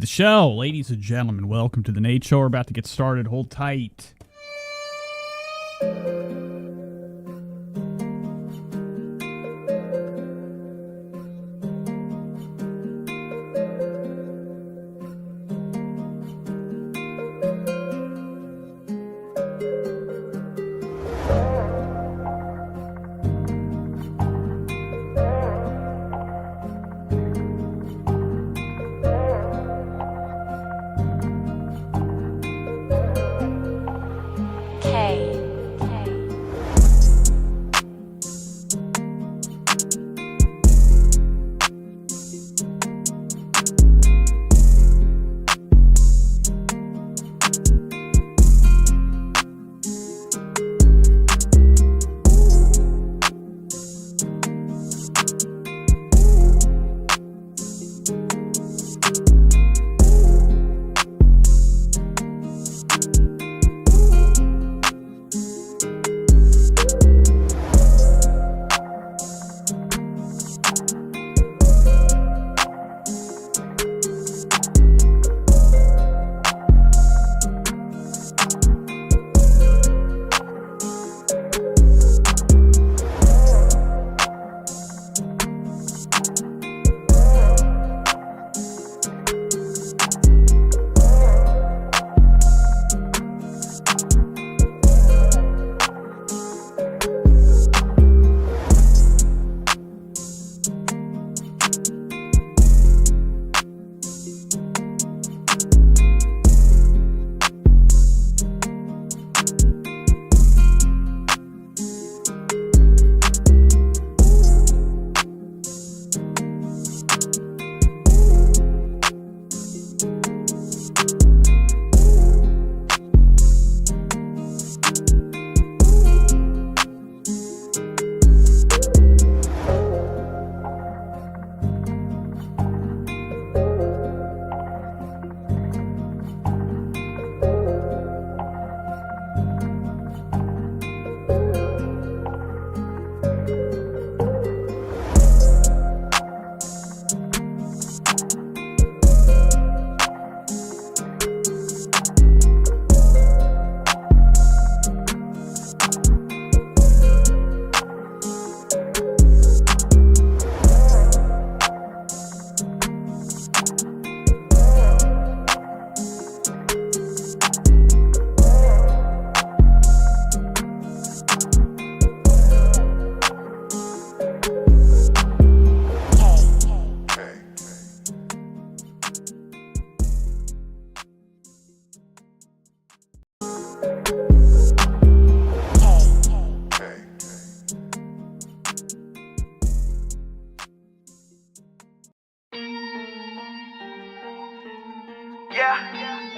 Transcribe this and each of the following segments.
The show, ladies and gentlemen, welcome to the Nate Show. We're about to get started. Hold tight.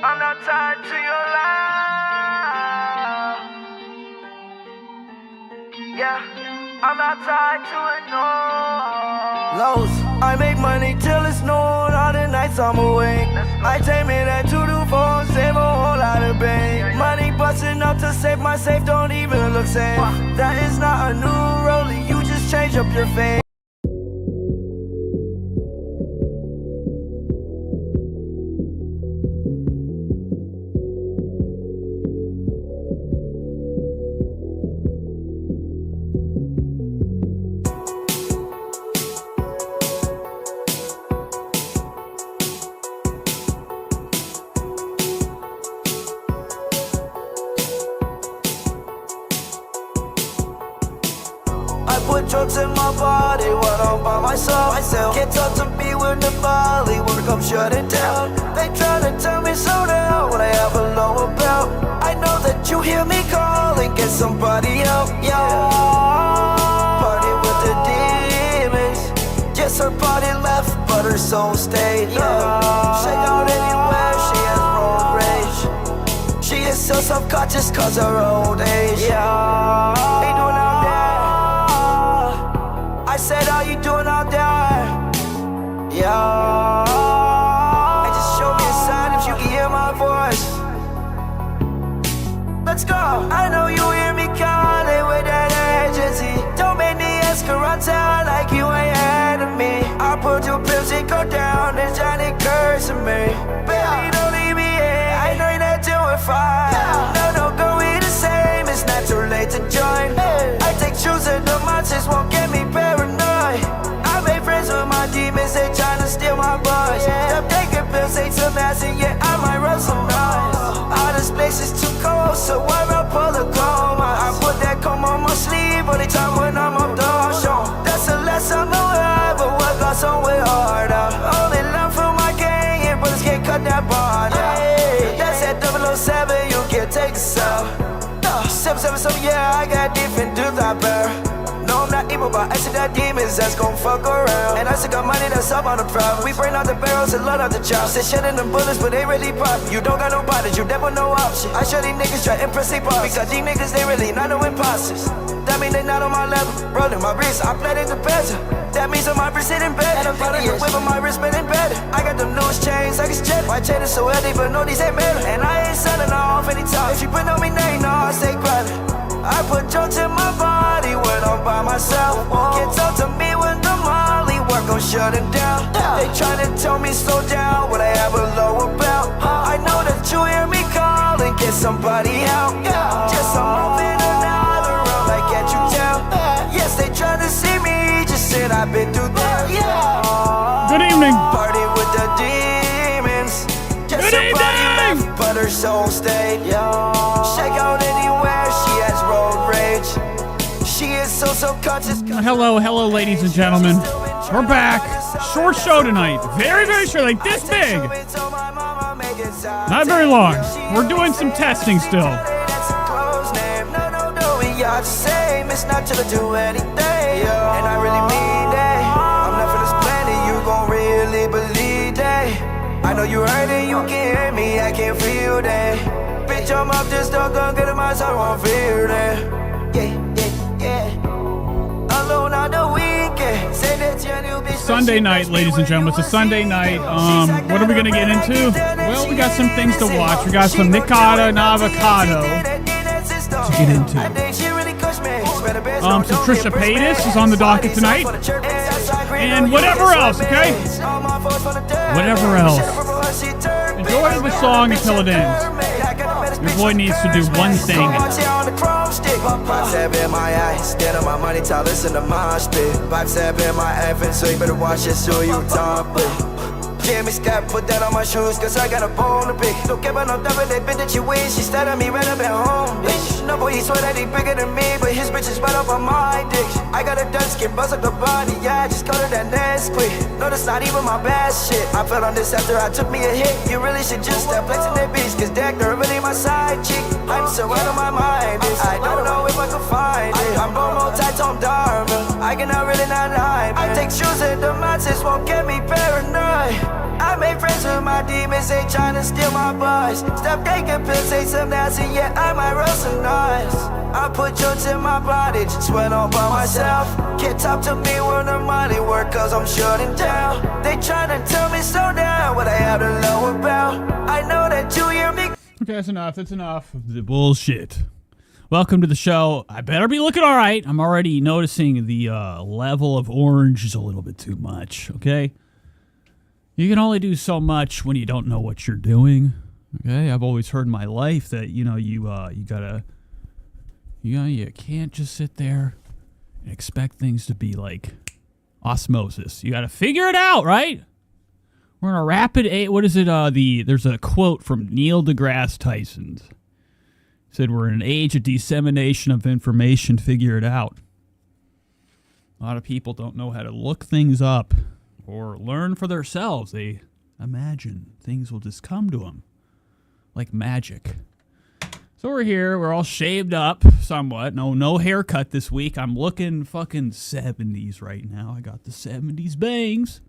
I'm not tied to your love. I'm not tied to it, no. Lows, I make money till it's noon. All the nights I'm awake. I take me that 2 to 4, save a whole lot of bank. Money busting up to save my safe, don't even look safe. That is not a new rollie, you just change up your face. I put drugs in my body when I'm by myself. Can't talk to me when the volley wanna come shut it down. They try to tell me slow down when I have a low about. I know that you hear me calling, get somebody out, Party with the demons. Yes, her body left, but her soul stayed, Shake out anywhere, she has road rage. She is so self-conscious cause her old age, Ain't doing out there. I said, how you doing out there? And just show me a sign if you can hear my voice. Let's go. I know you hear me calling with that urgency. Don't make me ask around town like you ain't heard of me. I put your pills and go down, there's Johnny cursing me. cut that bond. That's that 007, you can take a cell. 777, yeah, I got different dudes out there. No, I'm not evil, but I see that demons that's gon' fuck around. And I still got money that's up on the problem. We bring out the barrels and load out the chops. They shedding them bullets, but they really pop. You don't got no bodies, you never no option. I show these niggas try impress they boss. Because these niggas, they really not no imposters. That mean they not on my level. Rolling my wrist, I play it the better. That means on my wrist sitting better. And I'm probably the whip on my wrist spinning better. I got them newest chains like it's jet. My chain is so heavy, but no, these ain't metal. And I ain't selling off any time. If you put on me name, no, I stay private. I put jokes in my body when I'm by myself. Can't talk to me when the molly work, I'm shutting down. They tryna tell me slow down when I have a lower belt. I know that you hear me calling, get somebody help. Just I'm moving another round, like can't you tell? Yes, they tryna see me, just said I've been through that. Good evening. Party with the demons. Just Good somebody evening. left, but her soul stayed. Shake out anywhere, she has road rage. She is so subconscious. Hello, ladies and gentlemen. We're back. Short show tonight. Very, very short. Like this big. Not very long. We're doing some testing still. Miss not till I do anything. And I really mean that. I'm not from this planet, you gon' really believe that. I know you heard it, you can hear me, I can feel that. Bitch, I'm up this dog, gon' get in my soul, I won't feel that. Yeah. Alone on the weekend. Say that your new bitch. Sunday night, ladies and gentlemen. It's a Sunday night. What are we gonna get into? Well, we got some things to watch. We got some Nikocado and Avocado to get into. Some Trisha Paytas is on the docket tonight. And whatever else, okay? Whatever else. Enjoy the song until it ends. Your boy needs to do one thing. Vibe in my eyes, stand on my money, tell listen to my spit. Vibe in my effing, so you better watch it so you top it. Jimmy Scott, put that on my shoes, cause I got a bone to pick. Don't care about no double, that bitch that you win. She stared at me right up at home, bitch. No boy, he swear that he bigger than me, but his bitch is right up on my dick. I got a dark skin, buzz up the body, yeah, I just call it that Nesquik. No, that's not even my best shit. I fell on this after I took me a hit. You really should just stop flexing that bitch, cause that girl really my side chick. I'm so out of my mind, bitch. I don't know if I can find it. I'm more tight-tone diamond, I cannot really not lie, man. I take shoes and the mountains won't get me paranoid. I made friends with my demons, they tryna steal my boys. Stop taking pills, say some nasty, yeah, I might roll some noise. I put jokes in my body, just went all by myself. Can't talk to me when the money work, cause I'm shutting down. They tryna tell me slow down, what I have to lower about. I know that you hear me. Okay, that's enough. That's enough of the bullshit. Welcome to the show. I better be looking all right. I'm already noticing the level of orange is a little bit too much, okay? You can only do so much when you don't know what you're doing. Okay, I've always heard in my life that you can't just sit there and expect things to be like osmosis. You gotta figure it out, right? We're in a rapid age. What is it? There's a quote from Neil deGrasse Tyson. He said we're in an age of dissemination of information. Figure it out. A lot of people don't know how to look things up or learn for themselves. They imagine things will just come to them like magic. So we're here. We're all shaved up somewhat. No haircut this week. I'm looking fucking 70s right now. I got the 70s bangs.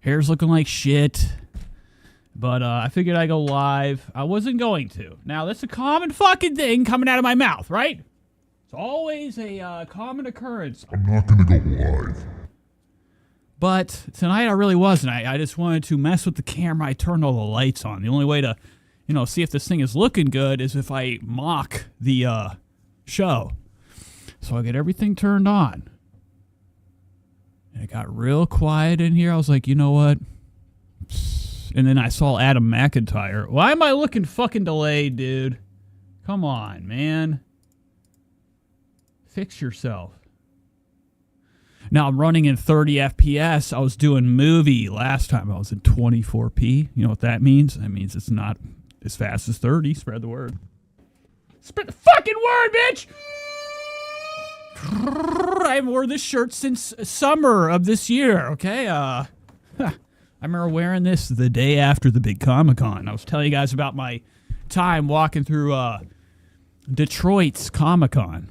Hair's looking like shit. But I figured I'd go live. I wasn't going to. Now, that's a common fucking thing coming out of my mouth, right? It's always a common occurrence. I'm not gonna go live. But tonight I really wasn't. I just wanted to mess with the camera. I turned all the lights on. The only way to, see if this thing is looking good is if I mock the show. So I get everything turned on. And it got real quiet in here. I was like, you know what? And then I saw Adam McIntyre. Why am I looking fucking delayed, dude? Come on, man. Fix yourself. Now I'm running in 30 FPS. I was doing movie last time. I was in 24p. You know what that means? That means it's not as fast as 30. Spread the word. Spread the fucking word, bitch! I haven't worn this shirt since summer of this year, okay? I remember wearing this the day after the big Comic-Con. I was telling you guys about my time walking through Detroit's Comic-Con.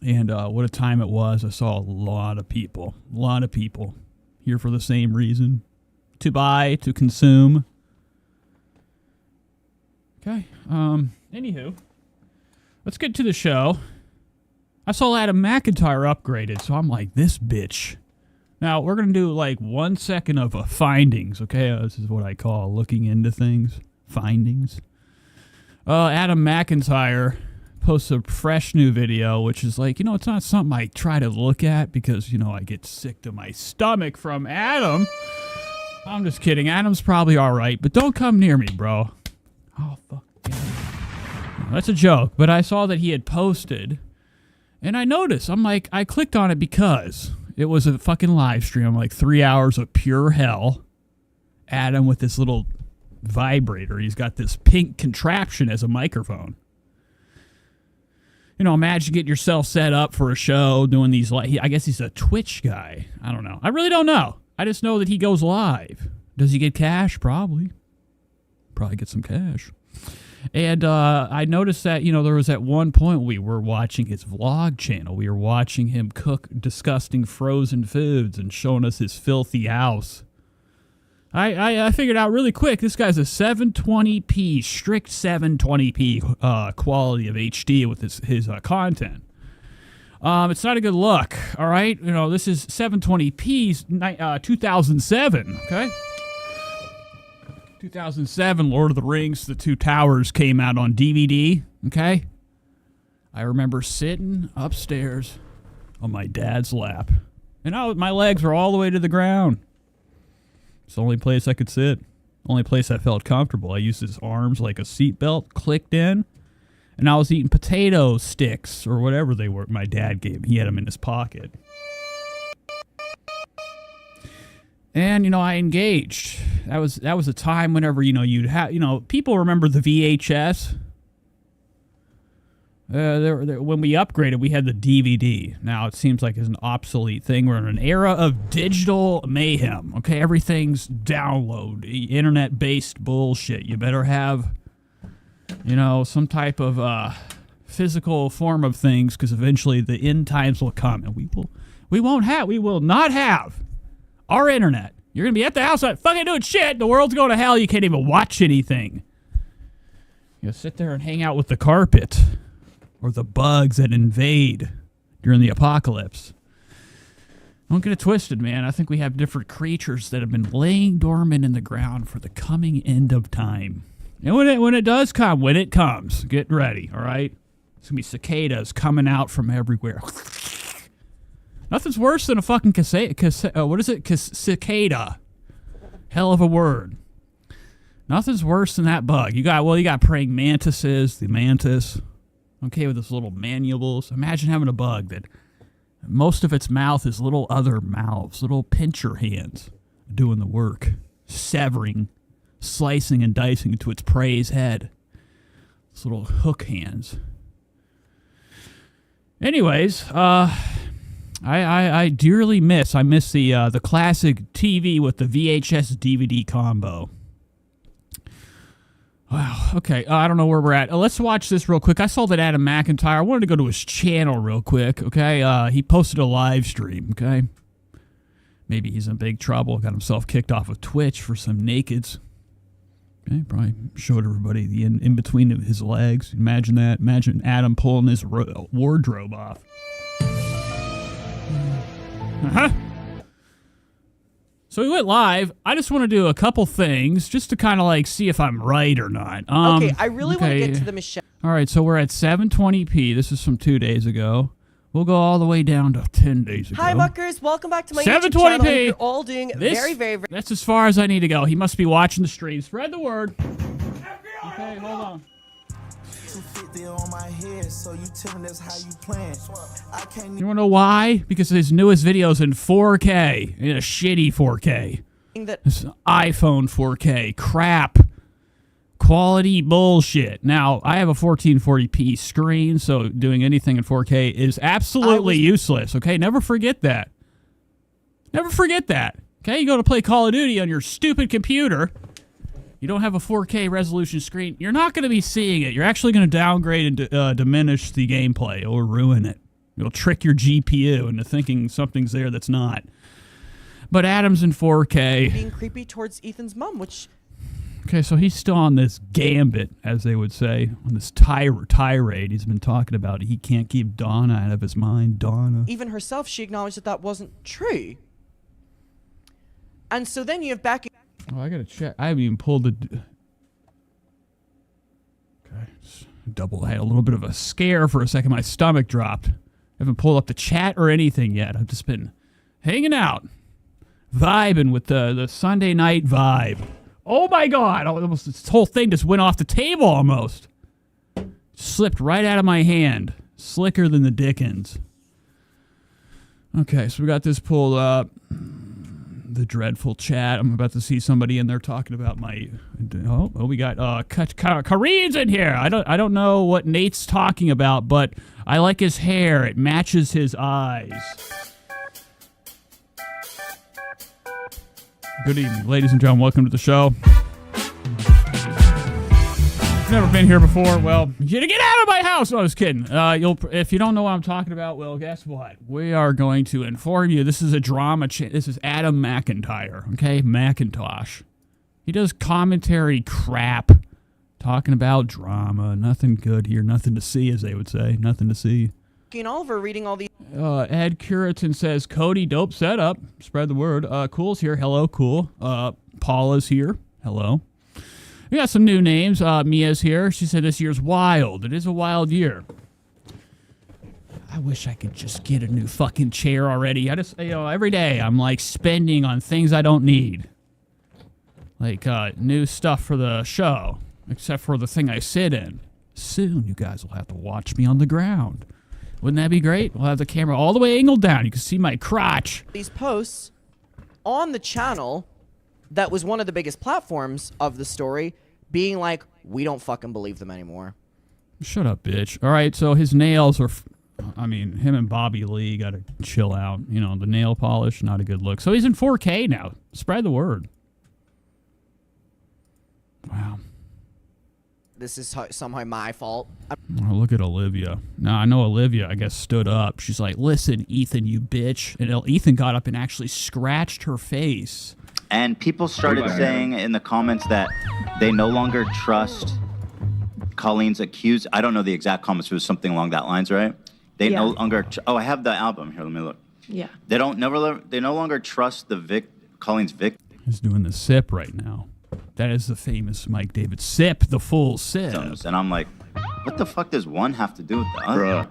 And what a time it was. I saw a lot of people here for the same reason. To buy, to consume. Okay. Anywho, let's get to the show. I saw Adam McIntyre upgraded, so I'm like, this bitch. Now, we're going to do like 1 second of findings, okay? This is what I call looking into things. Findings. Adam McIntyre posts a fresh new video, which is like, it's not something I try to look at because, I get sick to my stomach from Adam. I'm just kidding. Adam's probably all right, but don't come near me, bro. Oh, fuck. That's a joke, but I saw that he had posted, and I noticed. I'm like, I clicked on it because it was a fucking live stream, like 3 hours of pure hell. Adam with this little vibrator. He's got this pink contraption as a microphone. Imagine getting yourself set up for a show, doing these, I guess he's a Twitch guy. I don't know. I really don't know. I just know that he goes live. Does he get cash? Probably. Probably get some cash. And I noticed that, there was at one point we were watching his vlog channel. We were watching him cook disgusting frozen foods and showing us his filthy house. I figured out really quick, this guy's a 720p, strict 720p quality of HD with his content. It's not a good look, all right? This is 720p, 2007, okay? 2007, Lord of the Rings, The Two Towers came out on DVD, okay? I remember sitting upstairs on my dad's lap, and my legs were all the way to the ground. It's the only place I could sit. Only place I felt comfortable. I used his arms like a seatbelt, clicked in, and I was eating potato sticks or whatever they were. My dad gave me. He had them in his pocket. And, I engaged. That was a time whenever, you'd have, people remember the VHS. When we upgraded, we had the DVD. Now, it seems like it's an obsolete thing. We're in an era of digital mayhem, okay? Everything's download, internet-based bullshit. You better have, some type of physical form of things, because eventually the end times will come, and we will not have our internet. You're going to be at the house not fucking doing shit. The world's going to hell. You can't even watch anything. You sit there and hang out with the carpet. Or the bugs that invade during the apocalypse. Don't get it twisted, man. I think we have different creatures that have been laying dormant in the ground for the coming end of time. And when it does come, when it comes, get ready, all right? It's going to be cicadas coming out from everywhere. Nothing's worse than a fucking cicada. Hell of a word. Nothing's worse than that bug. You got praying mantises, the mantis. Okay, with those little mandibles. Imagine having a bug that most of its mouth is little other mouths, little pincher hands doing the work, severing, slicing and dicing into its prey's head. Those little hook hands. Anyways, I dearly miss the classic TV with the VHS DVD combo. Wow, okay, I don't know where we're at. Let's watch this real quick. I saw that Adam McIntyre. I wanted to go to his channel real quick, okay? He posted a live stream, okay? Maybe he's in big trouble. Got himself kicked off of Twitch for some nakeds. Okay, probably showed everybody the in between of his legs. Imagine that. Imagine Adam pulling his wardrobe off. Uh-huh. So we went live. I just want to do a couple things just to kind of see if I'm right or not. Okay, I really want to get to the Michelle. All right, so we're at 720p. This is from 2 days ago. We'll go all the way down to 10 days ago. Hi, muckers. Welcome back to my YouTube channel. I hope you're all doing very, very, very... That's as far as I need to go. He must be watching the stream. Spread the word. Okay, hold on. On my head, so you tell me that's how you plan. You wanna know why? Because his newest video's in 4K, in a shitty 4K. This iPhone 4K crap quality bullshit. Now I have a 1440p screen, so doing anything in 4K is absolutely useless. Okay, never forget that. Never forget that. Okay, you go to play Call of Duty on your stupid computer. You don't have a 4K resolution screen. You're not going to be seeing it. You're actually going to downgrade and diminish the gameplay or ruin it. It'll trick your GPU into thinking something's there that's not. But Adam's in 4K. Being creepy towards Ethan's mom, which... Okay, so he's still on this gambit, as they would say, on this tirade. He's been talking about he can't keep Donna out of his mind. Donna. Even herself, she acknowledged that that wasn't true. And so then you have back... Oh, I gotta check. I haven't even pulled the... Okay. I had a little bit of a scare for a second. My stomach dropped. I haven't pulled up the chat or anything yet. I've just been hanging out. Vibing with the Sunday night vibe. Oh my God! Almost, this whole thing just went off the table almost. Slipped right out of my hand. Slicker than the Dickens. Okay, so we got this pulled up. The dreadful chat. I'm about to see somebody in there talking about my... Oh, we got Kareem's in here. I don't know what Nate's talking about, but I like his hair. It matches his eyes. Good evening, ladies and gentlemen. Welcome to the show. If you've never been here before, well, you gotta get out of my house. No, I was kidding. If you don't know what I'm talking about, well, guess what? We are going to inform you. This is a drama. This is Adam McIntyre. Okay, Macintosh. He does commentary crap, talking about drama. Nothing good here. Nothing to see, as they would say. Nothing to see. Oliver reading all these... Ed Curitan says, Cody, dope setup. Spread the word. Cool's here. Hello, Cool. Paula's here. Hello. We got some new names. Mia's here. She said this year's wild. It is a wild year. I wish I could just get a new fucking chair already. I just, every day I'm like spending on things I don't need. Like, new stuff for the show. Except for the thing I sit in. Soon you guys will have to watch me on the ground. Wouldn't that be great? We'll have the camera all the way angled down. You can see my crotch. These posts on the channel that was one of the biggest platforms of the story being like, we don't fucking believe them anymore. Shut up, bitch. All right, so his nails are... him and Bobby Lee got to chill out. You know, the nail polish, not a good look. So he's in 4K now. Spread the word. Wow. This is somehow my fault. Oh, look at Olivia. Now, I know Olivia, I guess, stood up. She's like, listen, Ethan, you bitch. And Ethan got up and actually scratched her face. And people started saying in the comments that they no longer trust Colleen's accused. I don't know the exact comments. It was something along that lines, right? They no longer... Oh, I have the album here. Let me look. Yeah. They no longer trust Colleen's victim. He's doing the sip right now. That is the famous Mike David sip, the full sip. And I'm like, what the fuck does one have to do with the other?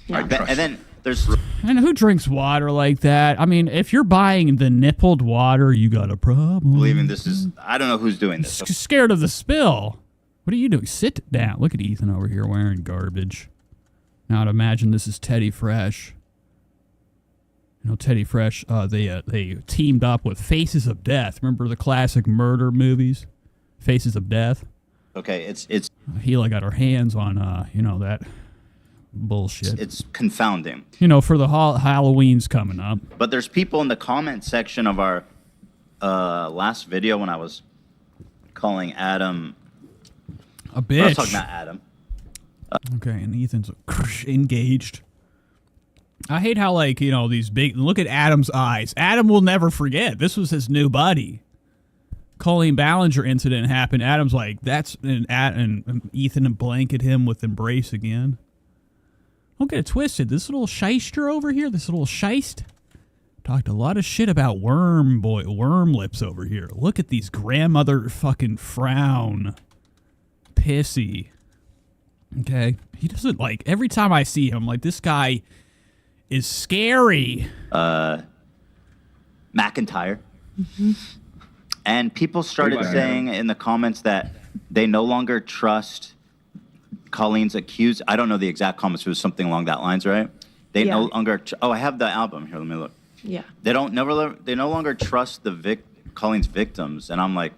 Yeah. And then there's... And who drinks water like that? I mean, if you're buying the nippled water, you got a problem. Believing this is... I don't know who's doing this. Scared of the spill. What are you doing? Sit down. Look at Ethan over here wearing garbage. Now, I'd imagine this is Teddy Fresh. You know, Teddy Fresh, they teamed up with Faces of Death. Remember the classic murder movies? Faces of Death? Okay, it's... Hila got her hands on, that bullshit. It's confounding. You know, for the Halloween's coming up. But there's people in the comment section of our last video when I was calling Adam... A bitch. I was talking about Adam. Okay, and Ethan's engaged. I hate how, these big... Look at Adam's eyes. Adam will never forget. This was his new buddy. Colleen Ballinger incident happened. Adam's like, and Ethan blanket him with embrace again. Don't get it twisted. This little shyster over here, this little shyst, talked a lot of shit about worm lips over here. Look at these grandmother fucking frown. Pissy. Okay? He doesn't every time I see him, this guy... is scary. McIntyre. Mm-hmm. And people started saying in the comments that they no longer trust Colleen's accused. I don't know the exact comments. It was something along that lines, right? They no longer... Oh, I have the album here. Let me look. Yeah. They no longer trust Colleen's victims. And I'm like,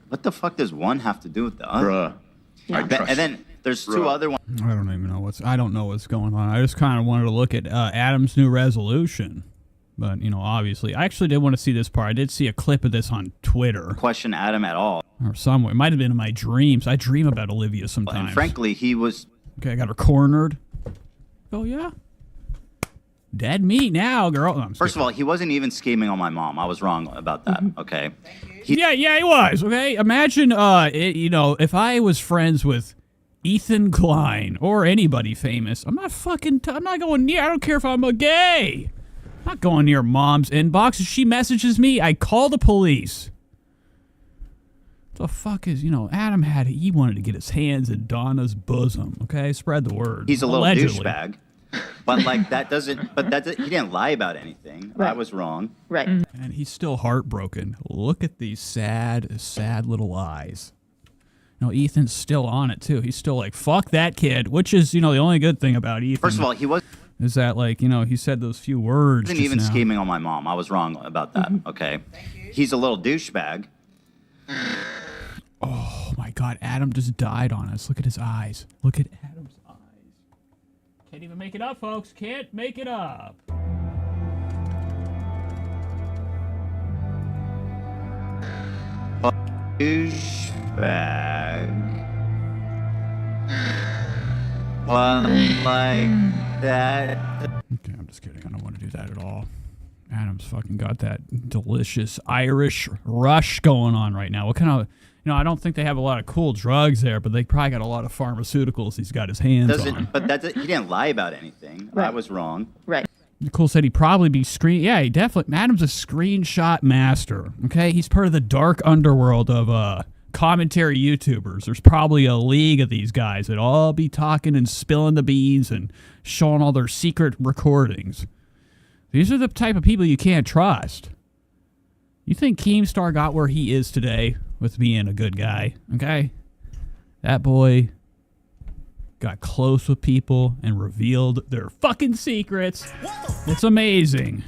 what the fuck does one have to do with the other? Yeah. And then there's two other ones. I don't even know I don't know what's going on. I just kind of wanted to look at Adam's new resolution. But, you know, obviously, I actually did want to see this part. I did see a clip of this on Twitter. Question Adam at all. Or somewhere. It might have been in my dreams. I dream about Olivia sometimes. And frankly, he was... Okay, I got her cornered. Oh, yeah? Dead meat now, girl. No, First of all, he wasn't even scheming on my mom. I was wrong about that, okay? Yeah, he was, okay? Imagine, you know, if I was friends with Ethan Klein or anybody famous, I'm not going near, I don't care if I'm a gay. I'm not going near mom's inbox. If she messages me, I call the police. The fuck is, you know, Adam he wanted to get his hands in Donna's bosom, okay? Spread the word. He's a little Allegedly. douchebag. But, like, he didn't lie about anything. Right. I was wrong. Right. And he's still heartbroken. Look at these sad, sad little eyes. You know, Ethan's still on it, too. He's still like, fuck that kid, which is, you know, the only good thing about Ethan. First of all, he was... Is that, like, you know, he said those few words. He wasn't even scheming on my mom. I was wrong about that, okay? He's a little douchebag. Oh, my God. Adam just died on us. Look at his eyes. Look at Adam's eyes. Can't even make it up, folks. Can't make it up. Douchebag. Well, like that. Okay, I'm just kidding. I don't want to do that at all. Adam's fucking got that delicious Irish rush going on right now. What kind of... You know, I don't think they have a lot of cool drugs there, but they probably got a lot of pharmaceuticals he's got his hands on. But he didn't lie about anything. Right. I was wrong. Right. Nicole said he'd probably be Yeah, he definitely... Adam's a screenshot master, okay? He's part of the dark underworld of commentary YouTubers. There's probably a league of these guys that all be talking and spilling the beans and showing all their secret recordings. These are the type of people you can't trust. You think Keemstar got where he is today with being a good guy, okay? That boy got close with people and revealed their fucking secrets. It's amazing.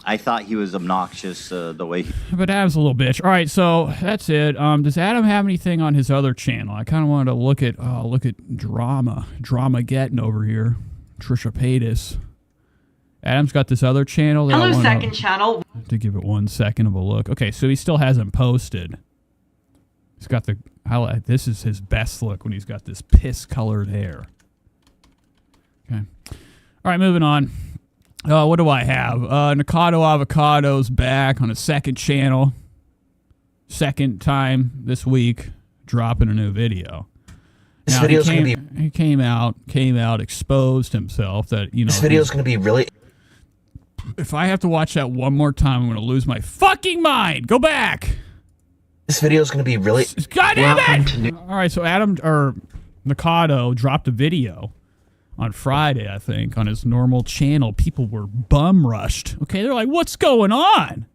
I thought he was obnoxious the way he... But Adam's a little bitch. All right, so that's it. Does Adam have anything on his other channel? I kind of wanted to look at Dramageddon over here. Trisha Paytas. Adam's got this other channel. That Hello, second channel. To give it 1 second of a look. Okay, so he still hasn't posted. He's got the highlight. This is his best look when he's got this piss-colored hair. Okay. All right, moving on. What do I have? Nikocado Avocado's back on a second channel. Second time this week, dropping a new video. This now, video's gonna be. He came out, exposed himself that, you know. This video's gonna be really. If I have to watch that one more time, I'm gonna lose my fucking mind. Go back. This video's gonna be really. God damn it! All right, so Nikocado dropped a video on Friday, I think, on his normal channel. People were bum rushed. Okay, they're like, "What's going on?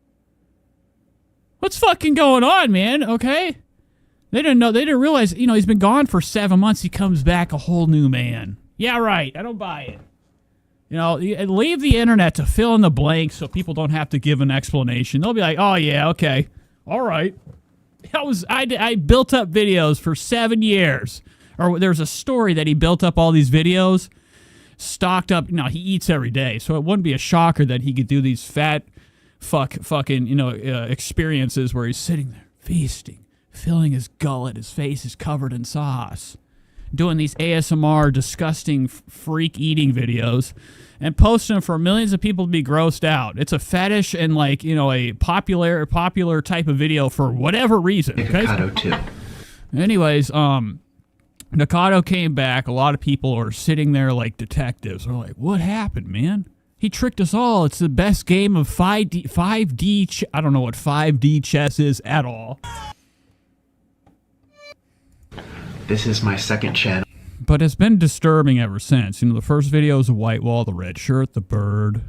What's fucking going on, man?" Okay, they didn't know. They didn't realize. You know, he's been gone for 7 months. He comes back a whole new man. Yeah, right. I don't buy it. You know, leave the internet to fill in the blanks so people don't have to give an explanation. They'll be like, "Oh yeah, okay, all right." I built up videos for 7 years. Or there's a story that he built up all these videos, stocked up. You know, he eats every day, so it wouldn't be a shocker that he could do these fat fucking, you know, experiences where he's sitting there feasting, filling his gullet, his face is covered in sauce, doing these ASMR disgusting freak eating videos and posting them for millions of people to be grossed out. It's a fetish and, like, you know, a popular type of video for whatever reason. Okay? Nikocado too. Anyways, Nikocado came back. A lot of people are sitting there like detectives. They're like, "What happened, man? He tricked us all. It's the best game of 5D I don't know what 5D chess is at all." This is my second channel. But it's been disturbing ever since. You know, the first video is a white wall, the red shirt, the bird,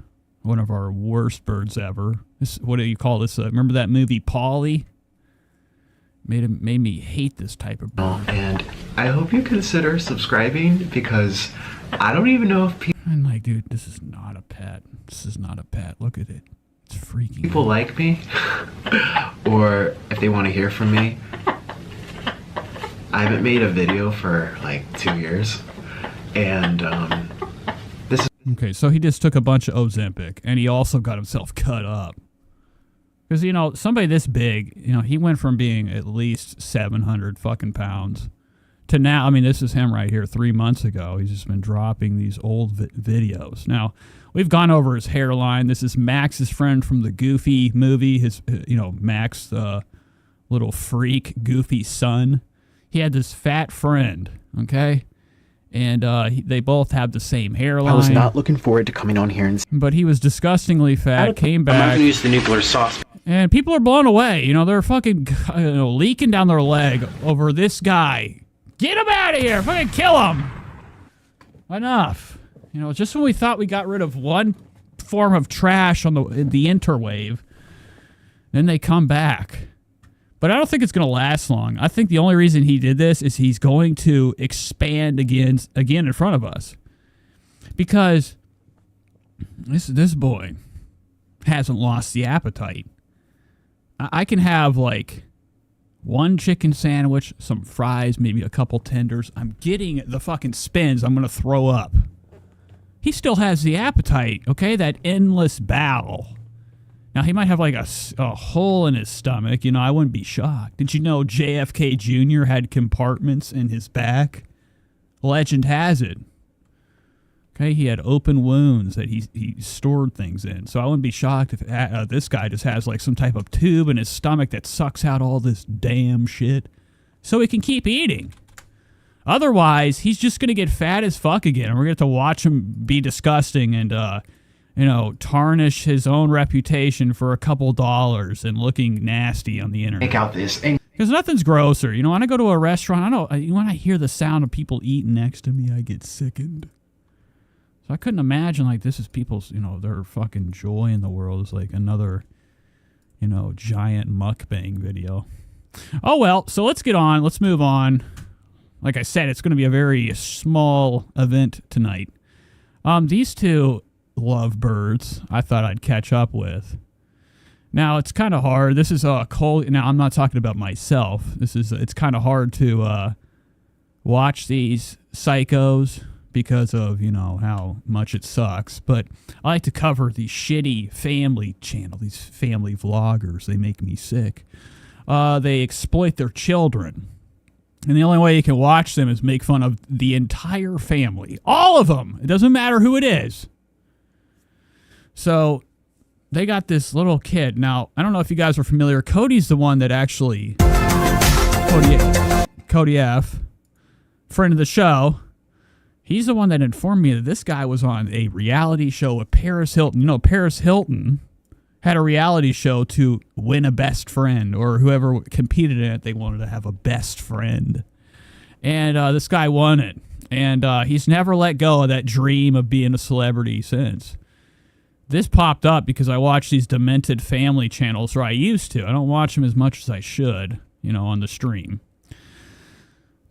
one of our worst birds ever. What do you call this? Remember that movie, Pauly? Made me hate this type of bird. And I hope you consider subscribing because I don't even know if I'm like, dude, this is not a pet. This is not a pet. Look at it. It's freaking. people like me or if they want to hear from me. I haven't made a video for like 2 years, and Okay, so he just took a bunch of Ozempic, and he also got himself cut up. Because, you know, somebody this big, you know, he went from being at least 700 fucking pounds to now, I mean, this is him right here 3 months ago. He's just been dropping these old videos. Now, we've gone over his hairline. This is Max's friend from the Goofy movie. His, you know, Max, the little freak, Goofy son. He had this fat friend, okay? And they both have the same hairline. I was not looking forward to coming on here and... But he was disgustingly fat, came back. I'm not going to use the nuclear sauce. And people are blown away. You know, they're fucking leaking down their leg over this guy. Get him out of here. Fucking kill him. Enough. You know, just when we thought we got rid of one form of trash on the interwave, then they come back. But I don't think it's going to last long. I think the only reason he did this is he's going to expand again in front of us. Because this boy hasn't lost the appetite. I can have like one chicken sandwich, some fries, maybe a couple tenders. I'm getting the fucking spins. I'm going to throw up. He still has the appetite, okay? That endless bowel. Now, he might have like a hole in his stomach. You know, I wouldn't be shocked. Did you know JFK Jr. had compartments in his back? Legend has it. Okay, he had open wounds that he stored things in. So I wouldn't be shocked if this guy just has like some type of tube in his stomach that sucks out all this damn shit so he can keep eating. Otherwise, he's just going to get fat as fuck again. And we're going to have to watch him be disgusting and, you know, tarnish his own reputation for a couple dollars and looking nasty on the internet. Make out this. Because nothing's grosser. You know, when I go to a restaurant, when I hear the sound of people eating next to me, I get sickened. So I couldn't imagine, like, this is people's, you know, their fucking joy in the world is like another, you know, giant mukbang video. Oh, well, so let's get on. Let's move on. Like I said, it's going to be a very small event tonight. These two lovebirds I thought I'd catch up with. Now, it's kind of hard. This is cold. Now, I'm not talking about myself. It's kind of hard to watch these psychos because of, you know, how much it sucks. But I like to cover these shitty family channel, these family vloggers. They make me sick. They exploit their children. And the only way you can watch them is make fun of the entire family. All of them. It doesn't matter who it is. So they got this little kid. Now, I don't know if you guys are familiar. Cody's the one that actually... Cody F., friend of the show. He's the one that informed me that this guy was on a reality show with Paris Hilton. You know, Paris Hilton had a reality show to win a best friend, or whoever competed in it, they wanted to have a best friend. And this guy won it. And he's never let go of that dream of being a celebrity since. This popped up because I watch these demented family channels, or I used to. I don't watch them as much as I should, you know, on the stream.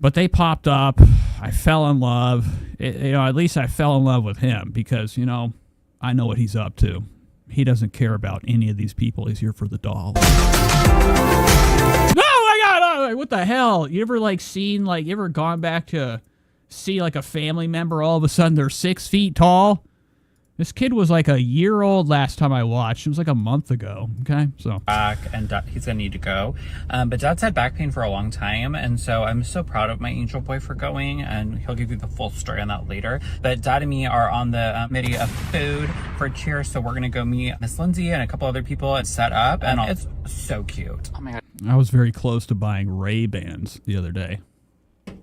But they popped up. I fell in love. You know, at least I fell in love with him because, you know, I know what he's up to. He doesn't care about any of these people. He's here for the doll. Oh my God! Oh, what the hell? You ever you ever gone back to see like a family member? All of a sudden they're 6 feet tall. This kid was like a year old last time I watched. It was like a month ago. Okay, so back and he's gonna need to go. But Dad's had back pain for a long time, and so I'm so proud of my angel boy for going, and he'll give you the full story on that later. But Dad and me are on the committee of food for cheer, so we're gonna go meet Miss Lindsay and a couple other people and set up, and it's so cute. Oh my God! I was very close to buying Ray-Bans the other day.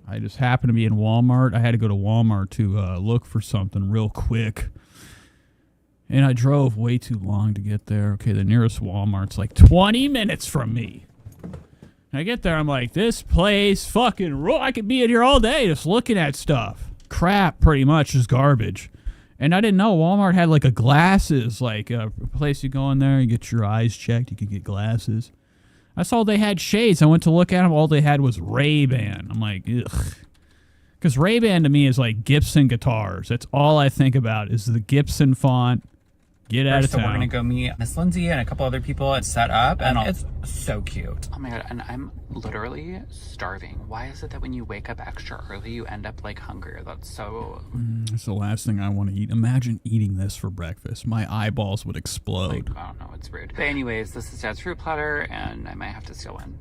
I just happened to be in Walmart. I had to go to Walmart to look for something real quick. And I drove way too long to get there. Okay, the nearest Walmart's like 20 minutes from me. And I get there, I'm like, this place fucking I could be in here all day just looking at stuff. Crap, pretty much, is garbage. And I didn't know Walmart had like a glasses, like a place you go in there, you get your eyes checked, you could get glasses. I saw they had shades. I went to look at them, all they had was Ray-Ban. I'm like, ugh. Because Ray-Ban to me is like Gibson guitars. That's all I think about is the Gibson font Get out of So town. we're gonna go meet Miss Lindsay and a couple other people and set up, and it's so cute. Oh my god, and I'm literally starving. Why is it that when you wake up extra early, you end up like hungrier? That's so... It's the last thing I want to eat. Imagine eating this for breakfast. My eyeballs would explode. Like, I don't know, it's rude. But anyways, this is Dad's fruit platter, and I might have to steal one.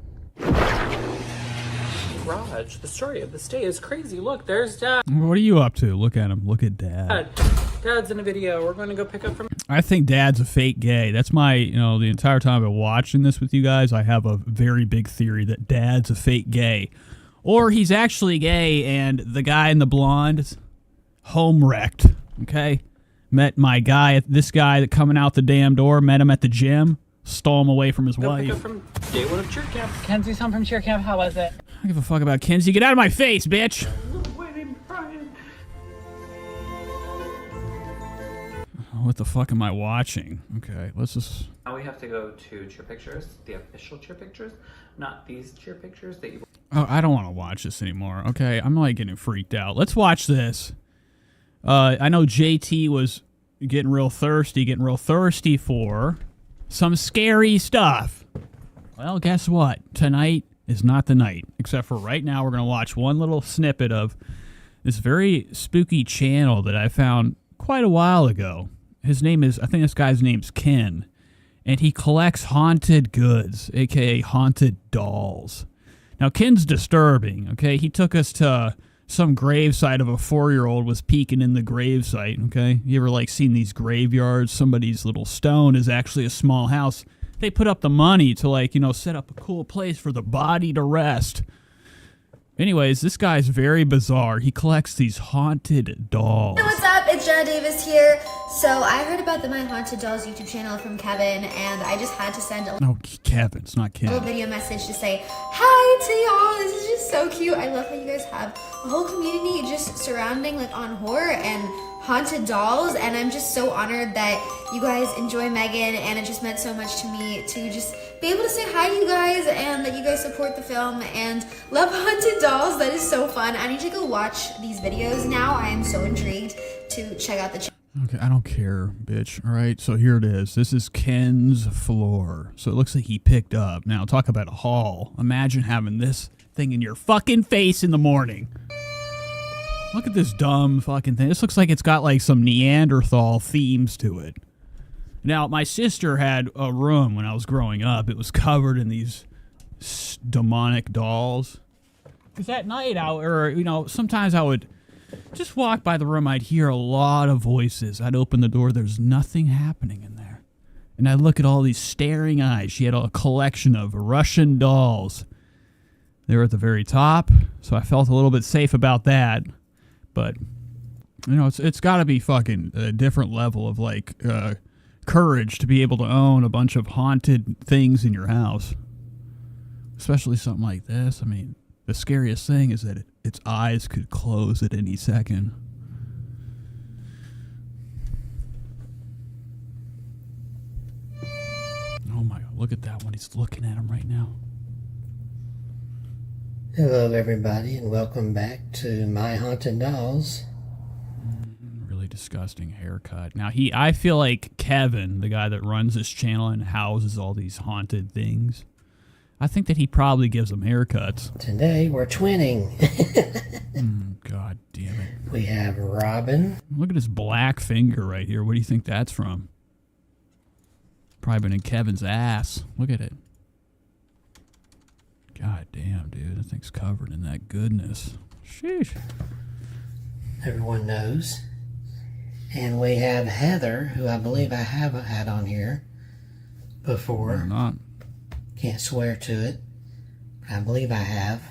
Raj, the story of this day is crazy. Look, there's Dad. What are you up to? Look at him. Look at Dad. Dad's in a video. We're going to go pick up from... I think Dad's a fake gay. That's my, the entire time I've been watching this with you guys, I have a very big theory that Dad's a fake gay. Or he's actually gay and the guy in the blonde is home wrecked, okay? Met my guy, this guy that coming out the damn door, met him at the gym, stole him away from his Go wife. pick up from day one of cheer camp. Kenzie's home from cheer camp. How was it? I don't give a fuck about Kenzie. Get out of my face, bitch! What the fuck am I watching? Okay, let's just... Now we have to go to cheer pictures, the official cheer pictures, not these cheer pictures that you... Oh, I don't want to watch this anymore. Okay, I'm like getting freaked out. Let's watch this. I know JT was getting real thirsty for some scary stuff. Well, guess what? Tonight is not the night. Except for right now, we're going to watch one little snippet of this very spooky channel that I found quite a while ago. His name is, I think this guy's name's Ken. And he collects haunted goods, a.k.a. haunted dolls. Now, Ken's disturbing, okay? He took us to some gravesite of a 4-year-old was peeking in the gravesite, okay? You ever, like, seen these graveyards? Somebody's little stone is actually a small house. They put up the money to, like, set up a cool place for the body to rest. Anyways, this guy's very bizarre. He collects these haunted dolls. Hey, what's up? It's Jenna Davis here. So I heard about the My Haunted Dolls YouTube channel from Kevin, and I just had to send a No, Kevin. It's not Ken. little video message to say hi to y'all. This is just so cute. I love how you guys have a whole community just surrounding like on horror and haunted dolls, and I'm just so honored that you guys enjoy Megan, and it just meant so much to me to just be able to say hi to you guys and that you guys support the film and love haunted dolls. That is so fun. I need to go watch these videos now. I am so intrigued to check out the channel. Okay, I don't care, bitch. All right, so here it is. This is Ken's floor. So it looks like he picked up. Now, talk about a haul. Imagine having this thing in your fucking face in the morning. Look at this dumb fucking thing. This looks like it's got like some Neanderthal themes to it. Now, my sister had a room when I was growing up. It was covered in these demonic dolls. Because at night, sometimes I would just walk by the room. I'd hear a lot of voices. I'd open the door. There's nothing happening in there. And I'd look at all these staring eyes. She had a collection of Russian dolls. They were at the very top, so I felt a little bit safe about that. But, it's got to be fucking a different level of, like, courage to be able to own a bunch of haunted things in your house. Especially something like this. I mean, the scariest thing is that its eyes could close at any second. Oh my God, look at that one. He's looking at him right now. Hello everybody and welcome back to My Haunted Dolls. Really disgusting haircut. Now I feel like Kevin, the guy that runs this channel and houses all these haunted things, I think that he probably gives them haircuts. Today we're twinning. God damn it. We have Robin. Look at his black finger right here. What do you think that's from? Probably been in Kevin's ass. Look at it. God damn, dude. That thing's covered in that goodness. Sheesh. Everyone knows. And we have Heather, who I believe I haven't had on here before. Or not. Can't swear to it. But I believe I have.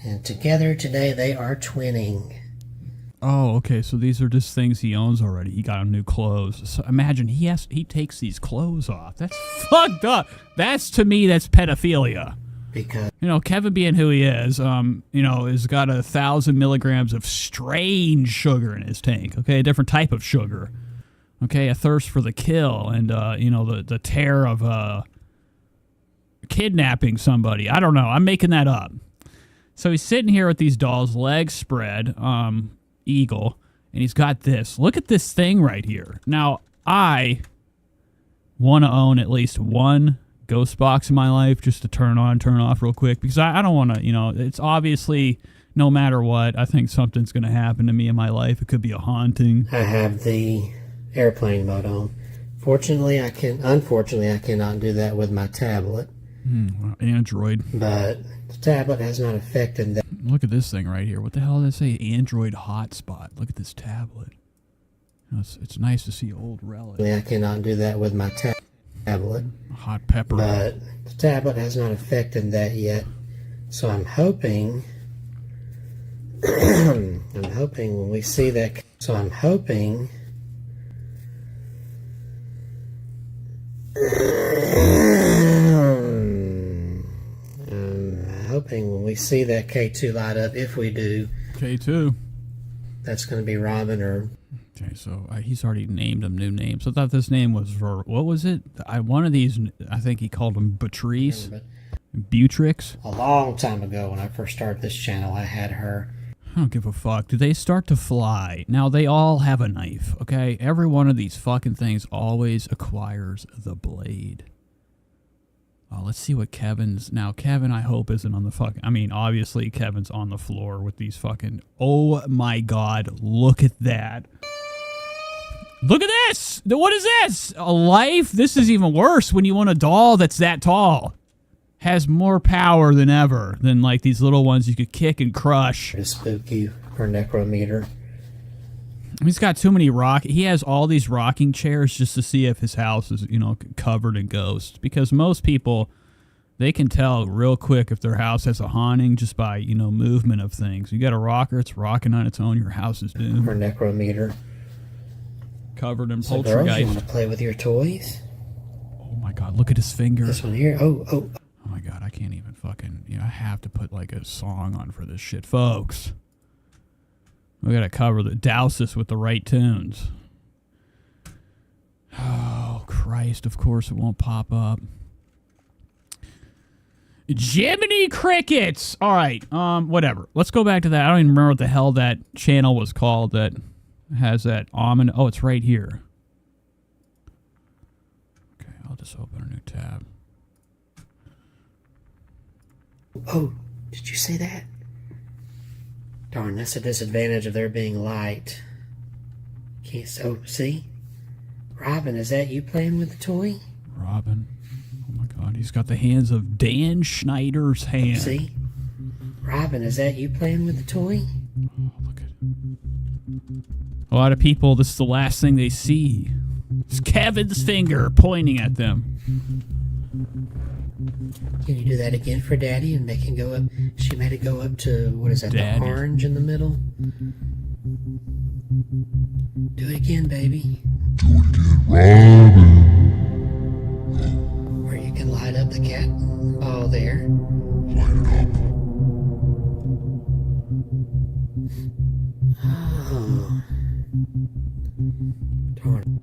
And together today they are twinning. Oh, okay. So these are just things he owns already. He got him new clothes. So imagine he takes these clothes off. That's fucked up. That's pedophilia. Because Kevin being who he is, has got 1,000 milligrams of strange sugar in his tank. Okay, a different type of sugar. Okay, a thirst for the kill and the terror of kidnapping somebody. I don't know. I'm making that up. So he's sitting here with these dolls, legs spread, eagle, and he's got this. Look at this thing right here. Now, I want to own at least one ghost box in my life just to turn on, turn off real quick, because I don't want to, you know, it's obviously no matter what, I think something's going to happen to me in my life. It could be a haunting. I have the airplane mode on. Unfortunately, I cannot do that with my tablet. Well, Android. But the tablet has not affected that. Look at this thing right here. What the hell did they say? Android hotspot. Look at this tablet. You know, it's nice to see old relics. I cannot do that with my tablet. Hot pepper. But the tablet has not affected that yet. So I'm hoping... I'm hoping when we see that... So I'm hoping... when we see that K2 light up, if we do... K2. That's going to be Robin or... Okay, so he's already named them new names. I thought this name was for... What was it? One of these, I think he called them Beatrice. Butrix. A long time ago when I first started this channel, I had her... I don't give a fuck. Do they start to fly? Now, they all have a knife, okay? Every one of these fucking things always acquires the blade. Oh, let's see what Kevin's... Now, Kevin, I hope, isn't on the fucking... I mean, obviously, Kevin's on the floor with these fucking... Oh, my God. Look at that. Look at this! What is this? A life? This is even worse when you want a doll that's that tall. Has more power than ever than like these little ones you could kick and crush. To spook you for necrometer. He's got too many he has all these rocking chairs just to see if his house is, you know, covered in ghosts. Because most people, they can tell real quick if their house has a haunting just by, you know, movement of things. You got a rocker, it's rocking on its own, your house is doomed. For necrometer. Covered in So poltergeist. girls, you want to play with your toys? Oh my God, look at his finger. This one here. Oh my God, I can't even fucking... You know, I have to put like a song on for this shit. Folks, we gotta douse this with the right tunes. Oh, Christ, of course it won't pop up. Jiminy Crickets! Alright, whatever. Let's go back to that. I don't even remember what the hell that channel was called that has that ominous... Oh, it's right here. Okay, I'll just open a new tab. Oh, did you say that? Darn, that's a disadvantage of there being light. Can't... Oh, see? Robin, is that you playing with the toy? Robin. Oh my God, he's got the hands of Dan Schneider's hand. See? Robin, is that you playing with the toy? Oh, look at it. A lot of people, this is the last thing they see. It's Kevin's finger pointing at them. Can you do that again for Daddy and make it go up? She made it go up to, what is that, Daddy. The orange in the middle? Do it again, baby. Do it again, Robin. Or you can light up the cat ball there. Light it up. Oh. Darn.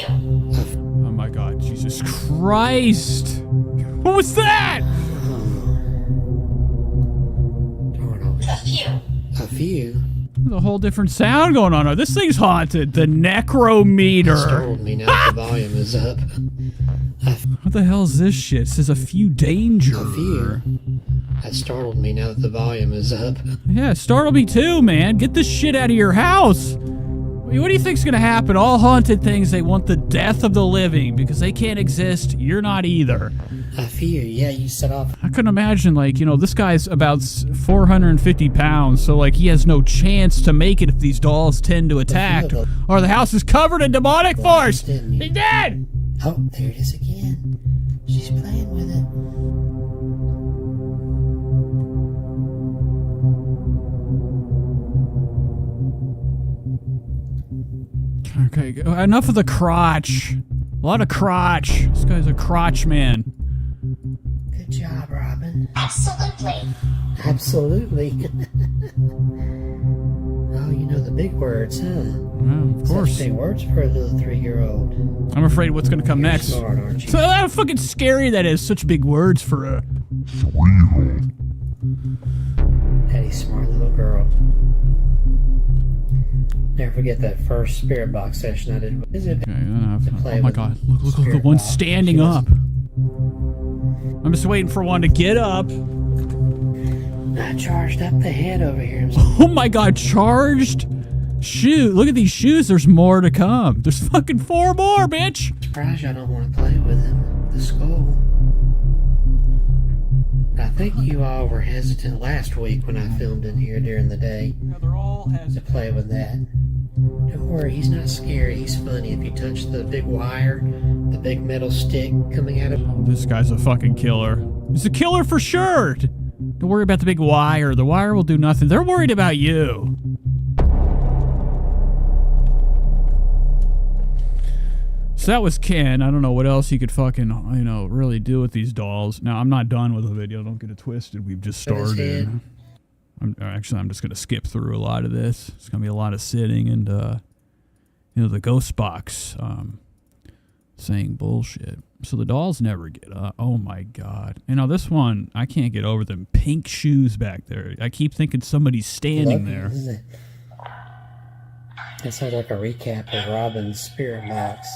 Oh my God, Jesus Christ! What was that? A few. There's a whole different sound going on. This thing's haunted. The necrometer. It startled me now that the volume is up. What the hell is this shit? It says a few danger. A few. That startled me now that the volume is up. Yeah, it startled me too, man. Get this shit out of your house. What do you think's gonna happen? All haunted things, they want the death of the living because they can't exist. You're not either. I fear, yeah, you set off. I couldn't imagine, like, you know, this guy's about 450 pounds, so, like, he has no chance to make it if these dolls tend to attack. Or the house is covered in demonic force. He's dead! Oh, there it is again. She's playing with it. Okay, enough of the crotch. A lot of crotch. This guy's a crotch man. Good job, Robin. Absolutely. Absolutely. Oh, you know the big words, huh? Well, of course. Such big words for a little 3-year-old. I'm afraid what's going to come next. Smart, aren't you? So how fucking scary that is. Such big words for a 3-year-old. Daddy's smart little girl. Never forget that first spirit box session I did. Is it? Okay, enough. play Oh my with god. Look, the spirit one's box. standing She up. I'm just waiting for one to get up. I charged up the head over here. Oh my god, charged? Shoot, look at these shoes. There's more to come. There's fucking 4 more, bitch. Surprised y'all don't want to play with him. The skull. I think you all were hesitant last week when I filmed in here during the day They're all to play with that. Don't worry, he's not scary. He's funny. If you touch the big wire, the big metal stick coming out of him. This guy's a fucking killer. He's a killer for sure. Don't worry about the big wire. The wire will do nothing. They're worried about you. So that was Ken. I don't know what else he could fucking, you know, really do with these dolls. Now, I'm not done with the video. Don't get it twisted. We've just started. I'm just going to skip through a lot of this. It's going to be a lot of sitting and, you know, the ghost box saying bullshit. So the dolls never get up. Oh, my God. You know, this one, I can't get over them pink shoes back there. I keep thinking somebody's standing there. That sounds like a recap of Robin's spirit box.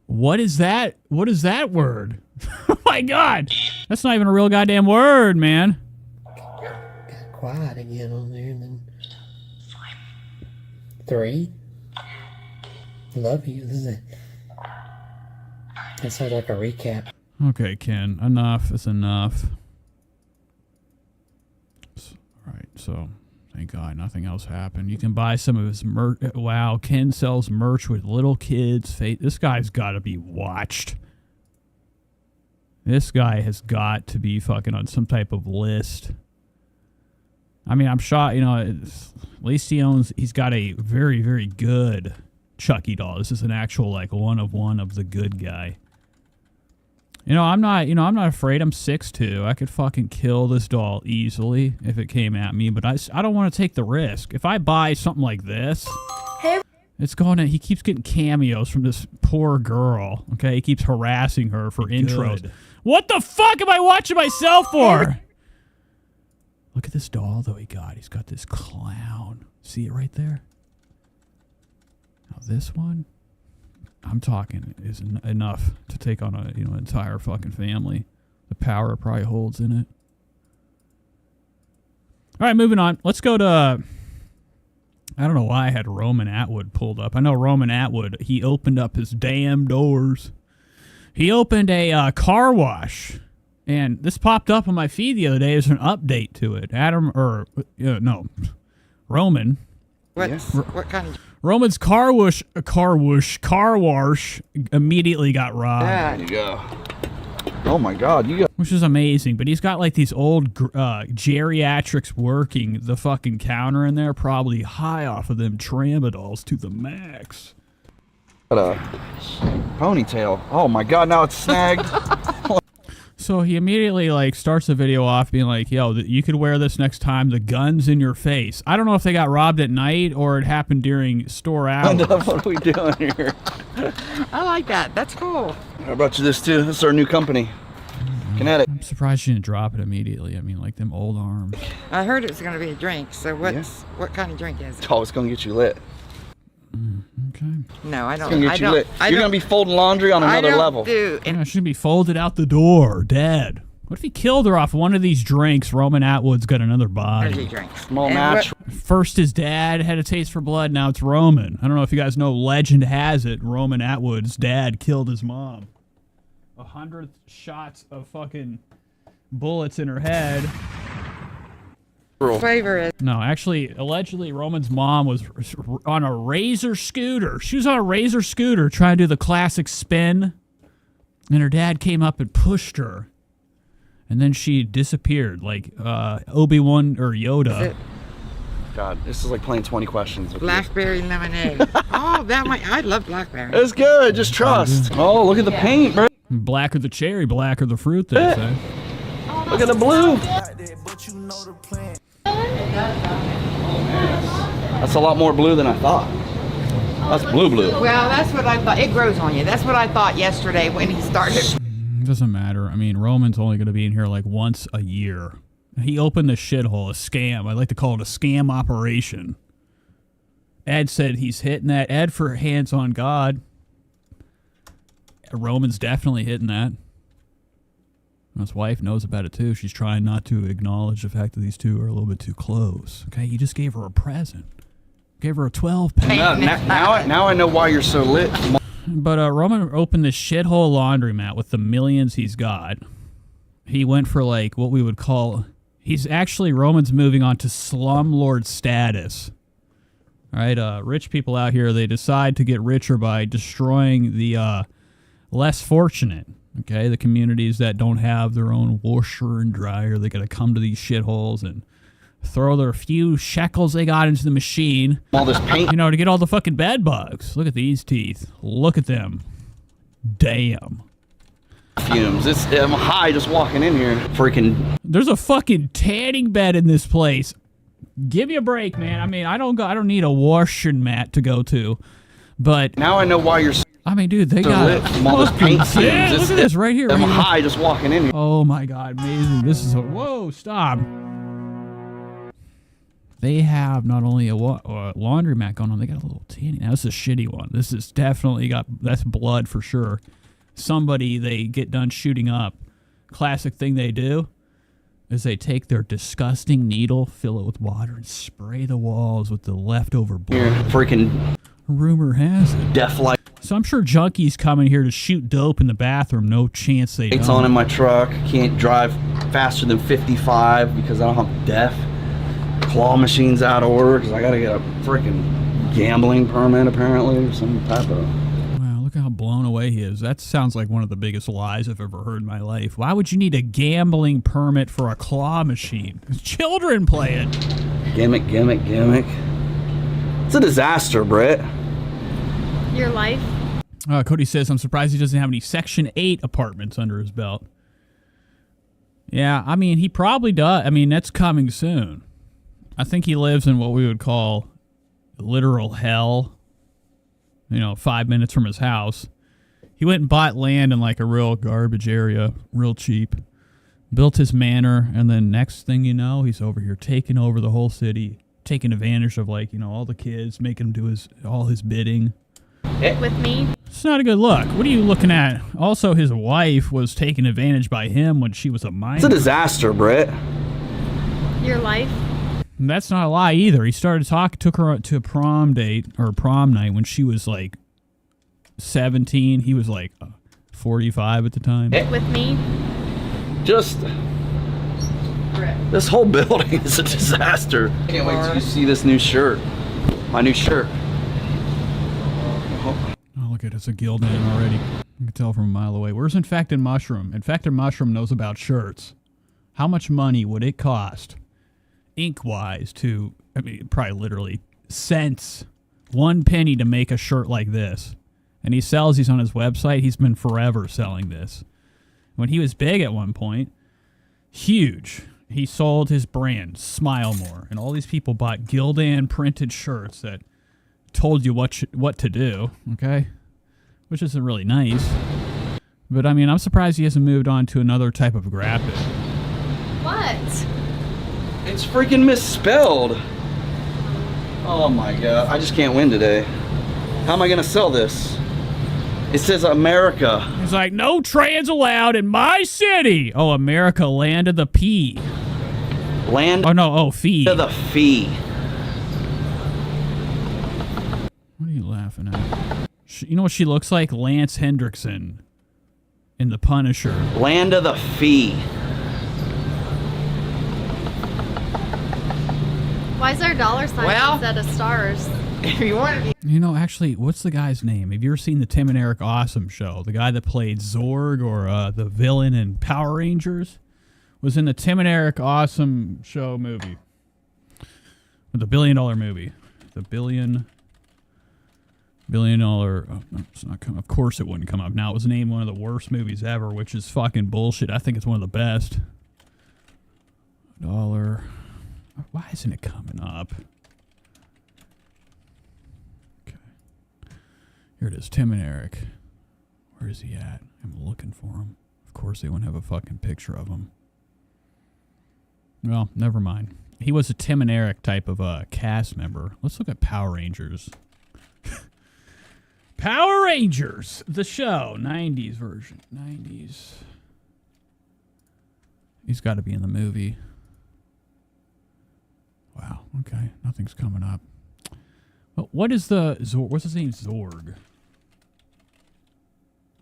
What is that? What is that word? Oh my god! That's not even a real goddamn word, man. Got quiet again on there, and then 3. Love you. That sounds like a recap. Okay, Ken. Enough is enough. Alright, so thank God nothing else happened. You can buy some of his merch. Wow, Ken sells merch with little kids' face. This guy's got to be watched. This guy has got to be fucking on some type of list. I mean, I'm shocked, you know, at least he's got a very, very good Chucky doll. This is an actual, like, one of the good guy. You know, I'm not afraid. I'm 6'2". I could fucking kill this doll easily if it came at me, but I don't want to take the risk. If I buy something like this, it's going to, he keeps getting cameos from this poor girl, okay? He keeps harassing her for intros. What the fuck am I watching myself for? Look at this doll, though, he got. He's got this clown. See it right there? Now this one, I'm talking, is enough to take on a, you know, entire fucking family. The power it probably holds in it. All right, moving on. Let's go to, I don't know why I had Roman Atwood pulled up. I know Roman Atwood, he opened up his damn doors. He opened a car wash, and this popped up on my feed the other day as an update to it. Roman. What kind of... Roman's car wash immediately got robbed. There you go. Oh my God, you got... Which is amazing, but he's got like these old geriatrics working the fucking counter in there, probably high off of them tramadol to the max. Got a ponytail. Oh my God, now it's snagged. So he immediately like starts the video off being like, yo, you could wear this next time, the gun's in your face. I don't know if they got robbed at night or it happened during store hours. What are we doing here? I like that. That's cool. I brought you this too. This is our new company. Kinetic. I'm surprised you didn't drop it immediately. I mean, like them old arms. I heard it was going to be a drink, so what kind of drink is it? Oh, it's going to get you lit. Okay. No, I don't. It's going to get you lit. You're going to be folding laundry on another level. Yeah, she'd be folded out the door, dead. What if he killed her off one of these drinks? Roman Atwood's got another body. Small match. First his dad had a taste for blood, now it's Roman. I don't know if you guys know, legend has it, Roman Atwood's dad killed his mom. 100 shots of fucking bullets in her head. Flavor is... No, actually, allegedly, Roman's mom was on a Razor scooter. She was on a Razor scooter trying to do the classic spin, and her dad came up and pushed her. And then she disappeared, like Obi-Wan or Yoda. God, this is like playing 20 questions. Blackberry lemonade. Oh, that might... I love blackberry. It's good, just trust. Oh, look at the paint, bro. Blacker the cherry, blacker the fruit, they say. Look at the blue. That's a lot more blue than I thought. That's blue. Well, that's what I thought. It grows on you. That's what I thought yesterday when he started. It doesn't matter. I mean, Roman's only going to be in here like once a year. He opened the shithole, a scam. I like to call it a scam operation. Ed said he's hitting that. Ed for hands on God. Roman's definitely hitting that. His wife knows about it too. She's trying not to acknowledge the fact that these two are a little bit too close. Okay, he just gave her a present. Gave her a 12-pack. Now I know why you're so lit. But Roman opened this shithole laundromat with the millions he's got. He went for like what we would call... Roman's moving on to slumlord status. All right, rich people out here, they decide to get richer by destroying the less fortunate. Okay, the communities that don't have their own washer and dryer, they got to come to these shitholes and throw their few shekels they got into the machine. All this paint. You know, to get all the fucking bed bugs. Look at these teeth. Look at them. Damn. Fumes. I'm high just walking in here. Freaking. There's a fucking tanning bed in this place. Give me a break, man. I mean, I don't need a washing mat to go to, but now I know why you're. I mean, dude, they got all this paint fumes. Yeah, look at this right here. I'm high just walking in here. Oh my God, amazing! This is whoa, stop. They have not only a laundromat going on, they got a little tanning. Now, this is a shitty one. This is definitely that's blood for sure. Somebody they get done shooting up. Classic thing they do is they take their disgusting needle, fill it with water, and spray the walls with the leftover blood. Here, freaking. Rumor has it. Death light. So I'm sure junkies coming here to shoot dope in the bathroom. No chance they don't. It's on in my truck. Can't drive faster than 55 because I don't have DEF. Claw machine's out of order because I got to get a freaking gambling permit apparently or some type of... Wow, look how blown away he is. That sounds like one of the biggest lies I've ever heard in my life. Why would you need a gambling permit for a claw machine? Children play it. Gimmick. It's a disaster, Brett. Your life? Cody says, I'm surprised he doesn't have any Section 8 apartments under his belt. Yeah, I mean, he probably does. I mean, that's coming soon. I think he lives in what we would call literal hell. 5 minutes from his house. He went and bought land in like a real garbage area, real cheap. Built his manor, and then next thing you know, he's over here taking over the whole city, taking advantage of all the kids, making him do all his bidding. With me? It's not a good look. What are you looking at? Also, his wife was taken advantage by him when she was a minor. It's a disaster, Brett. Your life? And that's not a lie either. He started took her to a prom date or prom night when she was like 17. He was like 45 at the time. With me? Just this whole building is a disaster. Can't wait till you see this new shirt. My new shirt. Oh, look at it. It's a Gildan already. You can tell from a mile away. Where's Infected Mushroom? Infected Mushroom knows about shirts. How much money would it cost, ink-wise, to, I mean, probably literally cents, 1 penny to make a shirt like this? And he sells these on his website. He's been forever selling this. When he was big at one point, huge, he sold his brand, Smile More. And all these people bought Gildan printed shirts that told you what to do, okay? Which isn't really nice. But, I mean, I'm surprised he hasn't moved on to another type of graphic. What? It's freaking misspelled. Oh, my God. I just can't win today. How am I going to sell this? It says America. He's like, no trans allowed in my city. Oh, America, land of the P. Land. Oh, no. Oh, fee. Of the fee. What are you laughing at? You know what she looks like? Lance Hendrickson in The Punisher. Land of the fee. Why is there dollar signs instead of stars? If you want to be. You know, actually, what's the guy's name? Have you ever seen the Tim and Eric Awesome Show? The guy that played Zorg or the villain in Power Rangers was in the Tim and Eric Awesome Show movie. The $1 billion movie. The $1 billion. Oh, no, it's not coming. Of course it wouldn't come up. Now, it was named one of the worst movies ever, which is fucking bullshit. I think it's one of the best. Dollar. Why isn't it coming up? Okay. Here it is. Tim and Eric. Where is he at? I'm looking for him. Of course they wouldn't have a fucking picture of him. Well, never mind. He was a Tim and Eric type of cast member. Let's look at Power Rangers. Power Rangers, the show, 90s version. 90s. He's got to be in the movie. Wow, okay. Nothing's coming up. Well, what is the... what's his name? Zorg.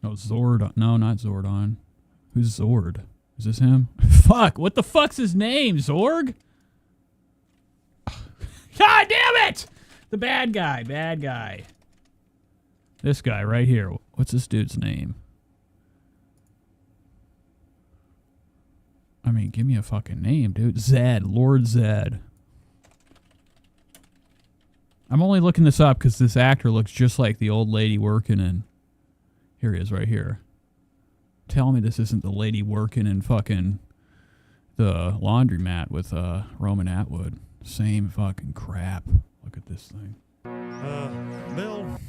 No, Zord. No, not Zordon. Who's Zord? Is this him? Fuck, what the fuck's his name? Zorg? God damn it! The bad guy, bad guy. This guy right here. What's this dude's name? I mean, give me a fucking name, dude. Zed. Lord Zed. I'm only looking this up because this actor looks just like the old lady working in... Here he is right here. Tell me this isn't the lady working in fucking the laundromat with Roman Atwood. Same fucking crap. Look at this thing. Bill.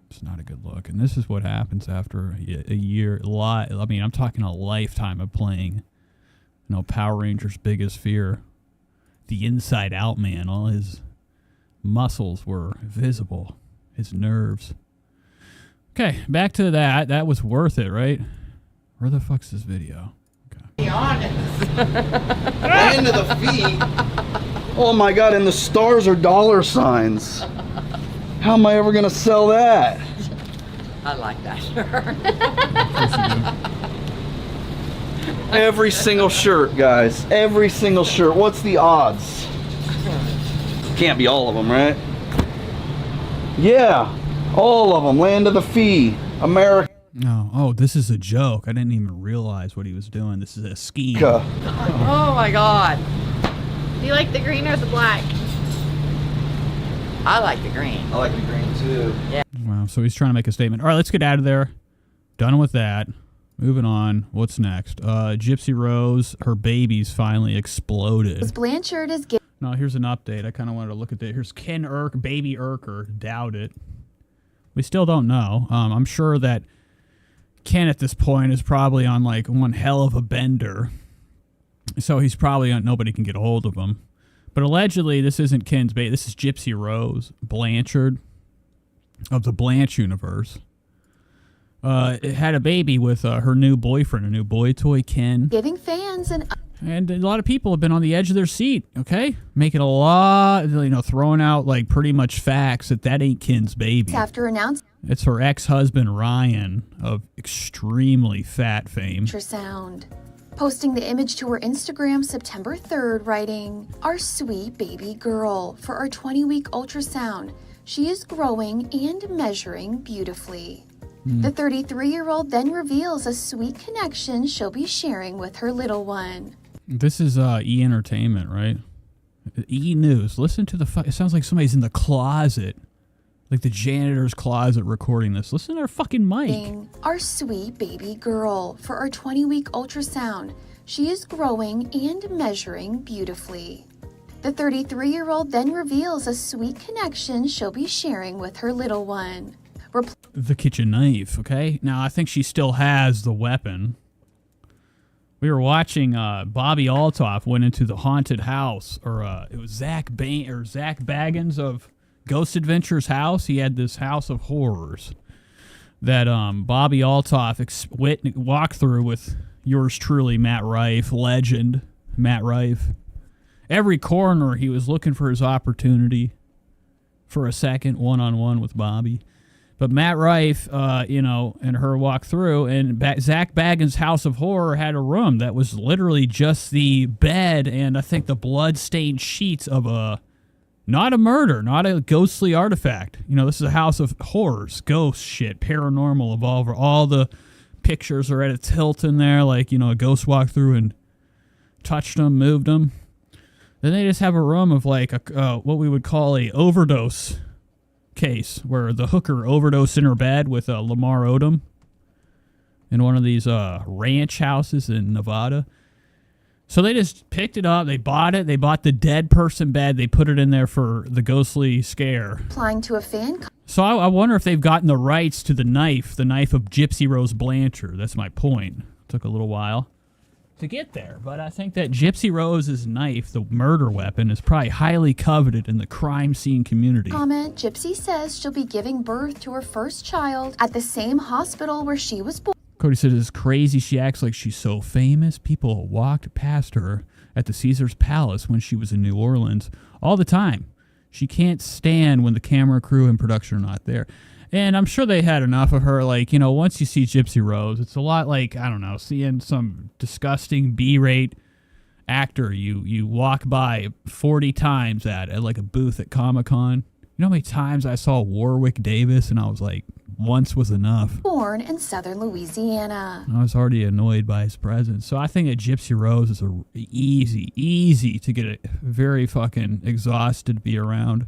It's not a good look. And this is what happens after a year. I mean, I'm talking a lifetime of playing. You know, Power Rangers' biggest fear. The Inside Out man. All his muscles were visible. His nerves. Okay, back to that. That was worth it, right? Where the fuck's this video? Okay. Be honest. Into the feet. Oh my god, and the stars are dollar signs. How am I ever gonna sell that? I like that shirt. Every single shirt, guys. Every single shirt. What's the odds? Can't be all of them, right? Yeah, all of them. Land of the Fee. America. No. Oh, this is a joke. I didn't even realize what he was doing. This is a scheme. Oh my god. Do you like the green or the black? I like the green. I like the green too. Yeah. Wow, so he's trying to make a statement. All right, let's get out of there. Done with that. Moving on. What's next? Gypsy Rose, her baby's finally exploded. Blanchard is No, here's an update. I kind of wanted to look at that. Here's Ken Urk, baby Urker. Doubt it. We still don't know. I'm sure that Ken at this point is probably on like one hell of a bender. So he's probably on, nobody can get a hold of him. But allegedly, this isn't Ken's baby. This is Gypsy Rose Blanchard of the Blanche universe. It had a baby with her new boyfriend, a new boy toy, Ken. giving fans an... And a lot of people have been on the edge of their seat, okay? Making a lot, you know, throwing out like pretty much facts that ain't Ken's baby. After announcing It's her ex-husband, Ryan, of extremely fat fame. ultrasound. Posting the image to her Instagram September 3rd, writing, "Our sweet baby girl for our 20-week ultrasound. She is growing and measuring beautifully." The 33-year-old then reveals a sweet connection she'll be sharing with her little one. This is E! Entertainment, right? E! News. Listen to the... It sounds like somebody's in the closet. Like the janitor's closet recording this. Listen to her fucking mic. "Our sweet baby girl for our 20-week ultrasound. She is growing and measuring beautifully." The 33-year-old then reveals a sweet connection she'll be sharing with her little one. The kitchen knife, okay? Now, I think she still has the weapon. We were watching Bobby Altoff went into the haunted house, or it was Zach Baggins of Ghost Adventures house. He had this house of horrors that Bobby Altoff walked through with yours truly, Matt Rife, legend Matt Rife. Every corner he was looking for his opportunity for a second one-on-one with Bobby. But Matt Rife, and her walk through, and Zach Baggins' House of Horror had a room that was literally just the bed and I think the blood-stained sheets of not a murder, not a ghostly artifact. You know, this is a house of horrors, ghost shit, paranormal, evolver. All the pictures are at a tilt in there, like, you know, a ghost walked through and touched them, moved them. Then they just have a room of like what we would call a overdose case, where the hooker overdosed in her bed with Lamar Odom in one of these ranch houses in Nevada. So they just picked it up, they bought it, they bought the dead person bed, they put it in there for the ghostly scare. Applying to a fan. So I wonder if they've gotten the rights to the knife of Gypsy Rose Blanchard. That's my point. took a little while to get there. But I think that Gypsy Rose's knife, the murder weapon, is probably highly coveted in the crime scene community. Comment, Gypsy says she'll be giving birth to her first child at the same hospital where she was born. Cody said it's crazy she acts like she's so famous. People walked past her at the Caesar's Palace when she was in New Orleans all the time. She can't stand when the camera crew and production are not there. And I'm sure they had enough of her. Like, you know, once you see Gypsy Rose, it's a lot like, I don't know, seeing some disgusting B-rate actor you walk by 40 times at like a booth at Comic-Con. You know how many times I saw Warwick Davis and I was like, once was enough. Born in southern Louisiana. I was already annoyed by his presence. So I think a Gypsy Rose is easy to get very fucking exhausted to be around.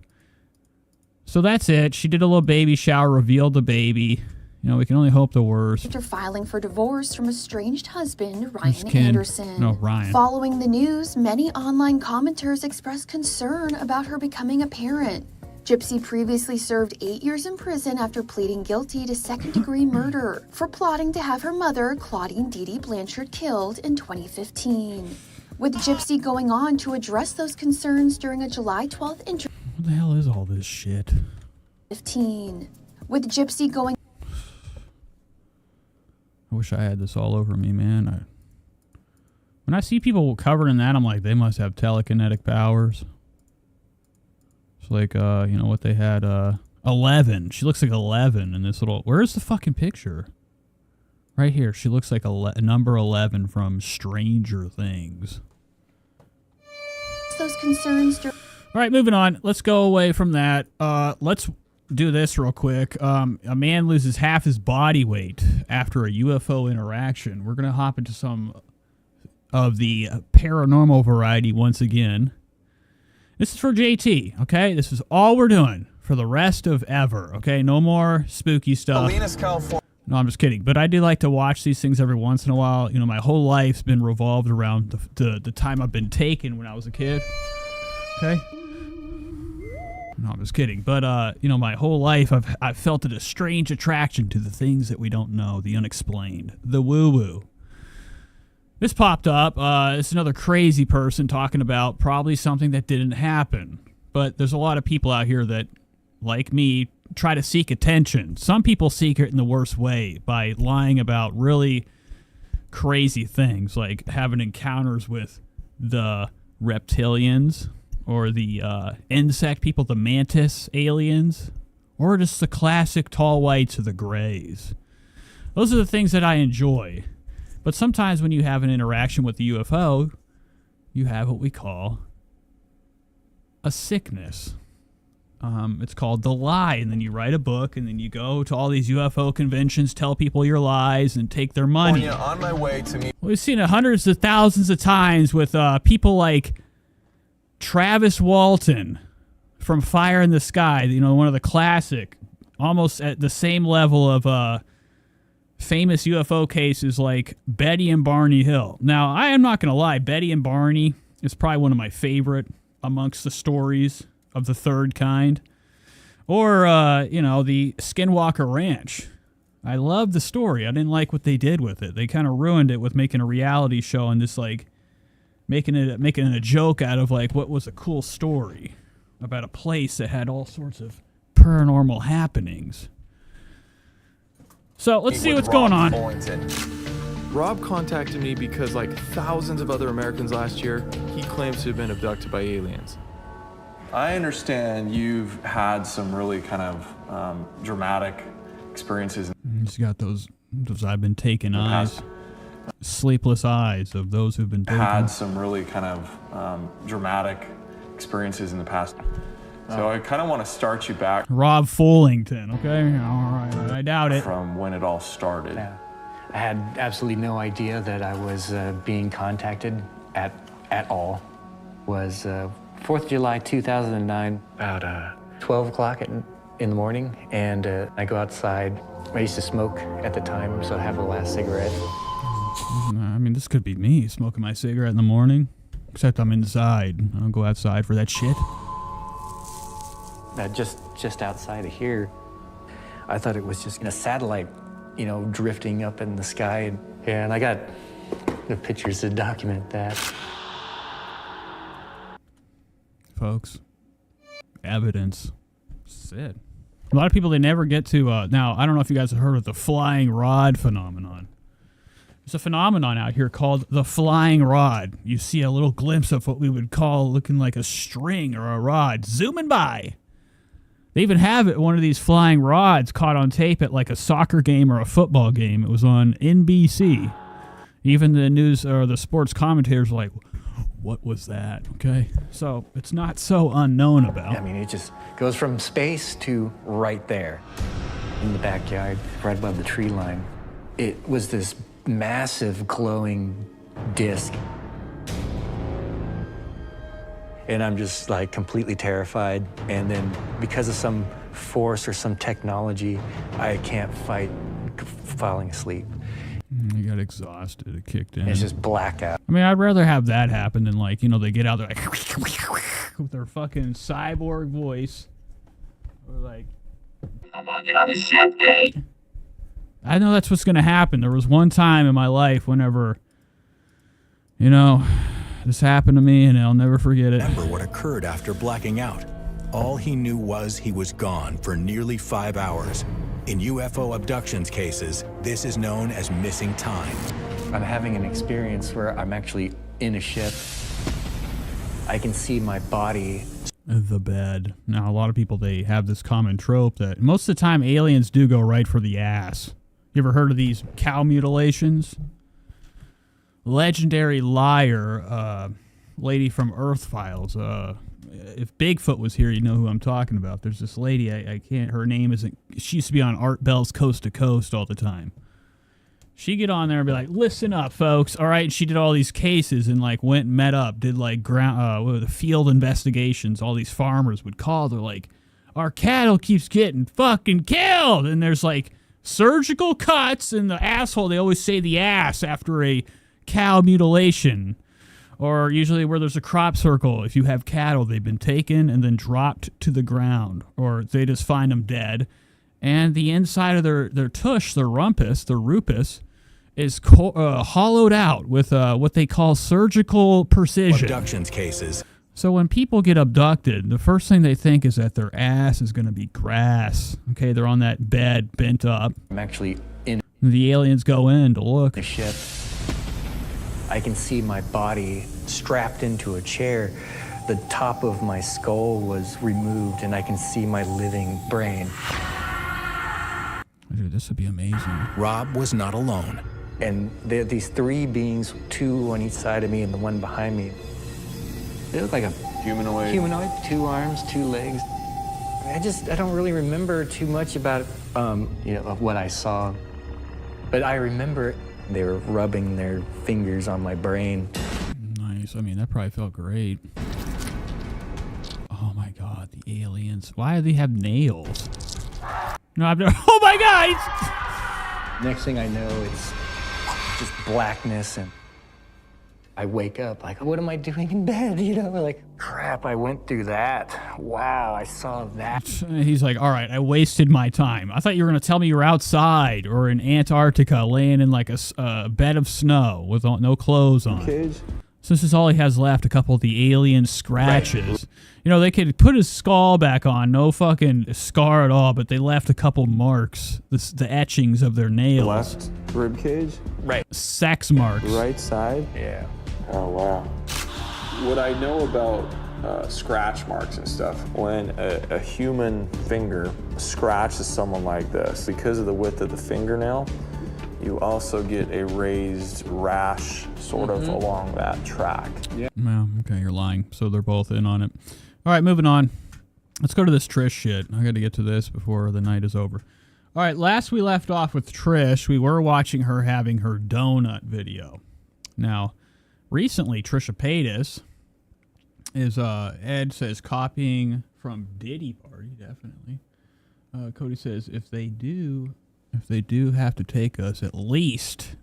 So that's it. She did a little baby shower, revealed the baby. You know, we can only hope the worst. After filing for divorce from estranged husband Ryan Anderson. No, Ryan. Following the news, many online commenters expressed concern about her becoming a parent. Gypsy previously served 8 years in prison after pleading guilty to second-degree murder for plotting to have her mother, Claudine Dee Blanchard, killed in 2015. With Gypsy going on to address those concerns during a July 12th interview. What the hell is all this shit? 15. With Gypsy going... I wish I had this all over me, man. When I see people covered in that, I'm like, they must have telekinetic powers. It's like, you know what they had, 11. She looks like 11 in this little... Where's the fucking picture? Right here. She looks like number 11 from Stranger Things. Those concerns... All right, moving on. Let's go away from that. Let's do this real quick. A man loses half his body weight after a UFO interaction. We're going to hop into some of the paranormal variety once again. This is for JT, okay? This is all we're doing for the rest of ever, okay? No more spooky stuff. Salinas, California. No, I'm just kidding. But I do like to watch these things every once in a while. You know, my whole life's been revolved around the time I've been taken when I was a kid, okay? No, I'm just kidding. But, you know, my whole life I've felt a strange attraction to the things that we don't know, the unexplained, the woo-woo. This popped up. It's another crazy person talking about probably something that didn't happen. But there's a lot of people out here that, like me, try to seek attention. Some people seek it in the worst way by lying about really crazy things, like having encounters with the reptilians or the insect people, the mantis aliens, or just the classic tall whites or the grays. Those are the things that I enjoy. But sometimes when you have an interaction with the UFO, you have what we call a sickness. It's called the lie, and then you write a book, and then you go to all these UFO conventions, tell people your lies, and take their money. On my way to meet. We've seen it hundreds of thousands of times with people like Travis Walton from Fire in the Sky, you know, one of the classic, almost at the same level of famous UFO cases like Betty and Barney Hill. Now, I am not going to lie, Betty and Barney is probably one of my favorite amongst the stories of the third kind. Or, you know, the Skinwalker Ranch. I love the story. I didn't like what they did with it. They kind of ruined it with making a reality show and just like making it a joke out of like what was a cool story about a place that had all sorts of paranormal happenings. So let's see what's going on. Rob contacted me because, like thousands of other Americans last year, he claims to have been abducted by aliens. I understand you've had some really kind of dramatic experiences. He's got those I've been taken eyes, sleepless eyes of those who've been taken. Had some really kind of dramatic experiences in the past. So I kind of want to start you back. Rob Fullington, okay? All right, I doubt it. From when it all started. Yeah. I had absolutely no idea that I was being contacted at all. It was 4th of July, 2009, about 12 o'clock in the morning, and I go outside. I used to smoke at the time, so I have a last cigarette. I mean, this could be me smoking my cigarette in the morning, except I'm inside. I don't go outside for that shit. Just outside of here, I thought it was just a satellite, you know, drifting up in the sky. Yeah, and I got the pictures to document that. Folks, evidence. That's it. A lot of people, they never get to, now, I don't know if you guys have heard of the flying rod phenomenon. There's a phenomenon out here called the flying rod. You see a little glimpse of what we would call looking like a string or a rod zooming by. They even have it, one of these flying rods caught on tape at like a soccer game or a football game. It was on NBC. Even the news or the sports commentators were like, what was that? Okay. So it's not so unknown about. I mean, it just goes from space to right there in the backyard, right above the tree line. It was this massive glowing disc. And I'm just like completely terrified. And then because of some force or some technology, I can't fight falling asleep. You got exhausted. It kicked in. It's just blackout. I mean, I'd rather have that happen than like, you know, they get out there like with their fucking cyborg voice. Or like, I'm on the other side, Dave. I know that's what's going to happen. There was one time in my life whenever, you know, this happened to me, and I'll never forget it. Remember what occurred after blacking out. All he knew was he was gone for nearly 5 hours. In UFO abductions cases, this is known as missing time. I'm having an experience where I'm actually in a ship. I can see my body. The bed. Now, a lot of people, they have this common trope that most of the time aliens do go right for the ass. You ever heard of these cow mutilations? Legendary liar, lady from Earth Files. If Bigfoot was here, you know who I'm talking about. There's this lady, I can't, her name isn't, she used to be on Art Bell's Coast to Coast all the time. She'd get on there and be like, listen up, folks. All right, and she did all these cases and like went and met up, did like the field investigations. All these farmers would call. They're like, our cattle keeps getting fucking killed. And there's like surgical cuts in the asshole. They always say the ass after a cow mutilation. Or usually where there's a crop circle, if you have cattle, they've been taken and then dropped to the ground. Or they just find them dead. And the inside of their tush, their rumpus, their rupus, is hollowed out with what they call surgical precision. Abductions cases. So when people get abducted, the first thing they think is that their ass is going to be grass. Okay, they're on that bed, bent up. I'm actually in the aliens go in to look. The ship. I can see my body strapped into a chair. The top of my skull was removed, and I can see my living brain. Dude, this would be amazing. Rob was not alone. And there are these three beings, two on each side of me and the one behind me. They look like a humanoid. Humanoid, 2 arms, 2 legs. I don't really remember too much about of what I saw. But I remember they were rubbing their fingers on my brain. Nice. I mean, that probably felt great. Oh my God, the aliens. Why do they have nails? No, I've never. Oh my God! Next thing I know, it's just blackness, and I wake up like, what am I doing in bed? You know, like, crap, I went through that. Wow, I saw that. He's like, all right, I wasted my time. I thought you were going to tell me you were outside or in Antarctica laying in like a bed of snow with no clothes on. Cage. So this is all he has left, a couple of the alien scratches. Right. You know, they could put his skull back on, no fucking scar at all, but they left a couple marks, the etchings of their nails. Left rib cage? Right. Sex marks. Right side? Yeah. Oh, wow. What I know about scratch marks and stuff, when a human finger scratches someone like this, because of the width of the fingernail, you also get a raised rash sort of along that track. Yeah. Well, okay, you're lying. So they're both in on it. All right, moving on. Let's go to this Trish shit. I got to get to this before the night is over. All right, last we left off with Trish, we were watching her having her donut video. Now, recently, Trisha Paytas is, Ed says, copying from Diddy Party, definitely. Cody says, if they do have to take us, at least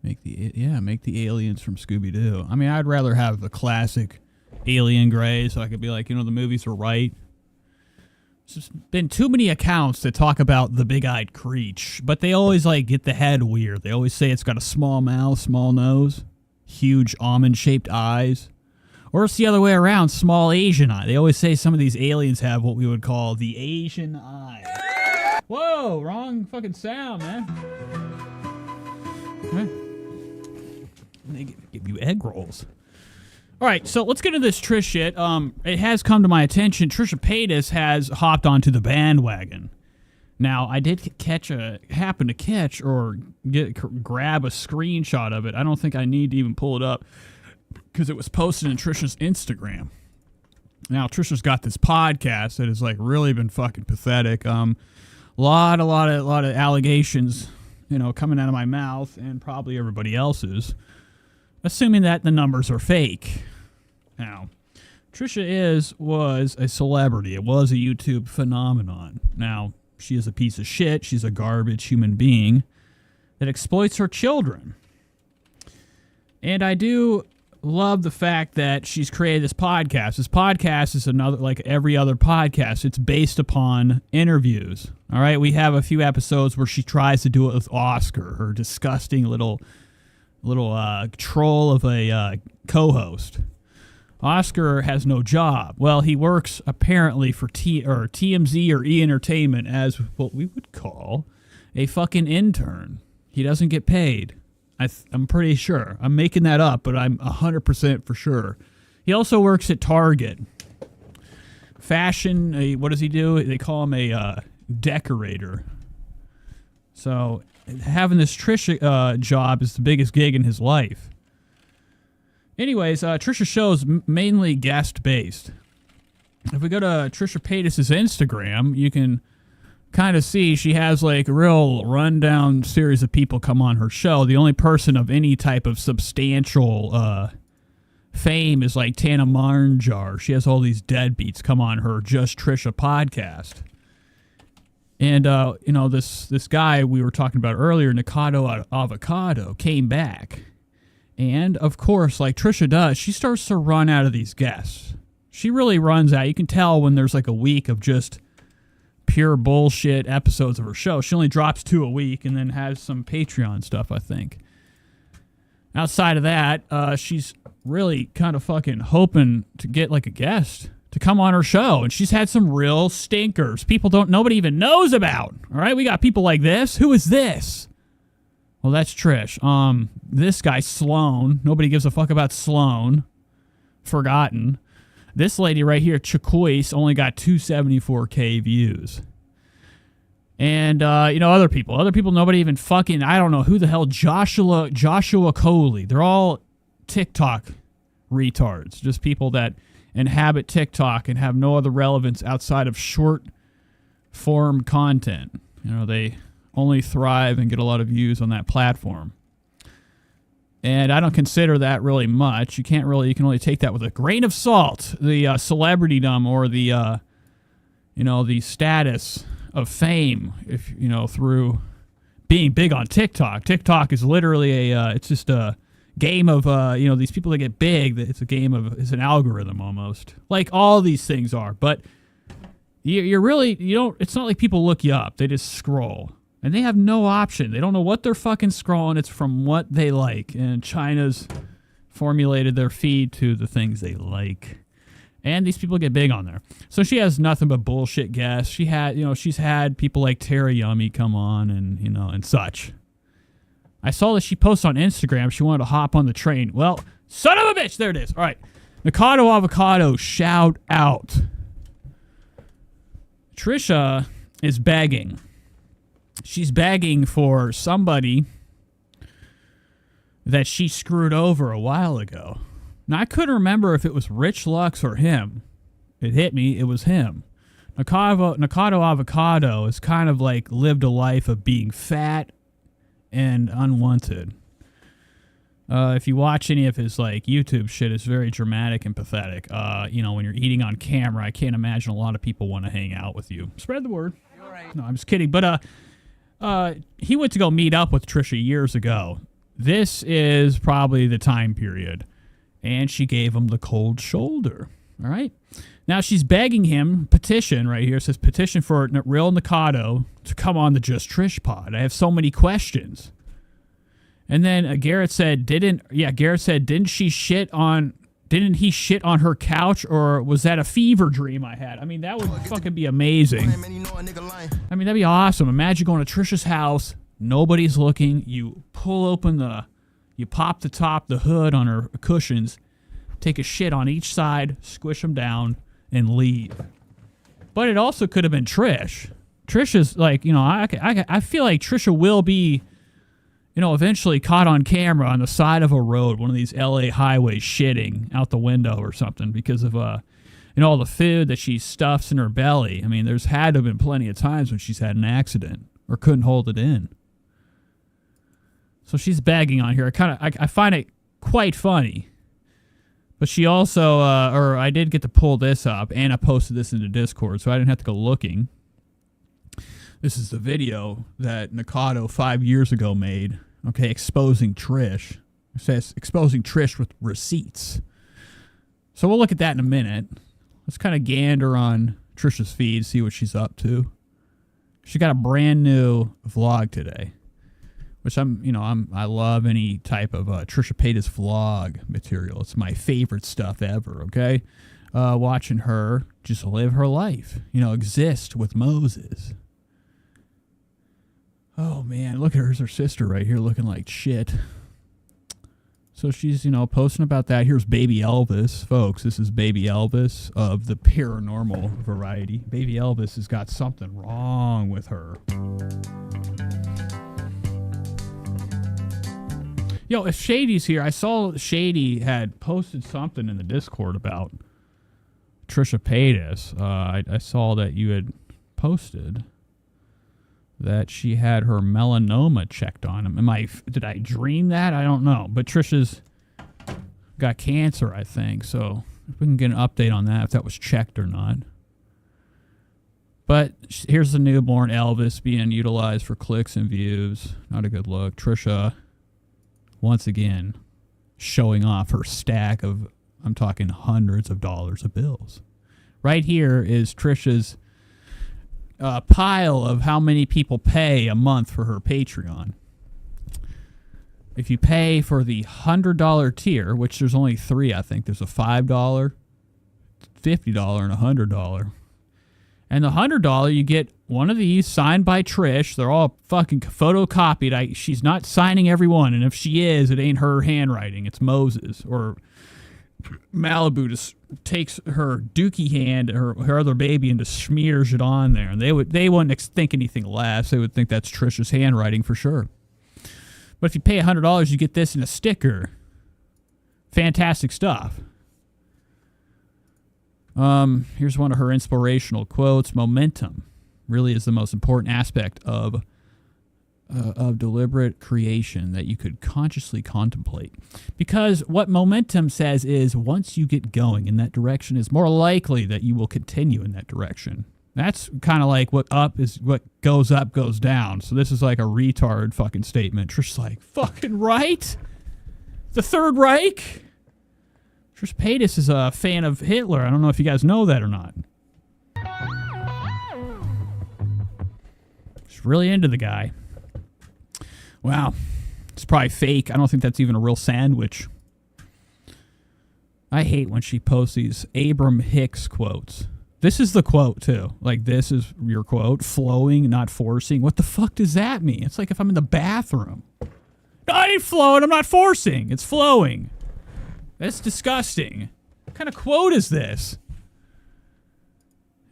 make the aliens from Scooby-Doo. I mean, I'd rather have the classic alien gray, so I could be like, you know, the movies were right. There's been too many accounts that talk about the big-eyed creature, but they always like get the head weird. They always say it's got a small mouth, small nose, huge almond-shaped eyes, or it's the other way around, small Asian eye. They always say some of these aliens have what we would call the Asian eye. Whoa, wrong fucking sound, man. Okay. They give you egg rolls. All right, so let's get into this Trish shit. It has come to my attention. Trisha Paytas has hopped onto the bandwagon. Now, I did happen to catch or grab a screenshot of it. I don't think I need to even pull it up because it was posted in Trisha's Instagram. Now, Trisha's got this podcast that has like really been fucking pathetic. Lot of allegations, coming out of my mouth and probably everybody else's. Assuming that the numbers are fake. Now, Trisha was a celebrity. It was a YouTube phenomenon. Now, she is a piece of shit. She's a garbage human being that exploits her children. And I do love the fact that she's created this podcast. This podcast is another, like every other podcast. It's based upon interviews. All right, we have a few episodes where she tries to do it with Oscar, her disgusting little troll of a co-host. Oscar has no job. Well, he works apparently for TMZ or E! Entertainment as what we would call a fucking intern. He doesn't get paid. I'm pretty sure. I'm making that up, but I'm 100% for sure. He also works at Target. Fashion, what does he do? They call him a decorator. So having this Trisha job is the biggest gig in his life. Anyways, Trisha show's mainly guest-based. If we go to Trisha Paytas' Instagram, you can kind of see she has like a real rundown series of people come on her show. The only person of any type of substantial fame is like Tana Marnjar. She has all these deadbeats come on her Just Trisha podcast. And, this guy we were talking about earlier, Nikocado Avocado, came back. And, of course, like Trisha does, she starts to run out of these guests. She really runs out. You can tell when there's like a week of just pure bullshit episodes of her show. She only drops 2 a week and then has some Patreon stuff, I think. Outside of that, she's really kind of fucking hoping to get like a guest to come on her show, and she's had some real stinkers. Nobody even knows about. All right, we got people like this. Who is this? Well, that's Trish. This guy Sloan. Nobody gives a fuck about Sloan. Forgotten. This lady right here, Chacoise, only got 274K views. And other people. Other people nobody even fucking. I don't know who the hell. Joshua Coley. They're all TikTok retards. Just people that inhabit TikTok and have no other relevance outside of short form content. They only thrive and get a lot of views on that platform. And I don't consider that really much. You can only take that with a grain of salt. The celebritydom or the the status of fame, if through being big on TikTok. TikTok is literally it's just a game of these people that get big. It's an algorithm almost, like all these things are. But it's not like people look you up. They just scroll. And they have no option. They don't know what they're fucking scrolling. It's from what they like. And China's formulated their feed to the things they like. And these people get big on there. So she has nothing but bullshit guests. She's had people like Tara Yummy come on and, and such. I saw that she posts on Instagram. She wanted to hop on the train. Well, son of a bitch. There it is. All right. Nikocado Avocado, shout out. Trisha is begging. She's begging for somebody that she screwed over a while ago. Now, I couldn't remember if it was Rich Lux or him. It hit me. It was him. Nikocado Avocado has kind of like lived a life of being fat and unwanted. If you watch any of his like YouTube shit, it's very dramatic and pathetic. When you're eating on camera, I can't imagine a lot of people want to hang out with you. Spread the word. No, I'm just kidding. But he went to go meet up with Trisha years ago. This is probably the time period. And she gave him the cold shoulder. All right. Now she's begging him, petition right here. It says petition for real Nikocado to come on the Just Trish pod. I have so many questions. And then Garrett said, didn't he shit on her couch, or was that a fever dream I had? I mean, that would fucking be amazing. I mean, that'd be awesome. Imagine going to Trisha's house, nobody's looking, you pull open you pop the hood on her cushions, take a shit on each side, squish them down, and leave. But it also could have been Trish. Trisha's like, I feel like Trisha will be, eventually caught on camera on the side of a road, one of these LA highways, shitting out the window or something because of, all the food that she stuffs in her belly. I mean, there's had to have been plenty of times when she's had an accident or couldn't hold it in. So she's begging on here. I find it quite funny. But she also, I did get to pull this up. Anna posted this into Discord, so I didn't have to go looking. This is the video that Nikocado 5 years ago made. Okay, exposing Trish. It says exposing Trish with receipts. So we'll look at that in a minute. Let's kind of gander on Trisha's feed, see what she's up to. She got a brand new vlog today, which I love any type of Trisha Paytas vlog material. It's my favorite stuff ever. Okay, watching her just live her life, exist with Moses. Oh, man, look at her sister right here looking like shit. So she's, posting about that. Here's Baby Elvis. Folks, this is Baby Elvis of the paranormal variety. Baby Elvis has got something wrong with her. Yo, if Shady's here, I saw Shady had posted something in the Discord about Trisha Paytas. I saw that you had posted that she had her melanoma checked on him. Did I dream that? I don't know. But Trisha's got cancer, I think. So if we can get an update on that, if that was checked or not. But here's the newborn Elvis being utilized for clicks and views. Not a good look. Trisha, once again, showing off her stack of, I'm talking hundreds of dollars of bills. Right here is Trisha's pile of how many people pay a month for her Patreon. If you pay for the $100 tier, which there's only 3, I think. There's a $5, $50, and $100. And the $100, you get one of these signed by Trish. They're all fucking photocopied. She's not signing every one, and if she is, it ain't her handwriting. It's Moses. Or Malibu just takes her dookie hand, her other baby, and just smears it on there. And they wouldn't think anything less. They would think that's Trisha's handwriting for sure. But if you pay $100, you get this in a sticker. Fantastic stuff. Here's one of her inspirational quotes. Momentum really is the most important aspect of deliberate creation that you could consciously contemplate. Because what momentum says is once you get going in that direction, it's more likely that you will continue in that direction. That's kind of like what goes up goes down. So this is like a retard fucking statement. Trish's like, fucking right? The Third Reich? Trisha Paytas is a fan of Hitler. I don't know if you guys know that or not. She's really into the guy. Wow. It's probably fake. I don't think that's even a real sandwich. I hate when she posts these Abram Hicks quotes. This is the quote, too. Like, this is your quote. Flowing, not forcing. What the fuck does that mean? It's like if I'm in the bathroom. No, I ain't flowing. I'm not forcing. It's flowing. That's disgusting. What kind of quote is this?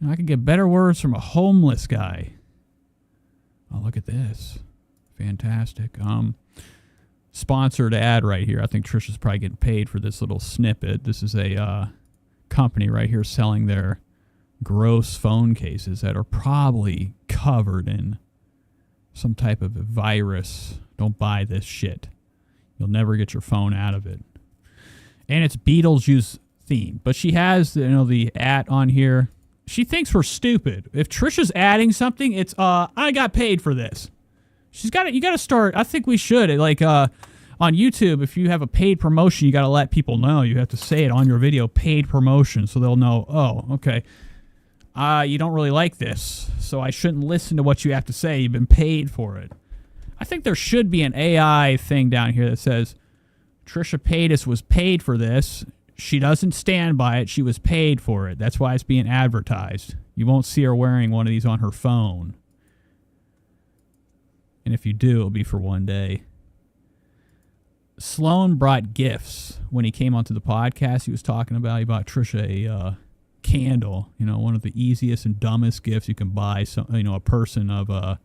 I could get better words from a homeless guy. Oh, look at this. Fantastic. Sponsored ad right here. I think Trisha's probably getting paid for this little snippet. This is a company right here selling their gross phone cases that are probably covered in some type of a virus. Don't buy this shit. You'll never get your phone out of it. And it's Beetlejuice themed. But she has, the at on here. She thinks we're stupid. If Trisha's adding something, it's, I got paid for this. You got to start, I think we should. On YouTube, if you have a paid promotion, you got to let people know. You have to say it on your video, paid promotion, so they'll know, oh, okay, you don't really like this, so I shouldn't listen to what you have to say. You've been paid for it. I think there should be an AI thing down here that says, Trisha Paytas was paid for this. She doesn't stand by it. She was paid for it. That's why it's being advertised. You won't see her wearing one of these on her phone. And if you do, it'll be for one day. Sloan brought gifts when he came onto the podcast. He was talking about, he bought Trisha a candle, you know, one of the easiest and dumbest gifts you can buy, a person of,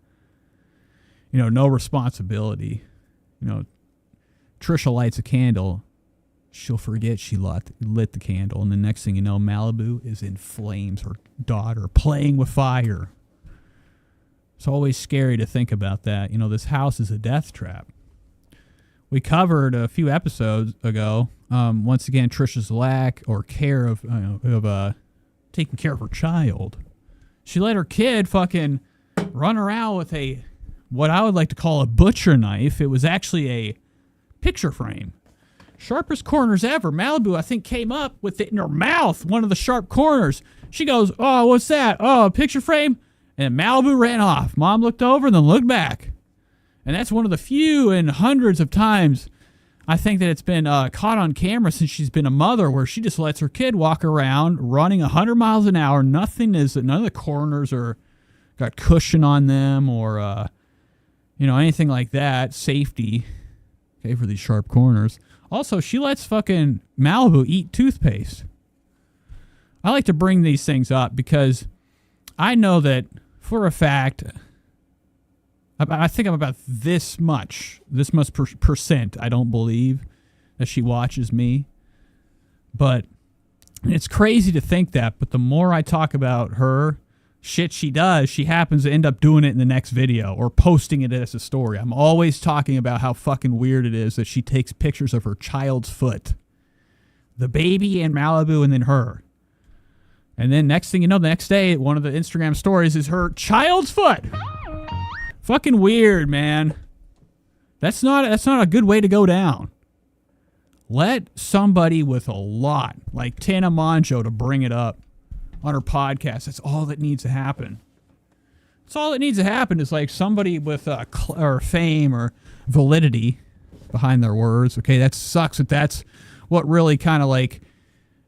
no responsibility. You know, Trisha lights a candle, she'll forget she lit the candle, and the next thing you know, Malibu is in flames, her daughter playing with fire. It's always scary to think about that. You know, this house is a death trap. We covered a few episodes ago, once again, Trisha's lack or care of taking care of her child. She let her kid fucking run around with what I would like to call a butcher knife. It was actually a picture frame. Sharpest corners ever. Malibu, I think, came up with it in her mouth, one of the sharp corners. She goes, oh, what's that? Oh, a picture frame? And Malibu ran off. Mom looked over and then looked back. And that's one of the few and hundreds of times I think that it's been caught on camera since she's been a mother, where she just lets her kid walk around running 100 miles an hour. None of the corners got cushion on them or, anything like that. Safety. Okay, for these sharp corners. Also, she lets fucking Malibu eat toothpaste. I like to bring these things up because I know that for a fact, I think I'm about this much percent. I don't believe that she watches me. But it's crazy to think that. But the more I talk about her, shit she does, she happens to end up doing it in the next video or posting it as a story. I'm always talking about how fucking weird it is that she takes pictures of her child's foot. The baby and Malibu and then her. And then next thing you know, the next day, one of the Instagram stories is her child's foot. Fucking weird, man. That's not a good way to go down. Let somebody with a lot, like Tana Monjo, to bring it up on her podcast. That's all that needs to happen. That's all that needs to happen is like somebody with or fame or validity behind their words. Okay, that sucks, but that's what really kind of like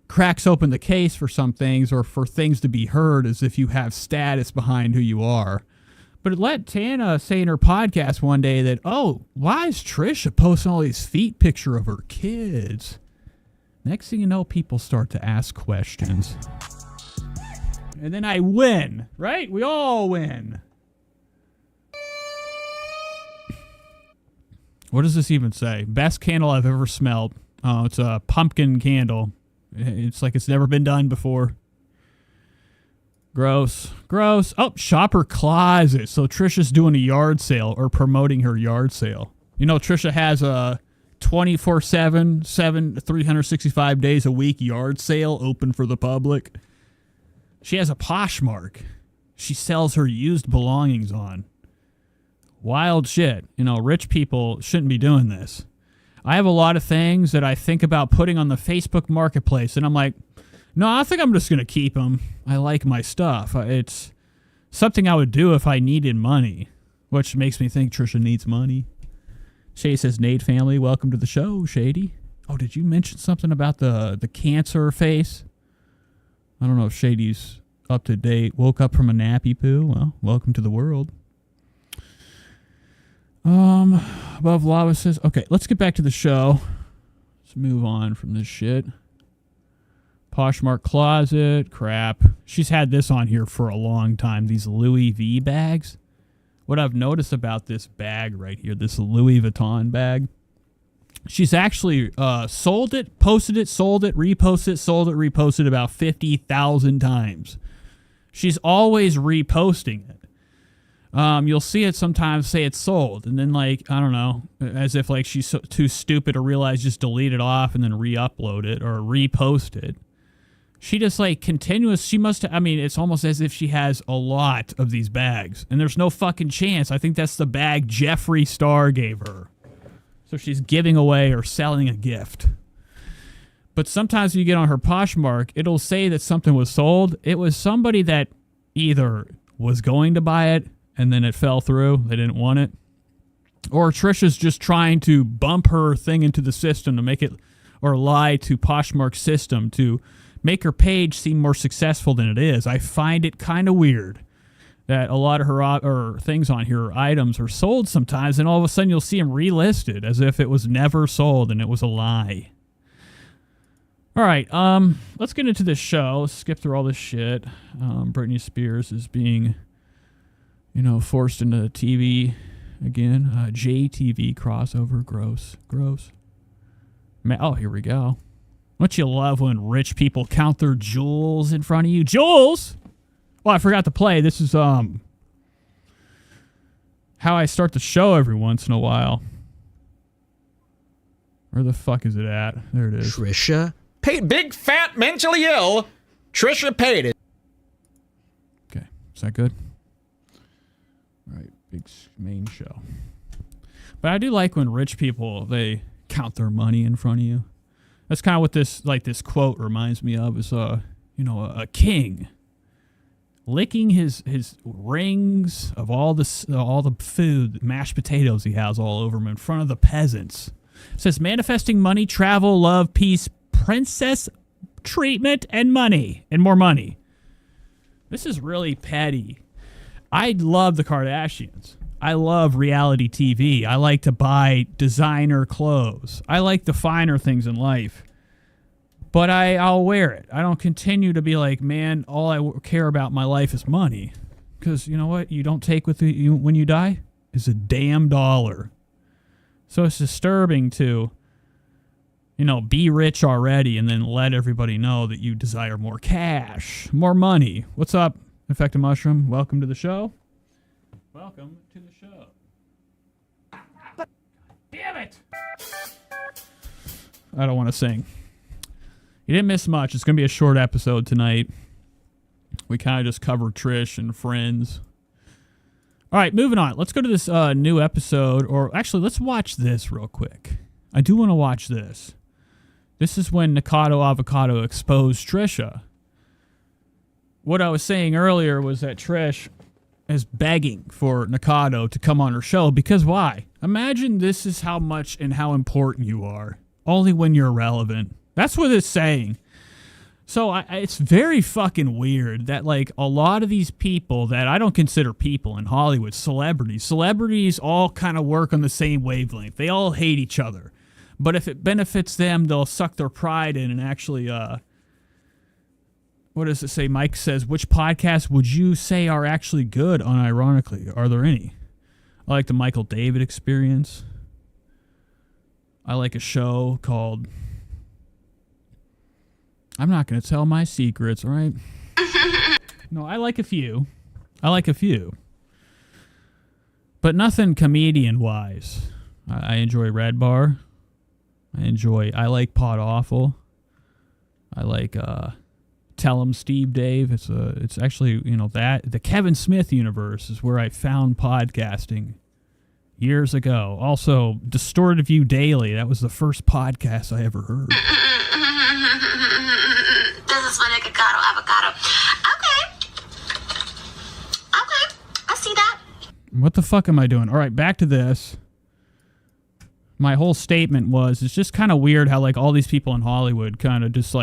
cracks open the case for some things, or for things to be heard, is if you have status behind who you are. But let Tana say in her podcast one day that, oh, why is Trisha posting all these feet picture of her kids? Next thing you know, people start to ask questions. And then I win, right? We all win. What does this even say? Best candle I've ever smelled. Oh, it's a pumpkin candle. It's like it's never been done before. Gross. Oh, shopper closet. So Trisha's doing a yard sale or promoting her yard sale. You know, Trisha has a 24/7, 365 days a week yard sale open for the public. She has a Poshmark. She sells her used belongings on. Wild shit. You know, rich people shouldn't be doing this. I have a lot of things that I think about putting on the Facebook Marketplace, and I'm like, no, I think I'm just going to keep them. I like my stuff. It's something I would do if I needed money, which makes me think Trisha needs money. Shady says, Nate family, welcome to the show, Shady. Oh, did you mention something about the cancer face? I don't know if Shady's up to date. Woke up from a nappy poo. Well, welcome to the world. Above Lava says, okay, let's get back to the show. Let's move on from this shit. Poshmark closet, crap. She's had this on here for a long time, these Louis V bags. What I've noticed about this bag right here, this Louis Vuitton bag, she's actually sold it, posted it, sold it, reposted it, sold it, reposted about 50,000 times. She's always reposting it. You'll see it sometimes say it's sold, and then like, I don't know, as if like she's too stupid to realize, just delete it off and then re-upload it or repost it. She just like continuous. She must. I mean, it's almost as if she has a lot of these bags, and there's no fucking chance. I think that's the bag Jeffree Star gave her. So she's giving away or selling a gift. But sometimes you get on her Poshmark, it'll say that something was sold. It was somebody that either was going to buy it and then it fell through. They didn't want it. Or Trisha's just trying to bump her thing into the system to make it, or lie to Poshmark's system to make her page seem more successful than it is. I find it kind of weird that a lot of her things on here, items, are sold sometimes, and all of a sudden you'll see them relisted as if it was never sold and it was a lie. All right, let's get into this show. Let's skip through all this shit. Britney Spears is being, forced into TV again. JTV crossover. Gross. Oh, here we go. Don't you love when rich people count their jewels in front of you? Jewels! Well, I forgot to play. This is how I start the show every once in a while. Where the fuck is it at? There it is. Trisha big fat mentally ill Trisha Paytas. Okay, is that good? All right, big main show. But I do like when rich people, they count their money in front of you. That's kind of what this quote reminds me of. Is a king licking his rings of all the food, mashed potatoes he has all over him in front of the peasants. It says manifesting money, travel, love, peace, princess treatment, and money, and more money. This is really petty. I love the Kardashians. I love reality TV. I like to buy designer clothes. I like the finer things in life. But I'll wear it. I don't continue to be like, man, all I care about in my life is money. Because you know what? You don't take with you when you die is a damn dollar. So it's disturbing to, be rich already and then let everybody know that you desire more cash, more money. What's up, Infected Mushroom? Welcome to the show. Welcome to the show. God damn it! I don't want to sing. You didn't miss much. It's going to be a short episode tonight. We kind of just covered Trish and friends. All right, moving on. Let's go to this new episode. Or actually, let's watch this real quick. I do want to watch this. This is when Nikocado Avocado exposed Trisha. What I was saying earlier was that Trish is begging for Nikocado to come on her show. Because why? Imagine this is how much and how important you are. Only when you're relevant. That's what it's saying. So it's very fucking weird that a lot of these people that I don't consider people in Hollywood, celebrities all kind of work on the same wavelength. They all hate each other. But if it benefits them, they'll suck their pride in and actually, what does it say? Mike says, which podcasts would you say are actually good unironically? Are there any? I like the Michael David Experience. I like a show called... I'm not going to tell my secrets, all right? No, I like a few. But nothing comedian-wise. I enjoy Red Bar. I like Pod Awful. I like Tell 'em Steve Dave. It's actually, that the Kevin Smith universe is where I found podcasting years ago. Also, Distorted View Daily. That was the first podcast I ever heard. This is for Nikocado Avocado. Okay, I see that. What the fuck am I doing? All right, back to this. My whole statement was, it's just kind of weird how all these people in Hollywood kind of just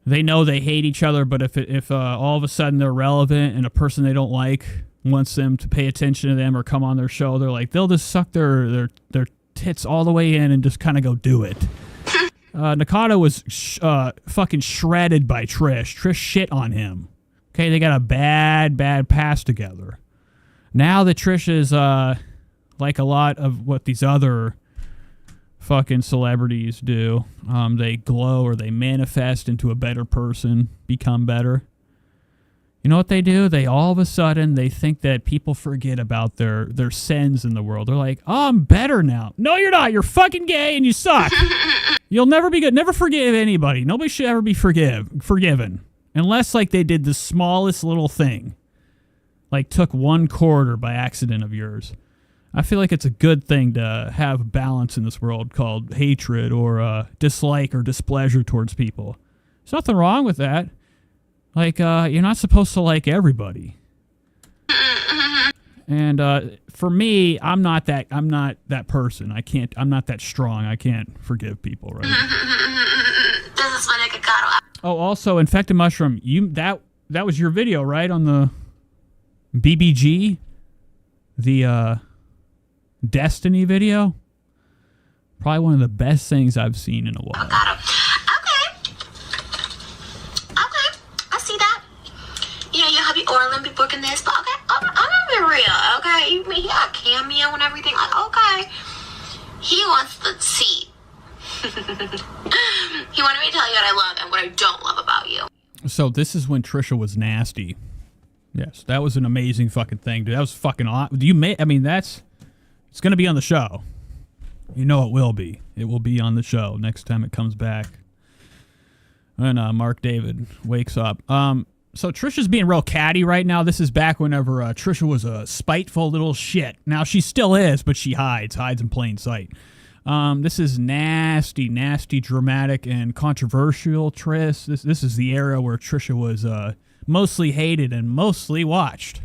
they know they hate each other, but if all of a sudden they're relevant and a person they don't like wants them to pay attention to them or come on their show, they'll just suck their tits all the way in and just kind of go do it. Nikocado was fucking shredded by Trish. Trish shit on him. Okay, they got a bad past together. Now that Trish is like a lot of what these other fucking celebrities do, they glow or they manifest into a better person, become better. You know what they do? They all of a sudden, they think that people forget about their sins in the world. They're like, oh, I'm better now. No, you're not. You're fucking gay and you suck. You'll never be good. Never forgive anybody. Nobody should ever be forgiven. Unless, they did the smallest little thing. Took 1/4 by accident of yours. I feel like it's a good thing to have balance in this world called hatred or dislike or displeasure towards people. There's nothing wrong with that. Like, you're not supposed to like everybody. And for me, I'm not that person. I'm not that strong. I can't forgive people, right? This is my Nikocado. Oh, also, Infected Mushroom, that was your video, right? On the BBG? The Destiny video? Probably one of the best things I've seen in a while. Avocado. Okay, I see that. You know, your hubby Orlin be booking this, but okay, I'm gonna be real, okay? He got a cameo and everything, like, okay. He wants the seat. He wanted me to tell you what I love and what I don't love about you. So this is when Trisha was nasty. Yes, that was an amazing fucking thing, dude. That was fucking awesome. It's gonna be on the show. You know it will be. It will be on the show next time it comes back. And Mark David wakes up. So Trisha's being real catty right now. This is back whenever Trisha was a spiteful little shit. Now she still is, but she hides in plain sight. This is nasty, dramatic, and controversial. This is the era where Trisha was mostly hated and mostly watched.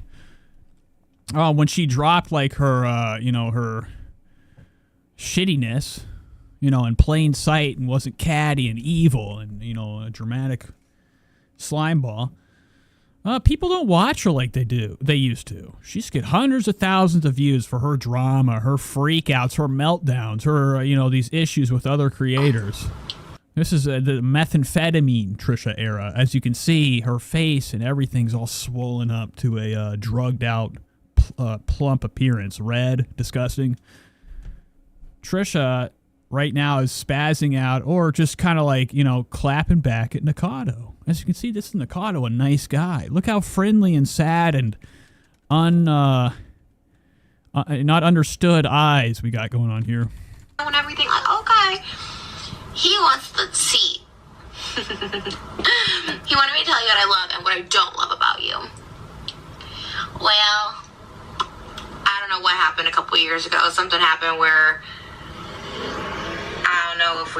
When she dropped like her, her shittiness, in plain sight and wasn't catty and evil and a dramatic slime ball. People don't watch her like they used to. She's get hundreds of thousands of views for her drama, her freakouts, her meltdowns, her, these issues with other creators. This is the methamphetamine Trisha era. As you can see, her face and everything's all swollen up to a drugged out, plump appearance. Red, disgusting. Trisha right now is spazzing out or just kind of like, clapping back at Nikocado. As you can see, this is Nikocado, a nice guy. Look how friendly and sad and not understood eyes we got going on here. And everything, like, okay. He wants the seat. He wanted me to tell you what I love and what I don't love about you. Well, I don't know what happened a couple years ago. Something happened where I don't know if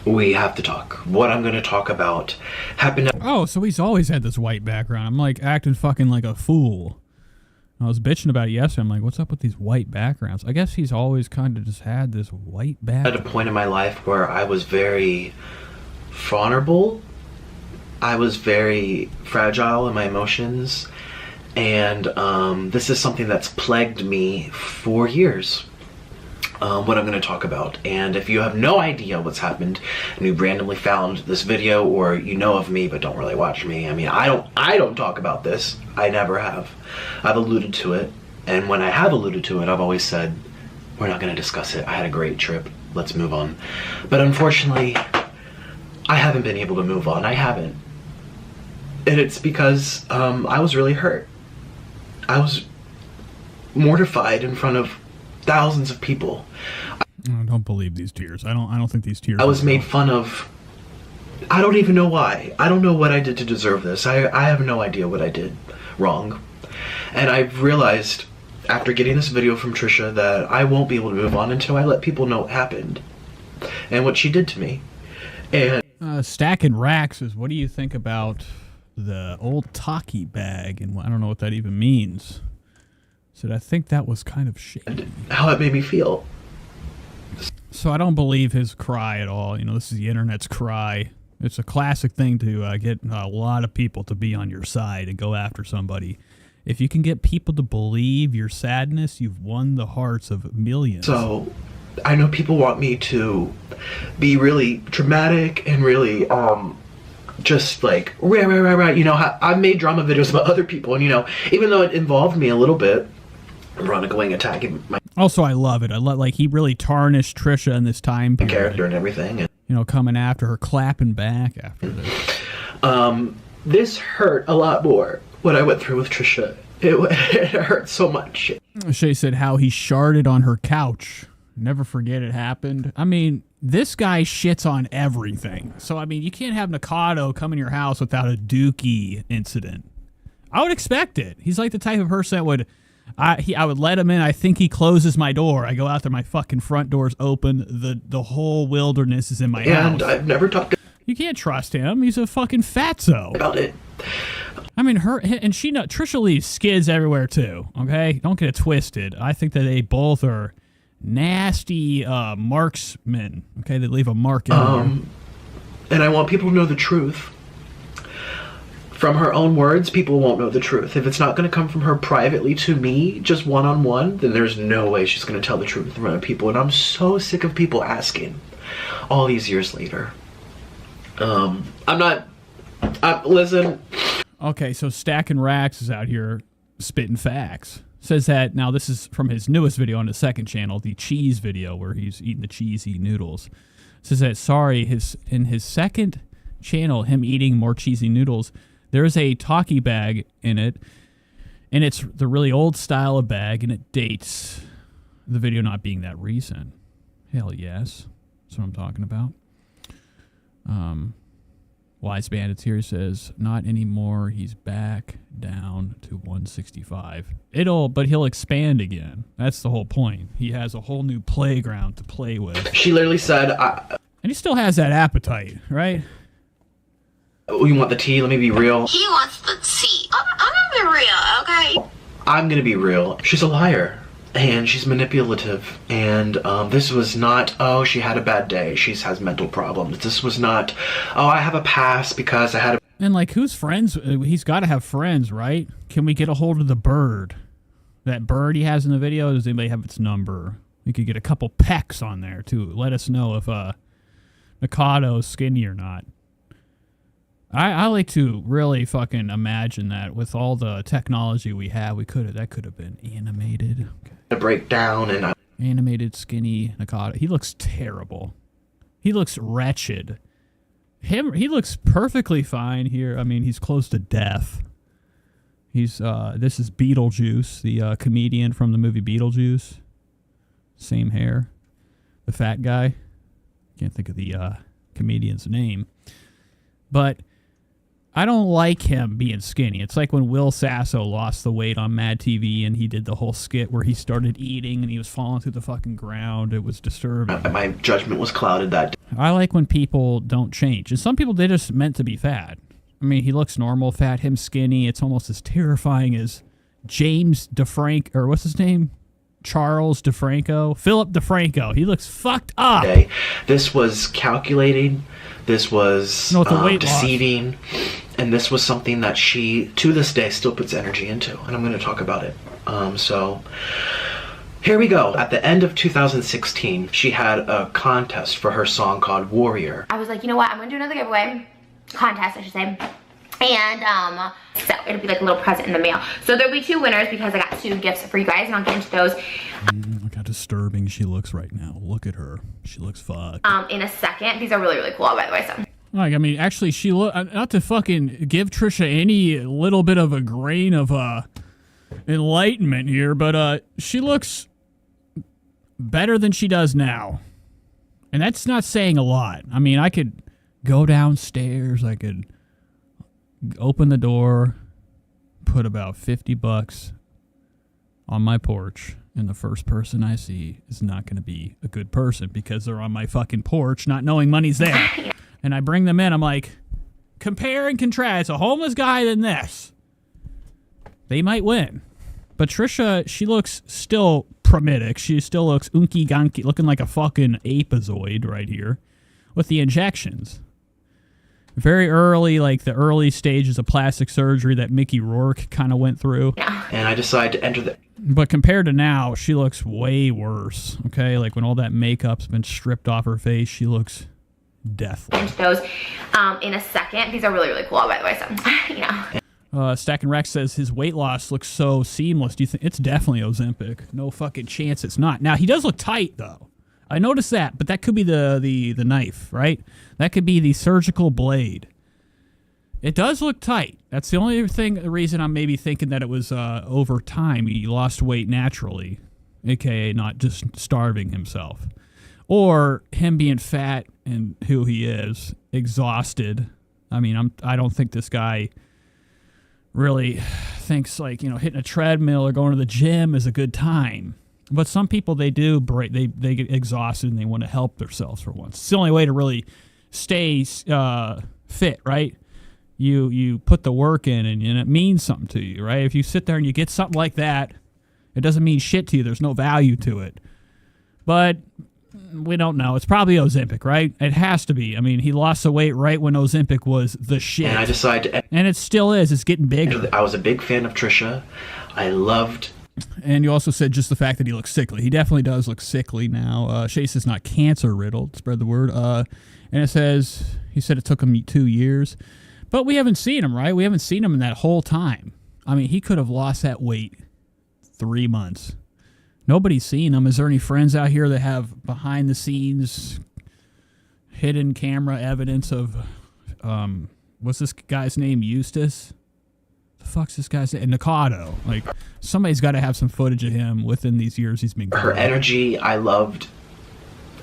we have to talk. What I'm going to talk about happened. Oh, so he's always had this white background. I'm like acting fucking like a fool. I was bitching about it yesterday. I'm like, what's up with these white backgrounds? I guess he's always kind of just had this white background. At a point in my life where I was very vulnerable. I was very fragile in my emotions. And this is something that's plagued me for years. What I'm going to talk about. And if you have no idea what's happened and you randomly found this video, or you know of me but don't really watch me, I mean, I don't talk about this. I never have. I've alluded to it, and when I have alluded to it, I've always said, we're not going to discuss it. I had a great trip. Let's move on. But unfortunately, I haven't been able to move on. I haven't. And it's because I was really hurt. I was mortified in front of thousands of people. I don't believe these tears. I don't think these tears. I was made fun of. I don't even know why. I don't know what I did to deserve this. I have no idea what I did wrong. And I've realized after getting this video from Trisha that I won't be able to move on until I let people know what happened and what she did to me. And Stacking Racks is, what do you think about the old Taki bag? And I don't know what that even means. So I think that was kind of shady. How it made me feel. So I don't believe his cry at all. This is the internet's cry. It's a classic thing to get a lot of people to be on your side and go after somebody. If you can get people to believe your sadness, you've won the hearts of millions. So I know people want me to be really dramatic and really just like right. I've made drama videos about other people, and even though it involved me a little bit, going attacking my. Also, I love it. I love, like, he really tarnished Trisha in this time period. Character and everything. And, coming after her, clapping back after this. This hurt a lot more, what I went through with Trisha. It hurt so much. Shay said how he sharded on her couch. Never forget it happened. I mean, this guy shits on everything. So, I mean, you can't have Nikocado come in your house without a dookie incident. I would expect it. He's like the type of person that would I would let him in. I think he closes my door. I go out there, my fucking front door's open. The whole wilderness is in my house. And I've never talked to You can't trust him. He's a fucking fatso. about it. I mean, Trisha leaves skids everywhere too. Okay, don't get it twisted. I think that they both are nasty marksmen. Okay, they leave a mark everywhere. And I want people to know the truth. From her own words, people won't know the truth. If it's not going to come from her privately to me, just one-on-one, then there's no way she's going to tell the truth in front of people. And I'm so sick of people asking all these years later. Listen. Okay, so Stacking Racks is out here spitting facts. Says that, now this is from his newest video on his second channel, the cheese video where he's eating the cheesy noodles. Says that, in his second channel, him eating more cheesy noodles, there's a talkie bag in it, and it's the really old style of bag, and it dates the video not being that recent. Hell yes. That's what I'm talking about. Wise Bandits here says, not anymore. He's back down to 165. But he'll expand again. That's the whole point. He has a whole new playground to play with. She literally said... and he still has that appetite, right? You want the tea? Let me be real. He wants the tea. I'm gonna be real, okay? I'm gonna be real. She's a liar. And she's manipulative. And this was not, oh, she had a bad day. She has mental problems. This was not, oh, I have a pass because I had a... And, like, who's friends? He's got to have friends, right? Can we get a hold of the bird? That bird he has in the video, does anybody have its number? We could get a couple pecks on there, too. Let us know if Nikocado's skinny or not. I like to really fucking imagine that with all the technology we have, that could have been animated. Okay. A breakdown and animated skinny Nikocado. He looks terrible. He looks wretched. He looks perfectly fine here. I mean, he's close to death. This is Beetlejuice, the comedian from the movie Beetlejuice. Same hair. The fat guy. Can't think of the comedian's name. But I don't like him being skinny. It's like when Will Sasso lost the weight on Mad TV and he did the whole skit where he started eating and he was falling through the fucking ground. It was disturbing. My judgment was clouded that day. I like when people don't change. And some people, they just meant to be fat. I mean, he looks normal, fat, him skinny. It's almost as terrifying as James DeFranco, or what's his name? Charles DeFranco? Philip DeFranco. He looks fucked up. This was calculating. This was deceiving. And this was something that she, to this day, still puts energy into. And I'm going to talk about it. So, here we go. At the end of 2016, she had a contest for her song called Warrior. I was like, you know what? I'm going to do another giveaway. Contest, I should say. And, so it'll be like a little present in the mail. So there'll be 2 winners because I got 2 gifts for you guys, and I'll get into those. Look how disturbing she looks right now. Look at her. She looks fucked. In a second. These are really, really cool, by the way, so. Like, I mean, actually, she not to fucking give Trisha any little bit of a grain of enlightenment here, but she looks better than she does now. And that's not saying a lot. I mean, I could go downstairs, I could open the door, put about $50 on my porch, and the first person I see is not going to be a good person because they're on my fucking porch not knowing money's there. And I bring them in, I'm like, compare and contrast a homeless guy than this. They might win. But Trisha, she looks still primitive. She still looks unky-gunky, looking like a fucking apazoid right here with the injections. Very early, like the early stages of plastic surgery that Mickey Rourke kind of went through. And I decided to enter the... But compared to now, she looks way worse, okay? Like when all that makeup's been stripped off her face, she looks deathly. Into those in a second. These are really, really cool, by the way, so, you know. Stacking Rex says his weight loss looks so seamless. Do you think it's definitely Ozempic? No fucking chance it's not. Now, he does look tight, though. I noticed that, but that could be the knife, right? That could be the surgical blade. It does look tight. That's the only reason I'm maybe thinking that it was over time. He lost weight naturally, aka not just starving himself. Or him being fat and who he is, exhausted. I mean, I don't think this guy really thinks like, you know, hitting a treadmill or going to the gym is a good time. But some people, they do break, they get exhausted and they want to help themselves for once. It's the only way to really stay fit, right? You put the work in and it means something to you, right? If you sit there and you get something like that, it doesn't mean shit to you. There's no value to it. But we don't know. It's probably Ozempic, right? It has to be. I mean, he lost the weight right when Ozempic was the shit. And I decided to... And it still is. It's getting bigger. I was a big fan of Trisha. I loved... And you also said just the fact that he looks sickly. He definitely does look sickly now. Shay says not cancer-riddled. Spread the word. And it says, he said it took him 2 years. But we haven't seen him, right? We haven't seen him in that whole time. I mean, he could have lost that weight 3 months. Nobody's seen him. Is there any friends out here that have behind-the-scenes hidden camera evidence of, what's this guy's name, Eustace? The fuck's this guy's name? Nikocado. Like, somebody's got to have some footage of him within these years he's been gone. Her energy, I loved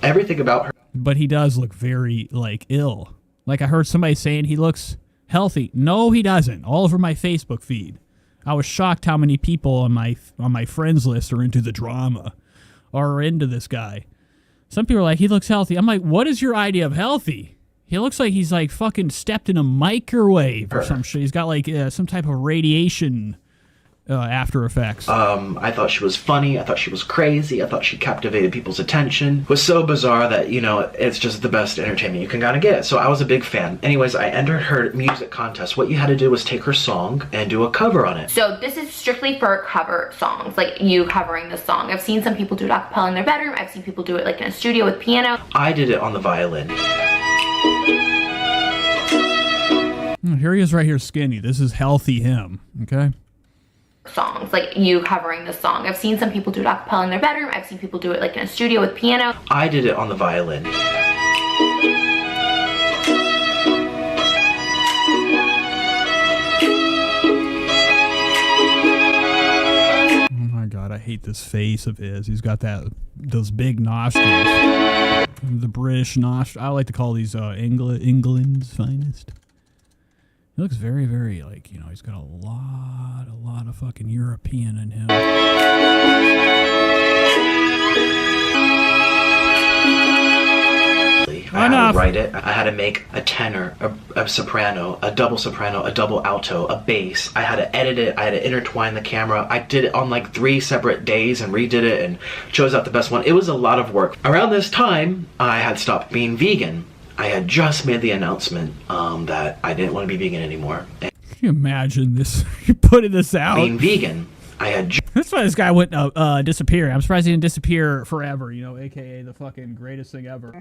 everything about her. But he does look very, like, ill. Like, I heard somebody saying he looks healthy. No, he doesn't. All over my Facebook feed. I was shocked how many people on my friends list are into the drama or are into this guy. Some people are like, he looks healthy. I'm like, what is your idea of healthy? He looks like he's like fucking stepped in a microwave or some shit. He's got like some type of radiation after effects. I thought she was funny. I thought she was crazy. I thought she captivated people's attention. It was so bizarre that, you know, it's just the best entertainment you can kind of get. So I was a big fan. Anyways, I entered her music contest. What you had to do was take her song and do a cover on it. So this is strictly for cover songs, like you covering the song. I've seen some people do it a cappella in their bedroom. I've seen people do it like in a studio with piano. I did it on the violin. Here he is right here, skinny. This is healthy him, okay? Songs, like you covering the song. I've seen some people do it a cappella in their bedroom. I've seen people do it like in a studio with piano. I did it on the violin. Oh my god, I hate this face of his. He's got those big nostrils. The British nostril. I like to call these England's finest. He looks very, very, like, you know, he's got a lot of fucking European in him. I had to write it. I had to make a tenor, a soprano, a double alto, a bass. I had to edit it. I had to intertwine the camera. I did it on like 3 separate days and redid it and chose out the best one. It was a lot of work. Around this time, I had stopped being vegan. I had just made the announcement that I didn't want to be vegan anymore. Can you imagine this? You're putting this out. Being vegan, I had... That's why this guy wouldn't disappear. I'm surprised he didn't disappear forever, you know, a.k.a. the fucking greatest thing ever.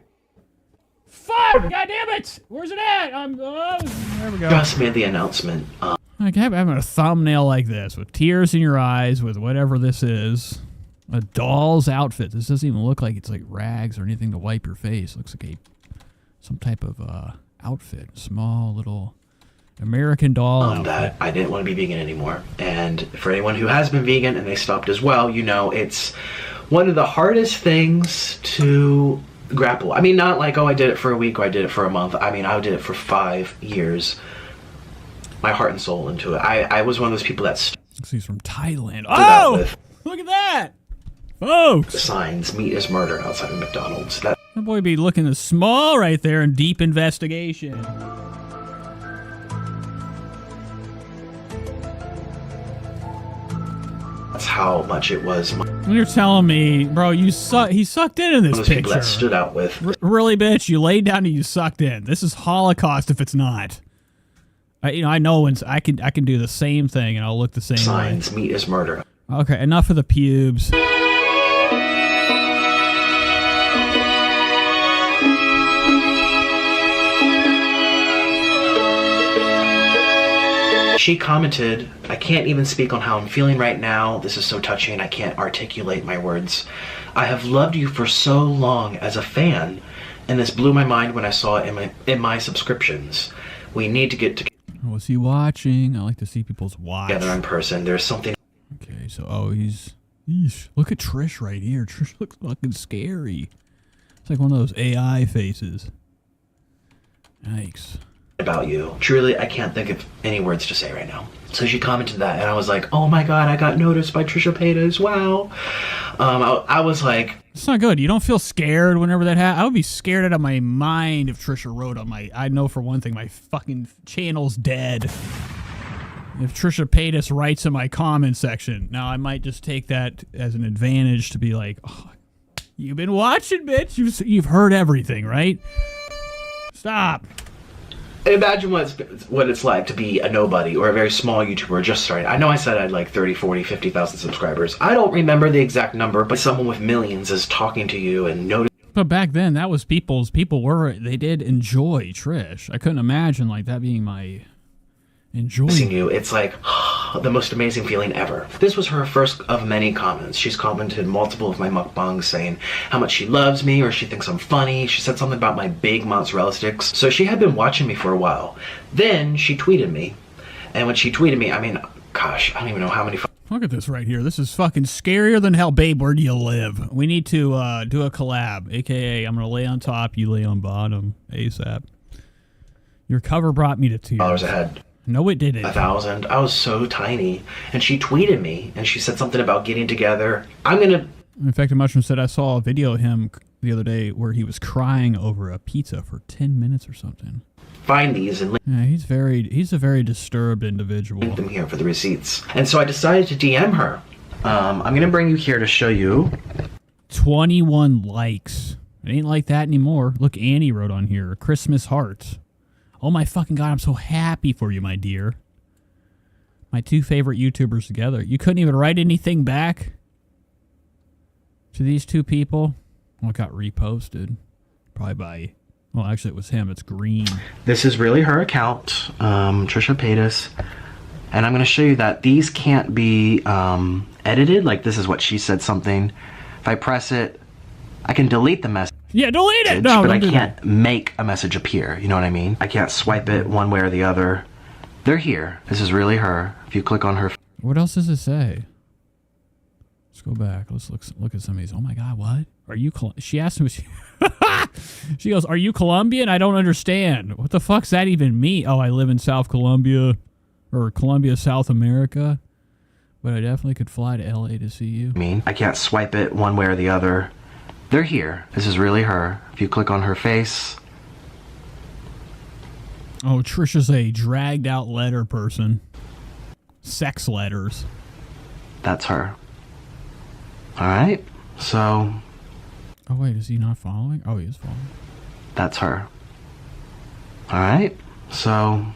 Fuck! God damn it! Where's it at? There we go. Just made the announcement. Like having a thumbnail like this with tears in your eyes with whatever this is. A doll's outfit. This doesn't even look like it's like rags or anything to wipe your face. It looks like some type of outfit. Small little American doll outfit. That I didn't want to be vegan anymore. And for anyone who has been vegan and they stopped as well, you know, it's one of the hardest things to grapple. I mean, not like, oh, I did it for a week or I did it for a month. I mean, I did it for 5 years. My heart and soul into it. I was one of those people that he's from Thailand. Oh! Look at that! Folks! The signs, meat is murder outside of McDonald's. That boy be looking small right there in deep investigation. That's how much it was. You're telling me, bro, he sucked in this picture. People that stood out with. Really, bitch, you laid down and you sucked in. This is Holocaust if it's not. I know when I can do the same thing and I'll look the same signs, way. Meat is murder. Okay, enough of the pubes. She commented, I can't even speak on how I'm feeling right now. This is so touching. I can't articulate my words. I have loved you for so long as a fan, and this blew my mind when I saw it in my subscriptions. We need to get together. Was he watching? I like to see people's watch. Together in person. There's something. Okay, so he's. Eesh. Look at Trish right here. Trish looks fucking scary. It's like one of those AI faces. Yikes. about you. Truly, I can't think of any words to say right now. So she commented that, and I was like, oh my god, I got noticed by Trisha Paytas, wow. I was like... It's not good. You don't feel scared whenever that happens. I would be scared out of my mind if Trisha wrote on my... I know for one thing, my fucking channel's dead. If Trisha Paytas writes in my comment section. Now, I might just take that as an advantage to be like, oh, you've been watching, bitch. You've heard everything, right? Stop. Imagine what it's like to be a nobody or a very small YouTuber just starting. I know I said I had like 30, 40, 50,000 subscribers. I don't remember the exact number, but someone with millions is talking to you and noticing. But back then, that was people they did enjoy Trish. I couldn't imagine like that being my enjoying you. It's like the most amazing feeling ever. This was her first of many comments. She's commented multiple of my mukbangs saying how much she loves me or she thinks I'm funny. She said something about my big mozzarella sticks. So she had been watching me for a while. Then she tweeted me. And when she tweeted me, I mean, gosh, I don't even know how many... Look at this right here. This is fucking scarier than hell. Babe, where do you live? We need to do a collab. AKA, I'm going to lay on top, you lay on bottom. ASAP. Your cover brought me to tears. Ahead. No, it didn't. 1,000. I was so tiny. And she tweeted me, and she said something about getting together. I'm gonna... Infected Mushroom said, I saw a video of him the other day where he was crying over a pizza for 10 minutes or something. Find these and... Yeah, he's a very disturbed individual. Link them here for the receipts. And so I decided to DM her. I'm gonna bring you here to show you. 21 likes. It ain't like that anymore. Look, Annie wrote on here, Christmas hearts. Oh my fucking god, I'm so happy for you, my dear. My two favorite YouTubers together. You couldn't even write anything back to these two people? Well, it got reposted. Probably by... Well, actually, it was him. It's green. This is really her account, Trisha Paytas. And I'm going to show you that these can't be edited. Like, this is what she said something. If I press it, I can delete the message. Yeah, delete it! No, but I can't make a message appear. You know what I mean? I can't swipe it one way or the other. They're here. This is really her. If you click on her... What else does it say? Let's go back. Let's look at some of these. Oh my god, what? Are you... She asked me... She goes, are you Colombian? I don't understand. What the fuck's that even mean? Oh, I live in South Colombia. Or Colombia, South America. But I definitely could fly to LA to see you. I can't swipe it one way or the other. They're here. This is really her. If you click on her face... Oh, Trisha's a dragged out letter person. Sex letters. That's her. Alright, so... Oh wait, is he not following? Oh, he is following. That's her. Alright, so...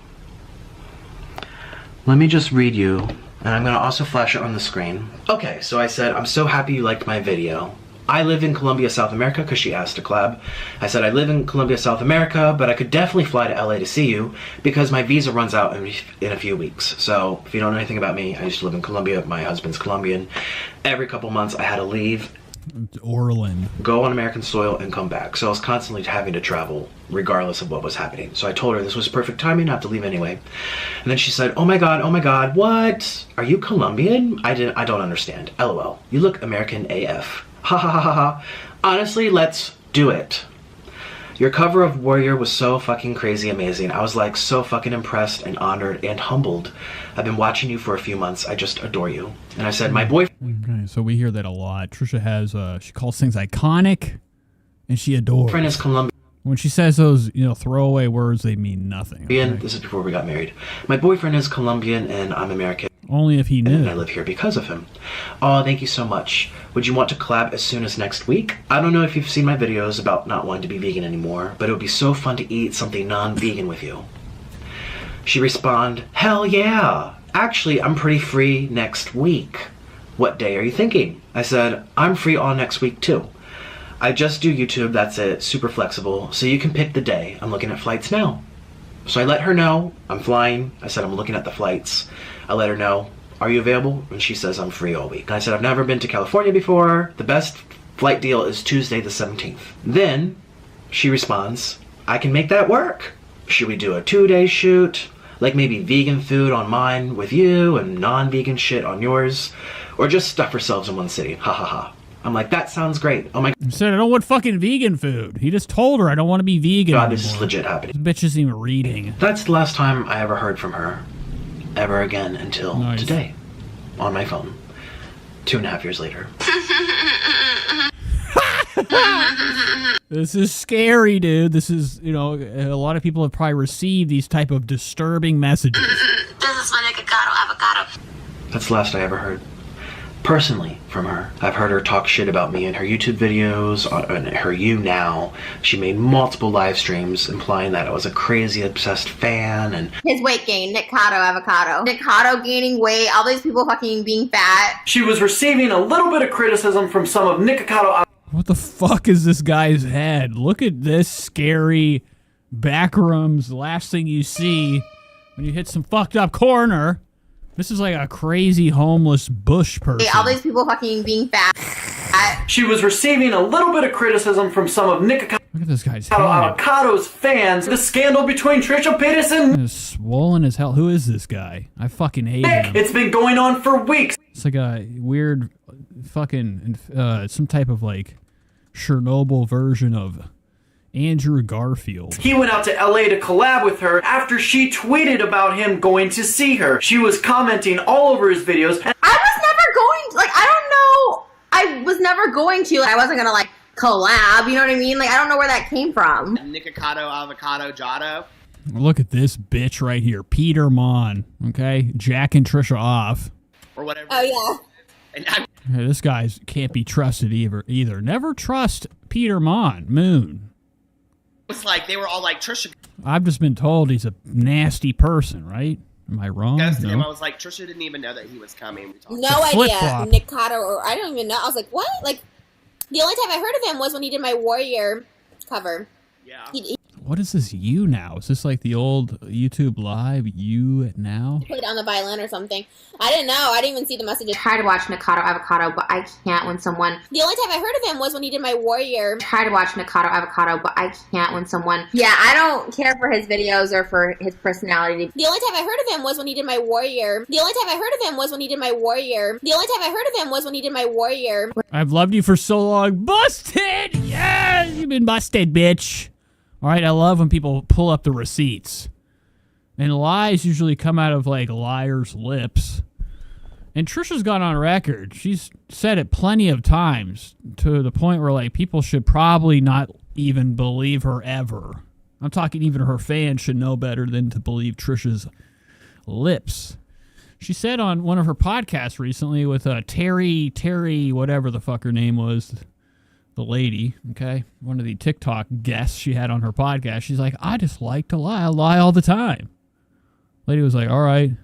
Let me just read you, and I'm gonna also flash it on the screen. Okay, so I said, I'm so happy you liked my video. I live in Colombia, South America, because she asked to collab. I said, I live in Colombia, South America, but I could definitely fly to LA to see you because my visa runs out in a few weeks. So, if you don't know anything about me, I used to live in Colombia. My husband's Colombian. Every couple months, I had to leave. Orland. Go on American soil and come back. So I was constantly having to travel, regardless of what was happening. So I told her this was perfect timing not to leave anyway. And then she said, oh my god, what? Are you Colombian? I don't understand. LOL. You look American AF. Ha ha ha ha ha. Honestly, let's do it. Your cover of Warrior was so fucking crazy amazing. I was like so fucking impressed and honored and humbled. I've been watching you for a few months. I just adore you. And I said, my boyfriend... Okay, so we hear that a lot. Trisha has, she calls things iconic and she adores. Friend is Colombian. When she says those, throwaway words, they mean nothing. Okay? This is before we got married. My boyfriend is Colombian and I'm American. Only if he knew. And I live here because of him. Oh, thank you so much. Would you want to collab as soon as next week? I don't know if you've seen my videos about not wanting to be vegan anymore, but it would be so fun to eat something non-vegan with you. She responded, hell yeah. Actually, I'm pretty free next week. What day are you thinking? I said, I'm free all next week too. I just do YouTube, that's it, super flexible, so you can pick the day. I'm looking at flights now. So I let her know I'm flying. I said I'm looking at the flights. I let her know, are you available? And she says I'm free all week. And I said I've never been to California before. The best flight deal is Tuesday the 17th. Then she responds, I can make that work. Should we do a 2-day shoot? Like maybe vegan food on mine with you and non-vegan shit on yours? Or just stuff ourselves in one city? Ha ha ha. I'm like, that sounds great. Oh my He said, I don't want fucking vegan food. He just told her I don't want to be vegan God, anymore. this is legit happening. This bitch isn't even reading. That's the last time I ever heard from her, ever again, until today, on my phone, 2.5 years later. This is scary, dude. This is, you know, a lot of people have probably received these type of disturbing messages. This is my Nikocado Avocado. That's the last I ever heard, personally, from her. I've heard her talk shit about me in her YouTube videos, on her You Now. She made multiple live streams implying that I was a crazy obsessed fan, and His weight gain, Nikocado Avocado. Nikocado gaining weight, all these people fucking being fat. She was receiving a little bit of criticism from some of Nikocado. What the fuck is this guy's head? Look at this scary backrooms. The last thing you see when you hit some fucked up corner. This is like a crazy homeless bush person. All these people fucking being fat. She was receiving a little bit of criticism from some of Nikocado Look at this guy's head. Avocado's fans. The scandal between Trisha Paytas and It's swollen as hell. Who is this guy? I fucking hate him. It's been going on for weeks. It's like a weird fucking, some type of like Chernobyl version of Andrew Garfield. He went out to LA to collab with her after she tweeted about him going to see her. She was commenting all over his videos. I was never going to, like, I don't know. I was never going to. I wasn't going to, like, collab. You know what I mean? Like, I don't know where that came from. Nikocado Avocado Jado. Look at this bitch right here. Peter Mon. Okay? Jacking Trisha off. Or whatever. Oh, yeah. And Hey, this guy can't be trusted either. Never trust Peter Moon. it's like they were all like, Trisha I've just been told he's a nasty person, right? Am I wrong? ghosted him. I No. was like, Trisha didn't even know that he was coming. We talked No idea. flip-flop. Nikocado, or I don't even know. I was like, what? Like, the only time I heard of him was when he did my Warrior cover. Yeah. What is this You Now? Is this like the old YouTube Live You Now? Played on the violin or something. I didn't know. I didn't even see the messages. Try to watch Nikocado Avocado, but I can't when someone... The only time I heard of him was when he did my Warrior. Try to watch Nikocado Avocado, but I can't when someone... Yeah, I don't care for his videos or for his personality. The only time I heard of him was when he did my Warrior. The only time I heard of him was when he did my Warrior. The only time I heard of him was when he did my Warrior. I've loved you for so long. Busted! Yeah! You've been busted, bitch. All right, I love when people pull up the receipts. And lies usually come out of, like, liars' lips. And Trisha's gone on record. She's said it plenty of times to the point where, like, people should probably not even believe her ever. I'm talking even her fans should know better than to believe Trisha's lips. She said on one of her podcasts recently with Terry, whatever the fuck her name was, the lady, okay, one of the TikTok guests she had on her podcast, she's like, I just like to lie. I lie all the time. Lady was like, all right. And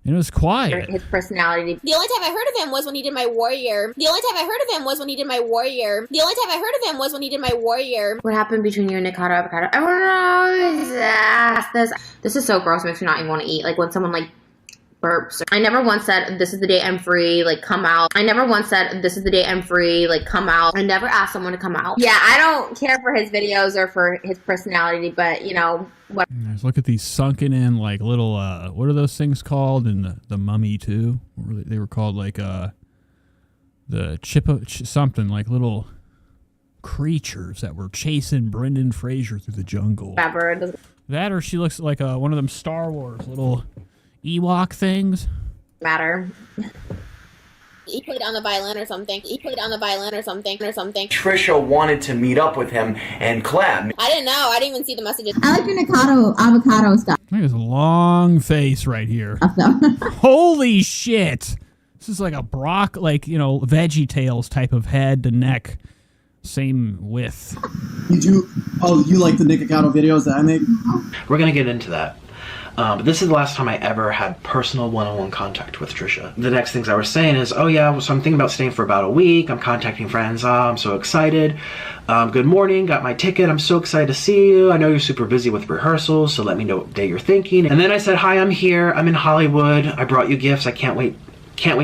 it was quiet. His personality. The only time I heard of him was when he did my Warrior. The only time I heard of him was when he did my Warrior. The only time I heard of him was when he did my Warrior. What happened between you and Nikocado Avocado? I don't know. This is so gross. It makes me not even want to eat. Like when someone like burps. I never once said, this is the day I'm free, like come out. I never once said, this is the day I'm free, like come out. I never asked someone to come out. Yeah, I don't care for his videos or for his personality, but you know, what. Let's look at these sunken in, like, little, what are those things called in the Mummy 2? They were called, like, the something, like little creatures that were chasing Brendan Fraser through the jungle. Whatever. It doesn't That or she looks like one of them Star Wars little Ewok things. matter. He played on the violin or something. Trisha wanted to meet up with him and collab. I didn't know. I didn't even see the messages. I like your Nikocado Avocado stuff. Look at his long face right here. Holy shit. This is like a Veggie Tales type of head to neck. Same width. You like the Nikocado videos that I make? We're going to get into that. But this is the last time I ever had personal one-on-one contact with Trisha. The next things I was saying is, oh yeah, so I'm thinking about staying for about a week. I'm contacting friends. I'm so excited. Good morning, got my ticket. I'm so excited to see you. I know you're super busy with rehearsals, so let me know what day you're thinking. And then I said, hi, I'm here. I'm in Hollywood. I brought you gifts. I can't wait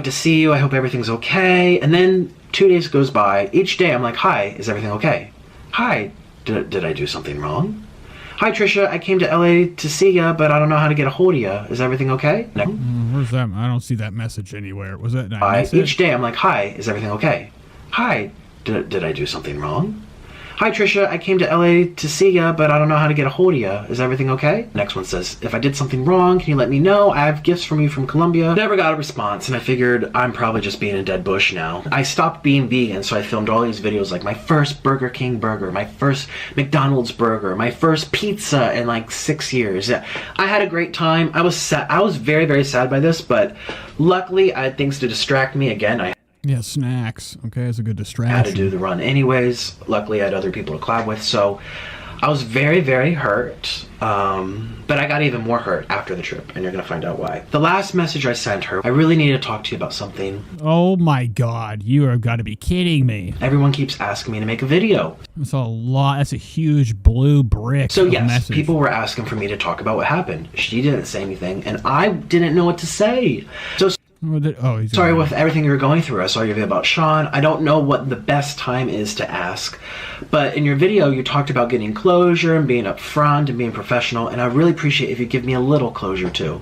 to see you. I hope everything's okay. And then 2 days goes by. Each day I'm like, hi, is everything okay? Hi, did I do something wrong? Hi, Trisha, I came to LA to see ya, but I don't know how to get a hold of ya. Is everything okay? Where's that? I don't see that message anywhere. Was that? Each day I'm like, hi, is everything okay? Hi, did I do something wrong? Hi Trisha, I came to LA to see ya, but I don't know how to get a hold of ya. Is everything okay? Next one says, if I did something wrong, can you let me know? I have gifts from you from Colombia. Never got a response, and I figured I'm probably just being a dead bush now. I stopped being vegan, so I filmed all these videos like my first Burger King burger, my first McDonald's burger, my first pizza in like 6 years. I had a great time. I was sad. I was very, very sad by this, but luckily I had things to distract me. Again, Yeah, snacks. Okay, it's a good distraction. I had to do the run anyways. Luckily, I had other people to collab with, so I was very, very hurt. But I got even more hurt after the trip, and you're gonna find out why. The last message I sent her, I really need to talk to you about something. Oh my God, you have got to be kidding me. Everyone keeps asking me to make a video. That's a lot. That's a huge blue brick. So yes, message. people were asking for me to talk about what happened. She didn't say anything, and I didn't know what to say. So sorry with everything you're going through. I saw your video about Sean. I don't know what the best time is to ask, but in your video you talked about getting closure and being upfront and being professional, and I really appreciate if you give me a little closure too.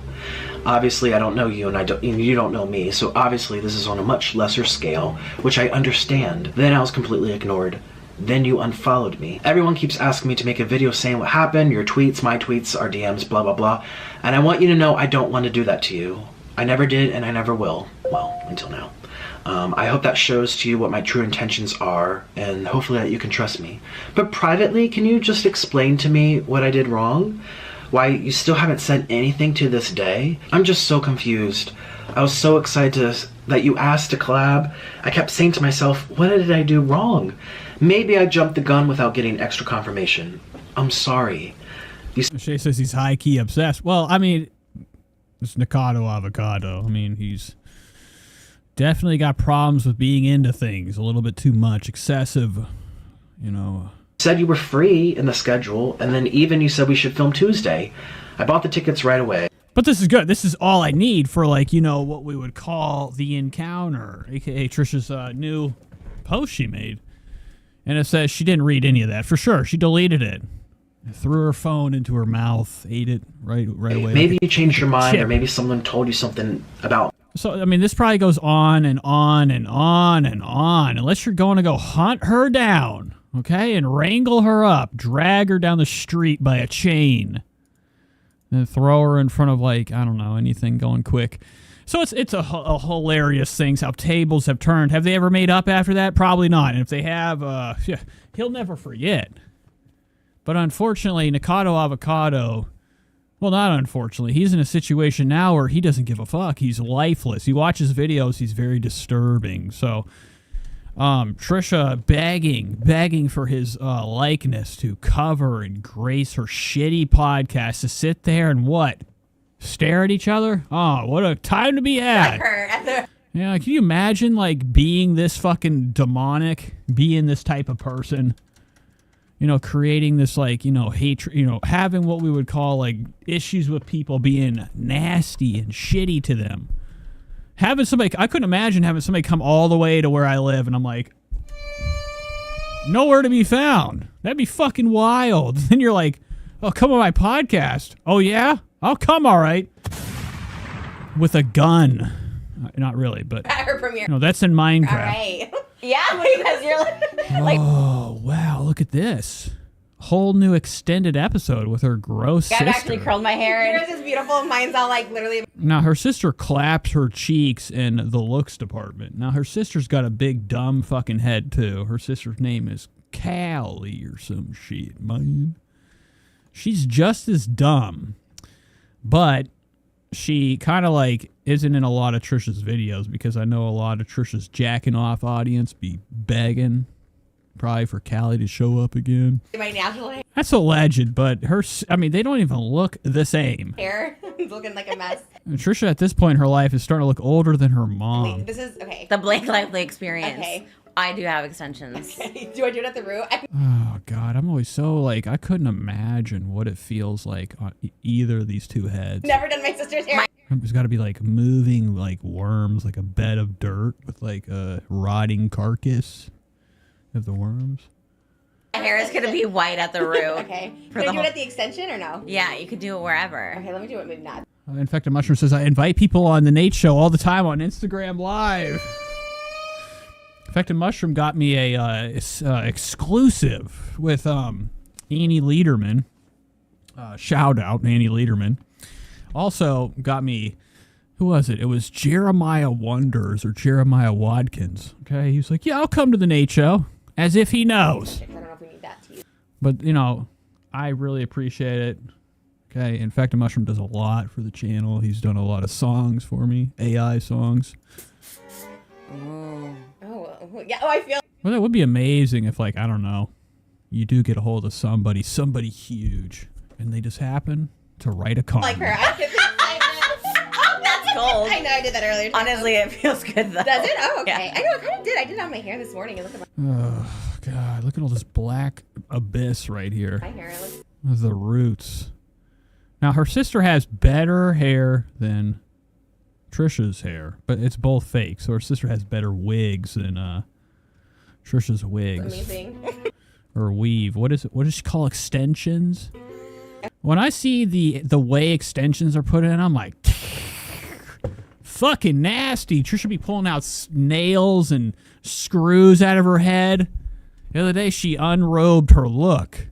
Obviously I don't know you, and you don't know me, so obviously this is on a much lesser scale, which I understand. Then I was completely ignored. Then you unfollowed me. Everyone keeps asking me to make a video saying what happened, your tweets, my tweets, our DMs, blah blah blah, and I want you to know I don't want to do that to you. I never did, and I never will. Well, until now. I hope that shows to you what my true intentions are, and hopefully that you can trust me. But privately, can you just explain to me what I did wrong? Why you still haven't said anything to this day? I'm just so confused. I was so excited that you asked to collab. I kept saying to myself, what did I do wrong? Maybe I jumped the gun without getting extra confirmation. I'm sorry. Shay says he's high-key obsessed. Well, I mean, it's Nikocado Avocado. I mean, he's definitely got problems with being into things. A little bit too much. Excessive, you know. Said you were free in the schedule, and then even you said we should film Tuesday. I bought the tickets right away. But this is good. This is all I need for, like, you know, what we would call the encounter, a.k.a. Trisha's new post she made. And it says she didn't read any of that. For sure. She deleted it. Threw her phone into her mouth, ate it right away. Maybe you changed your mind, or maybe someone told you something about... So, I mean, this probably goes on and on and on and on, unless you're going to go hunt her down, okay, and wrangle her up, drag her down the street by a chain, and throw her in front of, like, I don't know, anything going quick. So it's a hilarious thing how tables have turned. Have they ever made up after that? Probably not. And if they have, he'll never forget. But unfortunately, Nikocado Avocado, well, not unfortunately, he's in a situation now where he doesn't give a fuck. He's lifeless. He watches videos. He's very disturbing. So, Trisha begging for his likeness to cover and grace her shitty podcast, to sit there and what? Stare at each other? Oh, what a time to be had. Yeah, can you imagine, like, being this fucking demonic, being this type of person? You know, creating this, like, you know, hatred, you know, having what we would call, like, issues with people, being nasty and shitty to them. Having somebody, I couldn't imagine having somebody come all the way to where I live, and I'm like, nowhere to be found. That'd be fucking wild. Then you're like, oh, come on my podcast. Oh, yeah? I'll come, all right. With a gun. Not really, but, At her premiere. no, that's in Minecraft. All right. Yeah, because you're like... Oh, wow, look at this. Whole new extended episode with her gross sister. I've actually curled my hair. Yours is beautiful. Mine's all, like, literally... Now, her sister claps her cheeks in the looks department. Now, her sister's got a big, dumb fucking head, too. Her sister's name is Callie or some shit, man. She's just as dumb, but she kind of, like, isn't in a lot of Trisha's videos, because I know a lot of Trisha's jacking off audience be begging probably for Callie to show up again. My natural That's alleged, but I mean, they don't even look the same. hair is looking like a mess. And Trisha, at this point in her life, is starting to look older than her mom. Wait, this is, okay. The Blake Lively experience. Okay. I do have extensions. Okay. Do I do it at the root? Oh, God, I'm always so, like, I couldn't imagine what it feels like on either of these two heads. Never done my sister's hair. There's got to be, like, moving, like, worms, like a bed of dirt with, like, a rotting carcass of the worms. My hair is going to be white at the root. Okay. Can I do it at the extension or no? Yeah, you could do it wherever. Okay, let me do it. Maybe not. Infected Mushroom says, I invite people on the Nate Show all the time on Instagram Live. Infected Mushroom got me a exclusive with Annie Lederman. Shout out, Annie Lederman. Also got me, who was it? It was Jeremiah Wonders or Jeremiah Watkins. Okay, he was like, yeah, I'll come to the Nate Show. As if he knows. I don't know if we need that to you. But, you know, I really appreciate it. Okay, Infected Mushroom does a lot for the channel. He's done a lot of songs for me, AI songs. Oh, yeah. Oh, I feel. Well, that would be amazing if, like, I don't know, you do get a hold of somebody huge, and they just happen to write a comment. Like her. I did oh, that's cold. I know I did that earlier. Honestly, it feels good though. Does it? Oh, okay. Yeah. I know. I kind of did. I did it on my hair this morning. And look at my. Oh, God. Look at all this black abyss right here. My hair looks. The roots. Now, her sister has better hair than Trisha's hair, but it's both fake. So her sister has better wigs than Trisha's wigs. Amazing. Or weave. What is it? What does she call extensions? When I see the way extensions are put in, I'm like, fucking nasty. Trisha be pulling out nails and screws out of her head. The other day, she unrobed her look.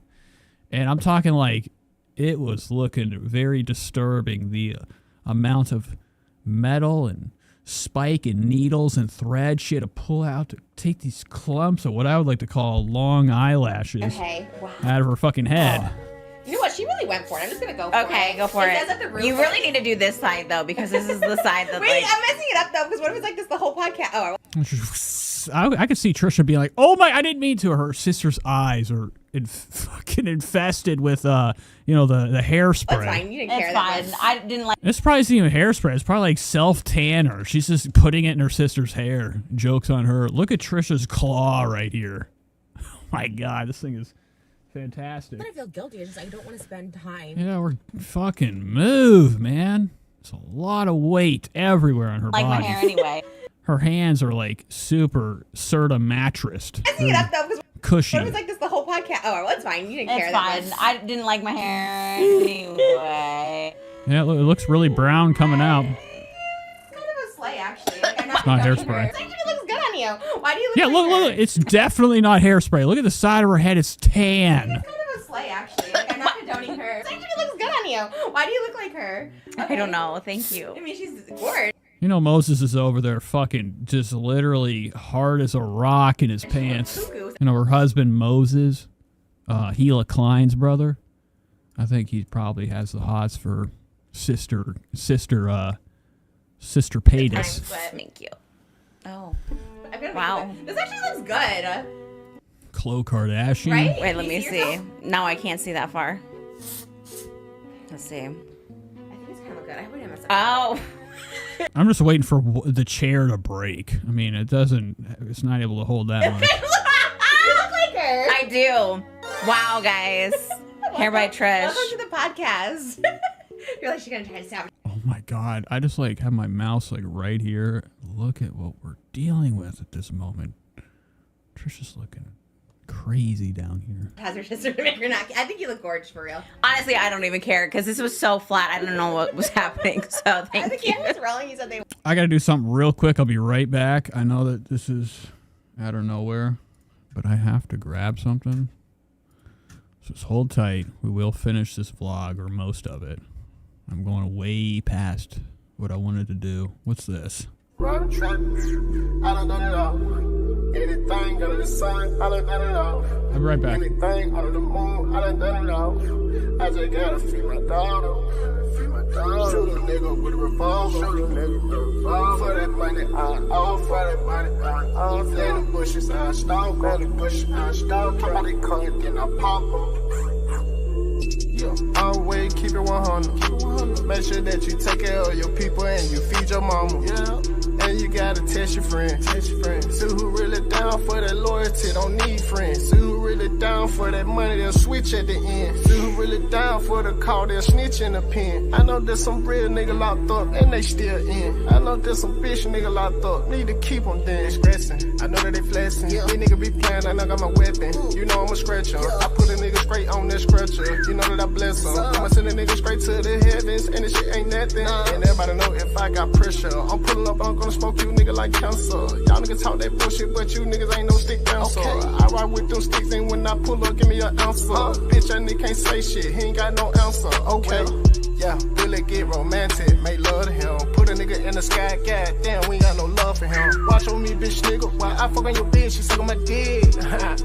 And I'm talking like, it was looking very disturbing. The amount of metal and spike and needles and thread she had to pull out to take these clumps of what I would like to call long eyelashes out of her fucking head. You know what? She really went for it. I'm just gonna go for it. Okay, go for it. Says at the roof. You really need to do this side though, because this is the side that. Wait, like, I'm messing it up though. Because what if it's like this the whole podcast? Oh, I could see Trisha being like, "Oh my, I didn't mean to." Her sister's eyes are fucking infested with, the hairspray. That's fine. You didn't care that much. I didn't like. It's probably not even hairspray. It's probably like self-tanner. She's just putting it in her sister's hair. Joke's on her. Look at Trisha's claw right here. Oh my God, this thing is fantastic. But I feel guilty. It's just I don't want to spend time. Yeah, we're fucking move, man. It's a lot of weight everywhere on her like body. my hair anyway. Her hands are like super Serta mattressed. Messing it up though because cushy. what if it's like this the whole podcast? Oh, well, it's fine. You didn't care It's that fine. much. I didn't like my hair anyway. Yeah, it looks really brown coming out. It's kind of a sleigh actually. Like, I'm It's not hairspray. It actually looks good on you. Why do you look Yeah, like look. her? It's definitely not hairspray. Look at the side of her head. It's tan. It's kind of a sleigh actually. Like I'm not condoning her. It actually looks good on you. Why do you look like her? I don't know. Thank you. I mean, she's gorgeous. You know, Moses is over there fucking just literally hard as a rock in his pants. You know, her husband, Moses, Gila Klein's brother. I think he probably has the hots for sister Paytas. Thank you. Oh. Wow. This actually looks good. Khloe Kardashian. Right? Wait, let me see. Now I can't see that far. Let's see. I think it's kind of good. I wouldn't mess up. Oh. I'm just waiting for the chair to break. I mean, it's not able to hold that much. You look like her. I do. Wow, guys. Hair by Trish. Welcome to the podcast. You're like, she's going to try to sabotage. Oh my God. I just like have my mouse like right here. Look at what we're dealing with at this moment. Trisha's looking crazy down here. Has her sister to make her not. I think you look gorgeous for real. Honestly, I don't even care because this was so flat. I don't know what was happening. So thank the you. camera's rolling. You said they. I got to do something real quick. I'll be right back. I know that this is out of nowhere, but I have to grab something. So just hold tight. We will finish this vlog, or most of it. I'm going way past what I wanted to do. What's this? Run track, I done done it all. Anything under the sun, I done done it all. I'll be right back. Anything under the moon, I done done it all. I just gotta feed my dog. Feed my dog. Shoot a nigga with a revolver. Shoot a nigga with a revolver. For that money, I'm all for that money. I'm all for the bushes, I stalk. For the bushes, I stalk. Somebody come, then I pop them. Yeah. Always keep it 100. Make sure that you take care of your people and you feed your mama. Yeah. And you gotta test your friends. See who really down for that loyalty, don't need friends. See who really down for that money, they'll switch at the end. See who really down for the call, they'll snitch in the pen. I know there's some real nigga locked up and they still in. I know there's some bitch nigga locked up, need to keep them then. Stressing, I know that they flexing. Yeah. These nigga be playing, I know I got my weapon. You know I'm a scratcher. Yeah. I put a nigga straight on that scratcher. You know that I bless him. I'ma send a nigga straight to the heavens and this shit ain't nothing. And everybody know if I got pressure, I'm pulling up, I'm gonna smoke you you niggas like cancer. Y'all niggas talk that bullshit, but you niggas ain't no stick dancer. I ride with them sticks, and when I pull up, give me an answer. Bitch, that nigga can't say shit, he ain't got no answer. Okay. Yeah, Billy get romantic, make love to him. Put a nigga in the sky, goddamn, we ain't got no love for him. Watch on me, bitch nigga, while I fuck on your bitch, she suck on my dick.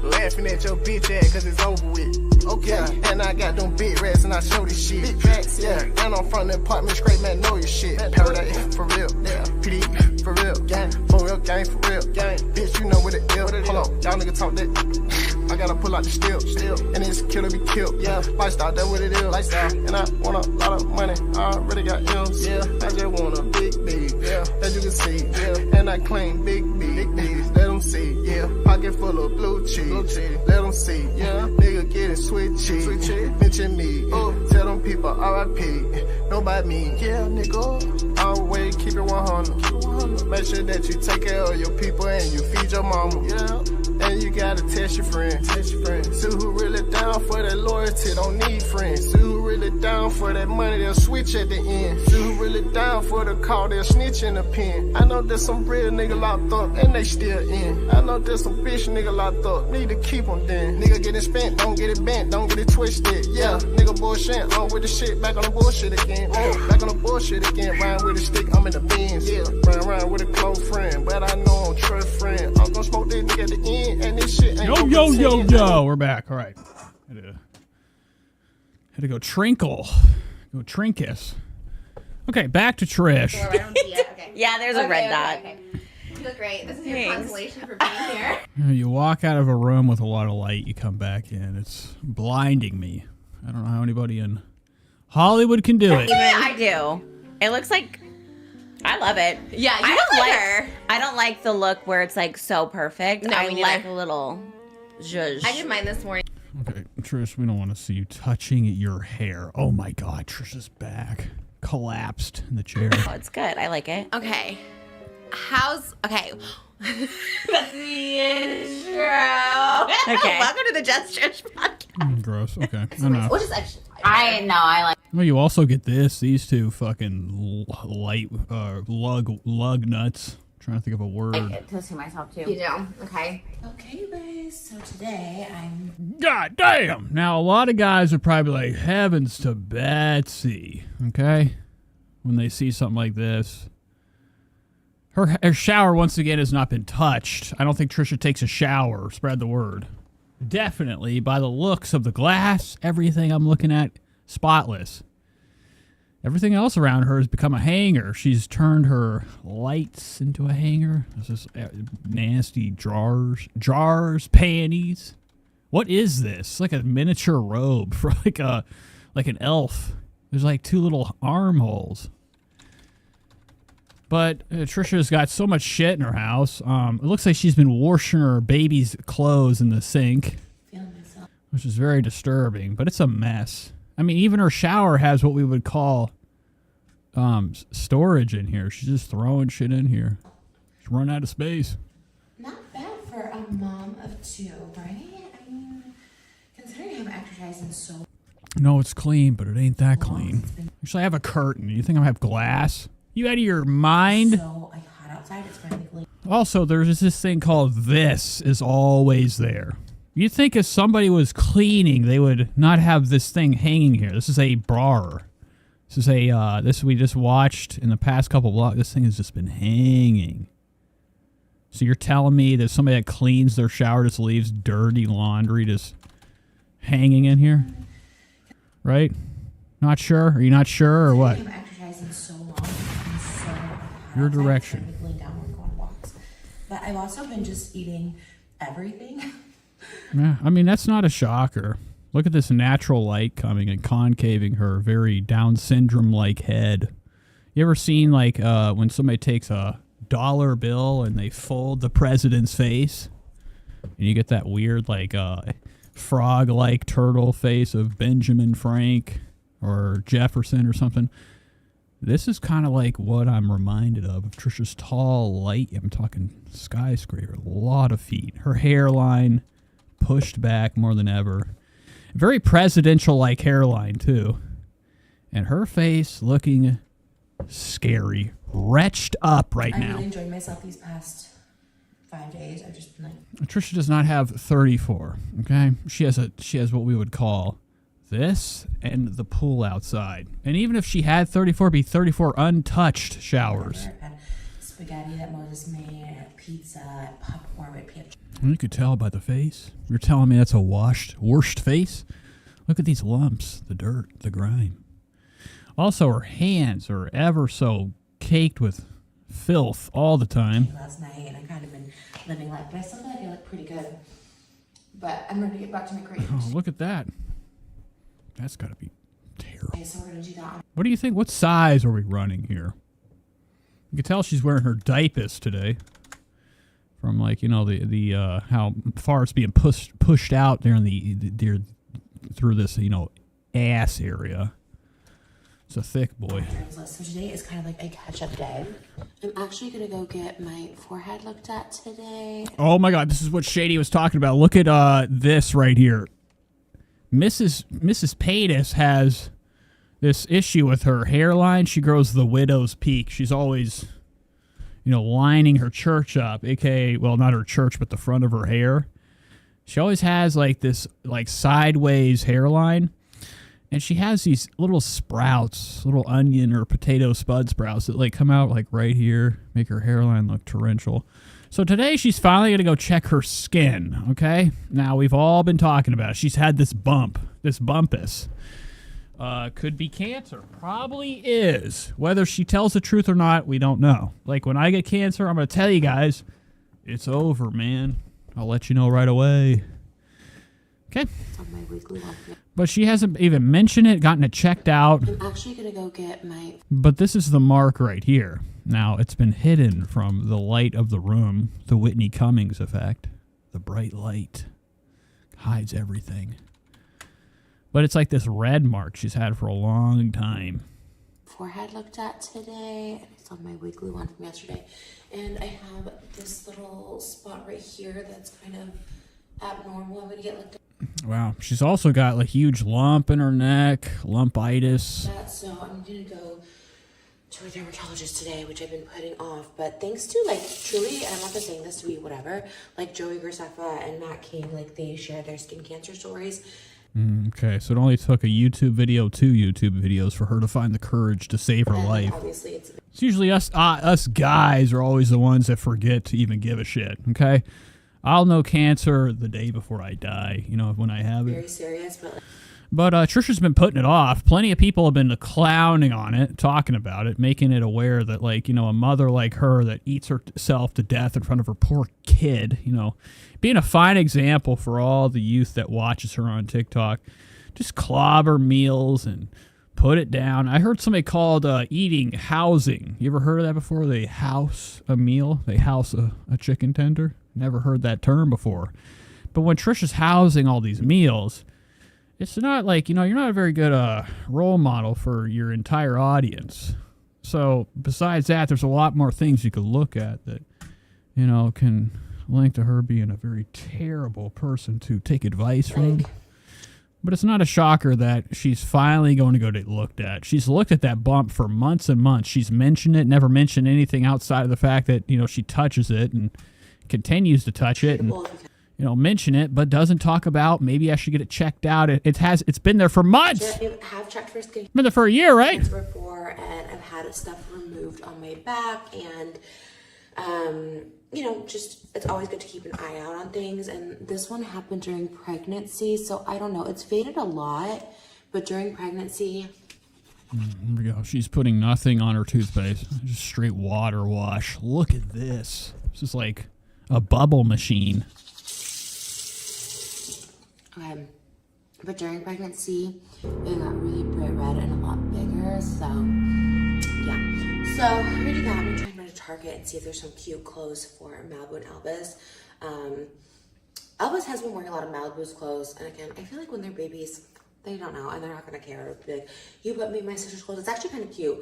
Laughing at your bitch ass, cause it's over with. Okay, yeah, and I got them big rats and I show this shit. Big rats, yeah, and I'm from the apartment, straight Magnolia shit. Paradise, for real, yeah. PD, for real, gang, for real, gang, for real, gang. Bitch, you know what it is. Hold on, y'all nigga talk that. I gotta pull out the steel, and this killer be killed, yeah. Lifestyle, that's what it is, lifestyle. And I want a lot of money, I already got M's, yeah. I just want a big, yeah, as you can see, yeah. And I claim big, let them see, yeah. Pocket full of blue cheese, let them see, yeah. Nigga getting switchy, mention me, tell them people R.I.P. Nobody me, yeah, nigga. Always keep it 100. Make sure that you take care of your people and you feed your mama, yeah. And you gotta test your friends. See who really down for that loyalty, don't need friends. See who really down for that money, they'll switch at the end. See who really down for the call, they'll snitch in the pen. I know there's some real nigga locked up and they still in. I know there's some bitch nigga locked up, need to keep them then. Nigga get it spent, don't get it bent, don't get it twisted. Yeah, nigga bullshit, on with the shit, back on the bullshit again. Back on the bullshit again, riding with a stick, I'm in the bins. Yeah, run with a close friend, but I know I'm trust friend. I'm gonna smoke this nigga at the end. And this shit ain't Yo, we're back. All right. Had to go trinkle. Go trinkus. Okay, back to Trish. Okay. Yeah, there's a red dot. Okay. You look great. This is your consolation for being here. You walk out of a room with a lot of light, you come back in. It's blinding me. I don't know how anybody in Hollywood can do it. Even I do. It looks like... I love it. Yeah, you her. I don't like the look where it's like so perfect. No, I me like neither. a little zhuzh. I did mine this morning. Okay, Trish, we don't want to see you touching your hair. Oh my God, Trisha's back. Collapsed in the chair. Oh, it's good. I like it. Okay. Okay. That's the intro. Okay. Welcome to the Just Trish podcast. Gross. Okay. Enough. We'll just actually. I like. Well, you also get these two fucking light lug nuts. I'm trying to think of a word. I get to see myself too. You do. Okay. Okay, you guys. So today I'm. God damn! Now a lot of guys are probably like, heavens to Betsy. Okay, when they see something like this. Her shower once again has not been touched. I don't think Trisha takes a shower. Spread the word. Definitely, by the looks of the glass, everything I'm looking at, spotless. Everything else around her has become a hanger. She's turned her lights into a hanger. This is nasty jars, panties. What is this? It's like a miniature robe for like an elf. There's like two little armholes. But Trisha's got so much shit in her house. It looks like she's been washing her baby's clothes in the sink, which is very disturbing, but it's a mess. I mean, even her shower has what we would call storage in here. She's just throwing shit in here. She's run out of space. Not bad for a mom of two, right? I mean, considering I'm exercising so. No, it's clean, but it ain't that clean. Actually, I have a curtain. You think I have glass? You out of your mind? So hot outside, it's finally clean. Also, there's this thing called this is always there. You'd think if somebody was cleaning, they would not have this thing hanging here. This is a bar. This is this we just watched in the past couple blocks. This thing has just been hanging. So you're telling me that somebody that cleans their shower just leaves dirty laundry just hanging in here? Right? Not sure? Are you not sure or what? I'm exercising so long. Your direction. But I've also been just eating everything. Yeah, I mean, that's not a shocker. Look at this natural light coming and concaving her very Down syndrome-like head. You ever seen, like, when somebody takes a dollar bill and they fold the president's face? And you get that weird, like, frog-like turtle face of Benjamin Frank or Jefferson or something. This is kind of like what I'm reminded of Trisha's tall, light, I'm talking skyscraper, a lot of feet. Her hairline pushed back more than ever. Very presidential-like hairline, too. And her face looking scary. wretched up right I now. really enjoyed myself these past 5 days. I've just been like, Trisha does not have 34, okay? She has what we would call this and the pool outside. And even if she had 34, it'd be 34 untouched showers. I've had spaghetti that Moses made, pizza, popcorn, You could tell by the face. You're telling me that's a washed face? Look at these lumps, the dirt, the grime. Also, her hands are ever so caked with filth all the time. last night, and I kind of been living life, but I still feel like I look pretty good. But I'm ready to get back to my cravings. Oh, look at that. That's got to be terrible. Okay, so we're gonna do that. What do you think? What size are we running here? You can tell she's wearing her diapers today. From like, you know, the how far it's being pushed out there in through this, you know, ass area. It's a thick boy. So today is kind of like a catch-up day. I'm actually gonna go get my forehead looked at today. Oh my God, this is what Shady was talking about. Look at this right here. Mrs. Paytas has this issue with her hairline. She grows the widow's peak. She's always, you know, lining her church up, aka, well, not her church, but the front of her hair. She always has like this like sideways hairline. And she has these little sprouts, little onion or potato spud sprouts that like come out like right here, make her hairline look torrential. So today she's finally going to go check her skin, okay? Now, we've all been talking about it. She's had this bumpus. Could be cancer. Probably is. Whether she tells the truth or not, we don't know. Like, when I get cancer, I'm going to tell you guys, it's over, man. I'll let you know right away. Okay? But she hasn't even mentioned it, gotten it checked out. I'm actually gonna go get my... But this is the mark right here. Now, it's been hidden from the light of the room, the Whitney Cummings effect. The bright light hides everything. But it's like this red mark she's had for a long time. Forehead looked at today, and I still have my wig glue on from yesterday. And I have this little spot right here that's kind of abnormal. I'm gonna get looked at. Wow. She's also got a huge lump in her neck, lumpitis. So I'm gonna go to a dermatologist today, which I've been putting off. But thanks to, like, truly, and I'm not just saying this to be whatever, like Joey Graceffa and Matt King, like, they share their skin cancer stories. Okay, so it only took a two YouTube videos for her to find the courage to save her life. Obviously, it's usually us guys are always the ones that forget to even give a shit, okay? I'll know cancer the day before I die, you know, when I have it. very serious, but... But Trisha's been putting it off. Plenty of people have been clowning on it, talking about it, making it aware that, like, you know, a mother like her that eats herself to death in front of her poor kid, you know, being a fine example for all the youth that watches her on TikTok. Just clobber meals and put it down. I heard somebody called eating housing. You ever heard of that before? They house a meal. They house a chicken tender. Never heard that term before. But when Trisha's housing all these meals, it's not like, you know, you're not a very good role model for your entire audience. So besides that, there's a lot more things you could look at that, you know, can link to her being a very terrible person to take advice from. But it's not a shocker that she's finally going to go get looked at. She's looked at that bump for months and months. She's mentioned it, never mentioned anything outside of the fact that, you know, she touches it and continues to touch it and, you know, mention it, but doesn't talk about maybe I should get it checked out. It's been there for months. I have checked for skin been there for a year, right? Before, and I've had stuff removed on my back, and you know, just it's always good to keep an eye out on things. And this one happened during pregnancy, so I don't know. It's faded a lot, but during pregnancy. Here we go. She's putting nothing on her toothpaste. Just straight water wash. Look at this. This is like a bubble machine. Okay, but during pregnancy, it got really bright red and a lot bigger, so yeah. So I'm gonna do that. I'm gonna try and go to Target and see if there's some cute clothes for Malibu and Elvis. Elvis has been wearing a lot of Malibu's clothes, and again, I feel like when they're babies, they don't know, and they're not gonna care. Be like, you put me in my sister's clothes. It's actually kind of cute,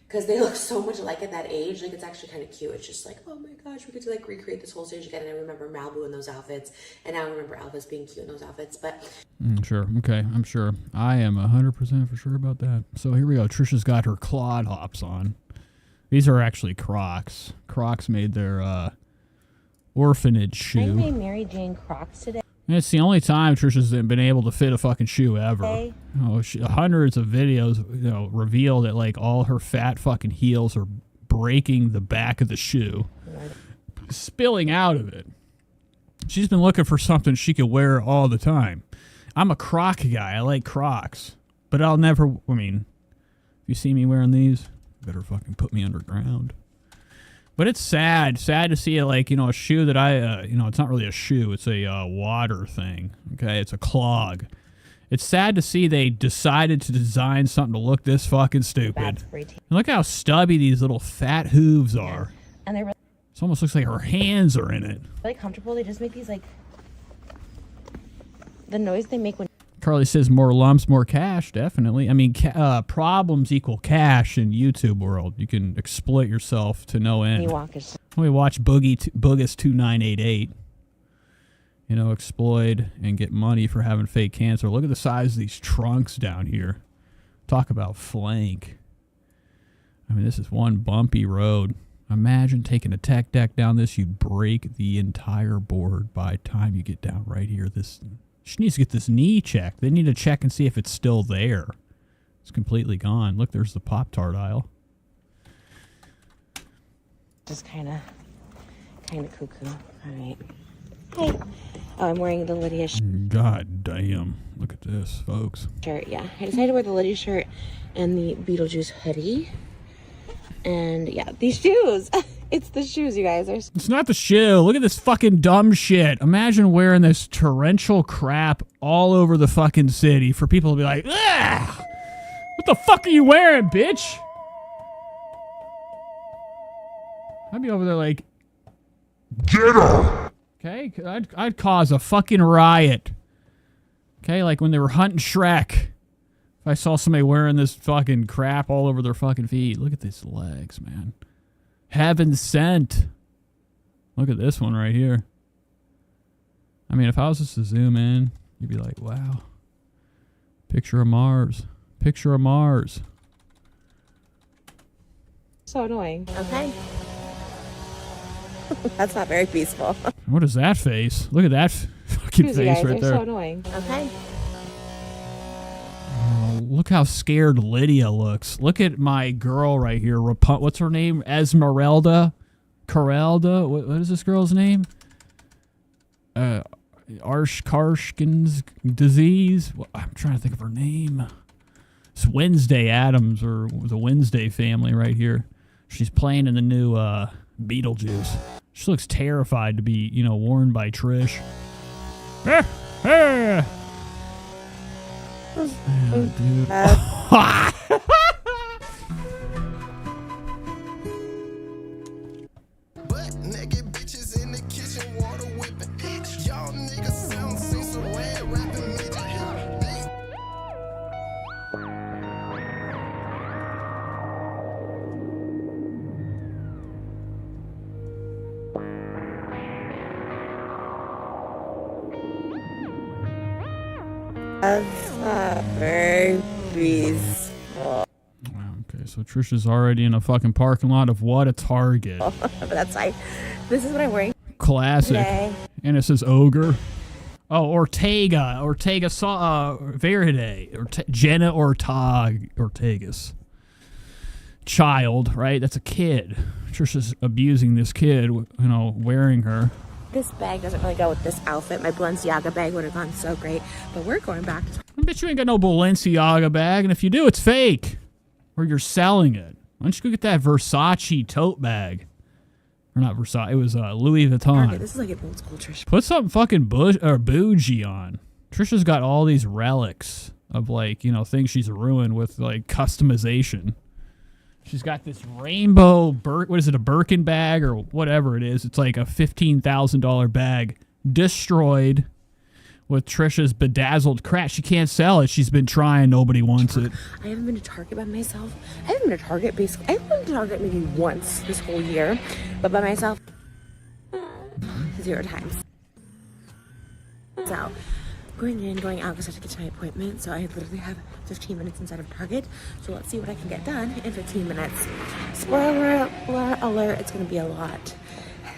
because they look so much alike at that age. Like, it's actually kind of cute. It's just like, oh my gosh, we get to like recreate this whole stage again. And I remember Malibu in those outfits, and now I remember Elvis being cute in those outfits. But Sure. Okay, I'm sure. I am 100% for sure about that. So here we go. Trisha's got her clod hops on. These are actually Crocs. Crocs made their orphanage shoe. I made Mary Jane Crocs today. And it's the only time Trisha's been able to fit a fucking shoe ever. Okay. You know, hundreds of videos, you know, reveal that like all her fat fucking heels are breaking the back of the shoe, spilling out of it. She's been looking for something she could wear all the time. I'm a Croc guy. I like Crocs, but I'll never. I mean, if you see me wearing these, you better fucking put me underground. But it's sad to see it, like, you know, a shoe that I, you know, it's not really a shoe. It's a water thing, okay? It's a clog. It's sad to see they decided to design something to look this fucking stupid. And look how stubby these little fat hooves are. And they're It almost looks like her hands are in it. really comfortable. They just make these, like, the noise they make when... Carly says more lumps, more cash, definitely. I mean, problems equal cash in YouTube world. You can exploit yourself to no end. You walk is... Let me watch Boogus 2988. You know, exploit and get money for having fake cancer. Look at the size of these trunks down here. Talk about flank. I mean, this is one bumpy road. Imagine taking a tech deck down this. You'd break the entire board by the time you get down right here. She needs to get this knee checked. They need to check and see if it's still there. It's completely gone. Look, there's the Pop-Tart aisle. Just kind of cuckoo. All right. Hey. Oh, I'm wearing the Lydia God damn. Look at this, folks. shirt. Yeah, I decided to wear the Lydia shirt and the Beetlejuice hoodie. And yeah, these shoes. It's the shoes, you guys. It's not the shoe. Look at this fucking dumb shit. Imagine wearing this torrential crap all over the fucking city for people to be like, ugh! What the fuck are you wearing, bitch? I'd be over there like, get her! Okay? I'd cause a fucking riot. Okay? Like when they were hunting Shrek. If I saw somebody wearing this fucking crap all over their fucking feet. Look at these legs, man. Heaven sent. Look at this one right here. I mean, if I was just to zoom in, you'd be like, wow. Picture of Mars. Picture of Mars. So annoying. Okay. That's not very peaceful. What is that face? Look at that fucking Shoes, you face guys. right They're there. so annoying. Okay. Oh, look how scared Lydia looks. Look at my girl right here. What's her name? Esmeralda? Corelda? What is this girl's name? Karshkin's disease? Well, I'm trying to think of her name. It's Wednesday Addams, or the Wednesday family right here. She's playing in the new Beetlejuice. She looks terrified to be, you know, worn by Trish. Oh, dude. That's not very peaceful. Okay, so Trisha's already in a fucking parking lot of what? A Target. But that's like, this is what I'm wearing. Classic. Today. And it says ogre. Oh, Ortega Verde. Jenna Ortega's child, right? That's a kid. Trisha's abusing this kid, you know, wearing her. This bag doesn't really go with this outfit. My Balenciaga bag would have gone so great. But we're going back to... I bet you ain't got no Balenciaga bag, and if you do, it's fake. Or you're selling it. Why don't you go get that Versace tote bag? Or not Versace, it was Louis Vuitton. Okay, this is like an old school Trisha. Put something fucking bougie on. Trisha's got all these relics of, like, you know, things she's ruined with, like, customization. She's got this rainbow, what is it, a Birkin bag or whatever it is. It's like a $15,000 bag destroyed with Trisha's bedazzled crap. She can't sell it. She's been trying. Nobody wants it. I haven't been to Target by myself. I haven't been to Target basically. I've been to Target maybe once this whole year. But by myself, 0 times. So, going in, going out because I have to get to my appointment. So I literally have 15 minutes inside of Target. So let's see what I can get done in 15 minutes. Spoiler alert, it's going to be a lot.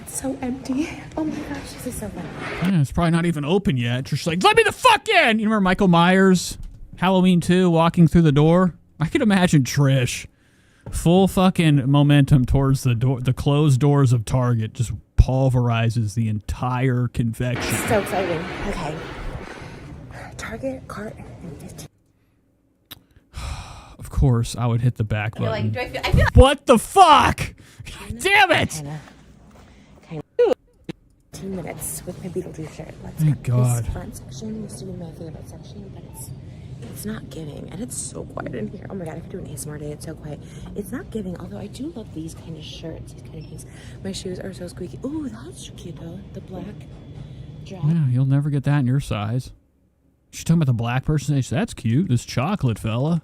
It's so empty. Oh my gosh, this is so fun. Yeah, it's probably not even open yet. Trish's like, let me the fuck in! You remember Michael Myers, Halloween 2, walking through the door? I could imagine Trish, full fucking momentum towards the door, the closed doors of Target, just pulverizes the entire convection. So exciting. Okay. Target cart and 15. Of course, I would hit the back button. I feel like What the fuck? God damn it! Kind of 15 minutes with my Beetlejuice shirt. Let's Thank go. God. This front section used to be my favorite section, but it's not giving, and it's so quiet in here. Oh my god, I could do an ASMR day. It's so quiet. It's not giving, although I do love these kind of shirts, these kind of things. My shoes are so squeaky. Ooh, that's cute though. The black dress. Yeah, you'll never get that in your size. She's talking about the black person. That's cute. This chocolate fella.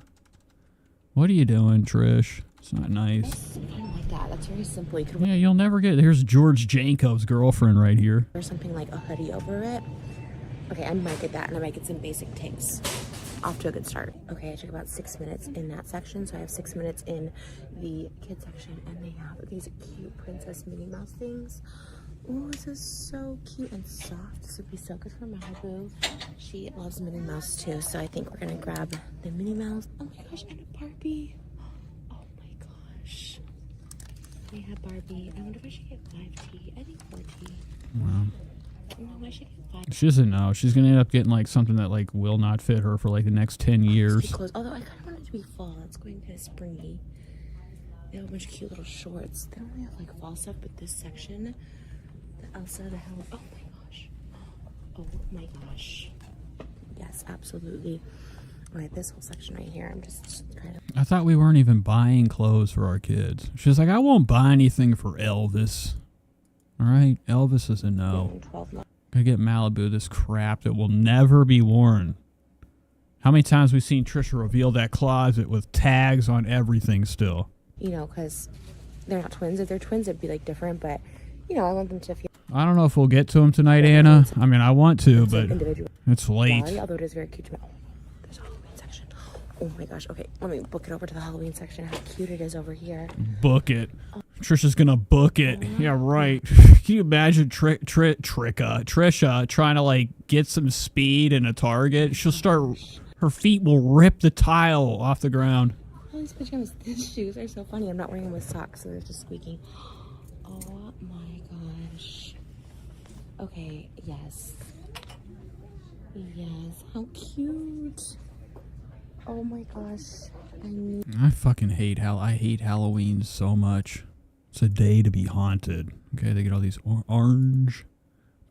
What are you doing, Trish? It's not nice. I don't like that. That's very simple. You could Yeah, you'll never get. Here's George Jankov's girlfriend right here. wear something like a hoodie over it. Okay, I might get that, and I might get some basic tanks. Off to a good start. Okay, I took about 6 minutes in that section, so I have 6 minutes in the kids section, and they have these cute Princess Minnie Mouse things. Oh, this is so cute and soft. This would be so good for Malibu. She loves Minnie Mouse too, so I think we're gonna grab the Minnie Mouse. Oh my gosh, and a Barbie. Oh my gosh. They have Barbie. I wonder if I should get 5T. I think 4T. Wow. No, I should get 5T. She doesn't know. She's gonna end up getting like something that like will not fit her for like the next 10 years. Clothes. Although I kind of want it to be fall. It's going kind of springy. They have a bunch of cute little shorts. They don't really have like fall stuff, but this section, the Elsa, the hell. Oh my gosh. Oh my gosh. Yes, absolutely. All right, this whole section right here. I'm just kind of. I thought we weren't even buying clothes for our kids. She's like, I won't buy anything for Elvis. All right, Elvis is a no. 12 months. Gonna get Malibu this crap that will never be worn. How many times we've seen Trisha reveal that closet with tags on everything still? You know, because they're not twins. If they're twins, it'd be like different. But you know, I want them to feel. I don't know if we'll get to them tonight, Anna. I mean, I want to, but individual. it's late. Although it is very cute to me. Oh, there's a Halloween section. Oh my gosh. Okay, let me book it over to the Halloween section. How cute it is over here. Book it. Trisha's gonna book it. Yeah, right. Can you imagine Trisha trying to like get some speed in a Target? She'll start. Her feet will rip the tile off the ground. All these pajamas. These shoes are so funny. I'm not wearing them with socks, so they're just squeaking. Oh my gosh. Okay. Yes. Yes. How cute. Oh my gosh. I fucking hate I hate Halloween so much. It's a day to be haunted. Okay, they get all these orange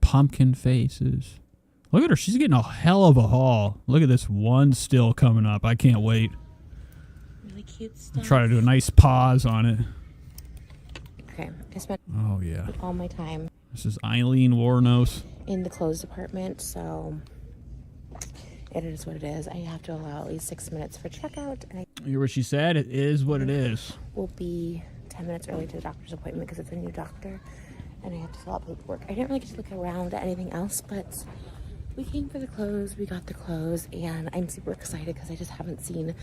pumpkin faces. Look at her. She's getting a hell of a haul. Look at this one still coming up. I can't wait. Really cute stuff. Try to do a nice pause on it. Okay. I spent Oh, yeah. all my time This is Eileen Warnos. in the clothes department, so it is what it is. I have to allow at least 6 minutes for checkout, and I You hear what she said? It is what it is. will be 10 minutes early to the doctor's appointment because it's a new doctor, and I have to fill out paperwork. I didn't really get to look around at anything else, but we came for the clothes, we got the clothes, and I'm super excited because I just haven't seen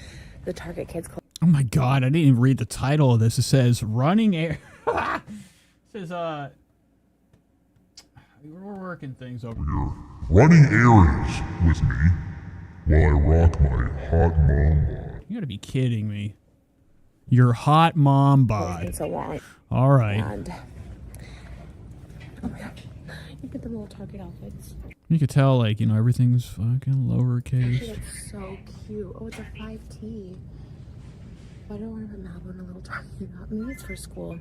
the Target kids clothes. Oh my god, I didn't even read the title of this. It says running air. It says, we're working things over here. Running errands with me while I rock my hot mom bod. You gotta be kidding me. Your hot mom bod. It's been so long. All right. And, oh my god. You get the little Target outfits. You could tell, like, you know, everything's fucking lowercase. She looks so cute. Oh, it's a 5T. Why do I want to put Malibu in a little Target? Maybe it's for school.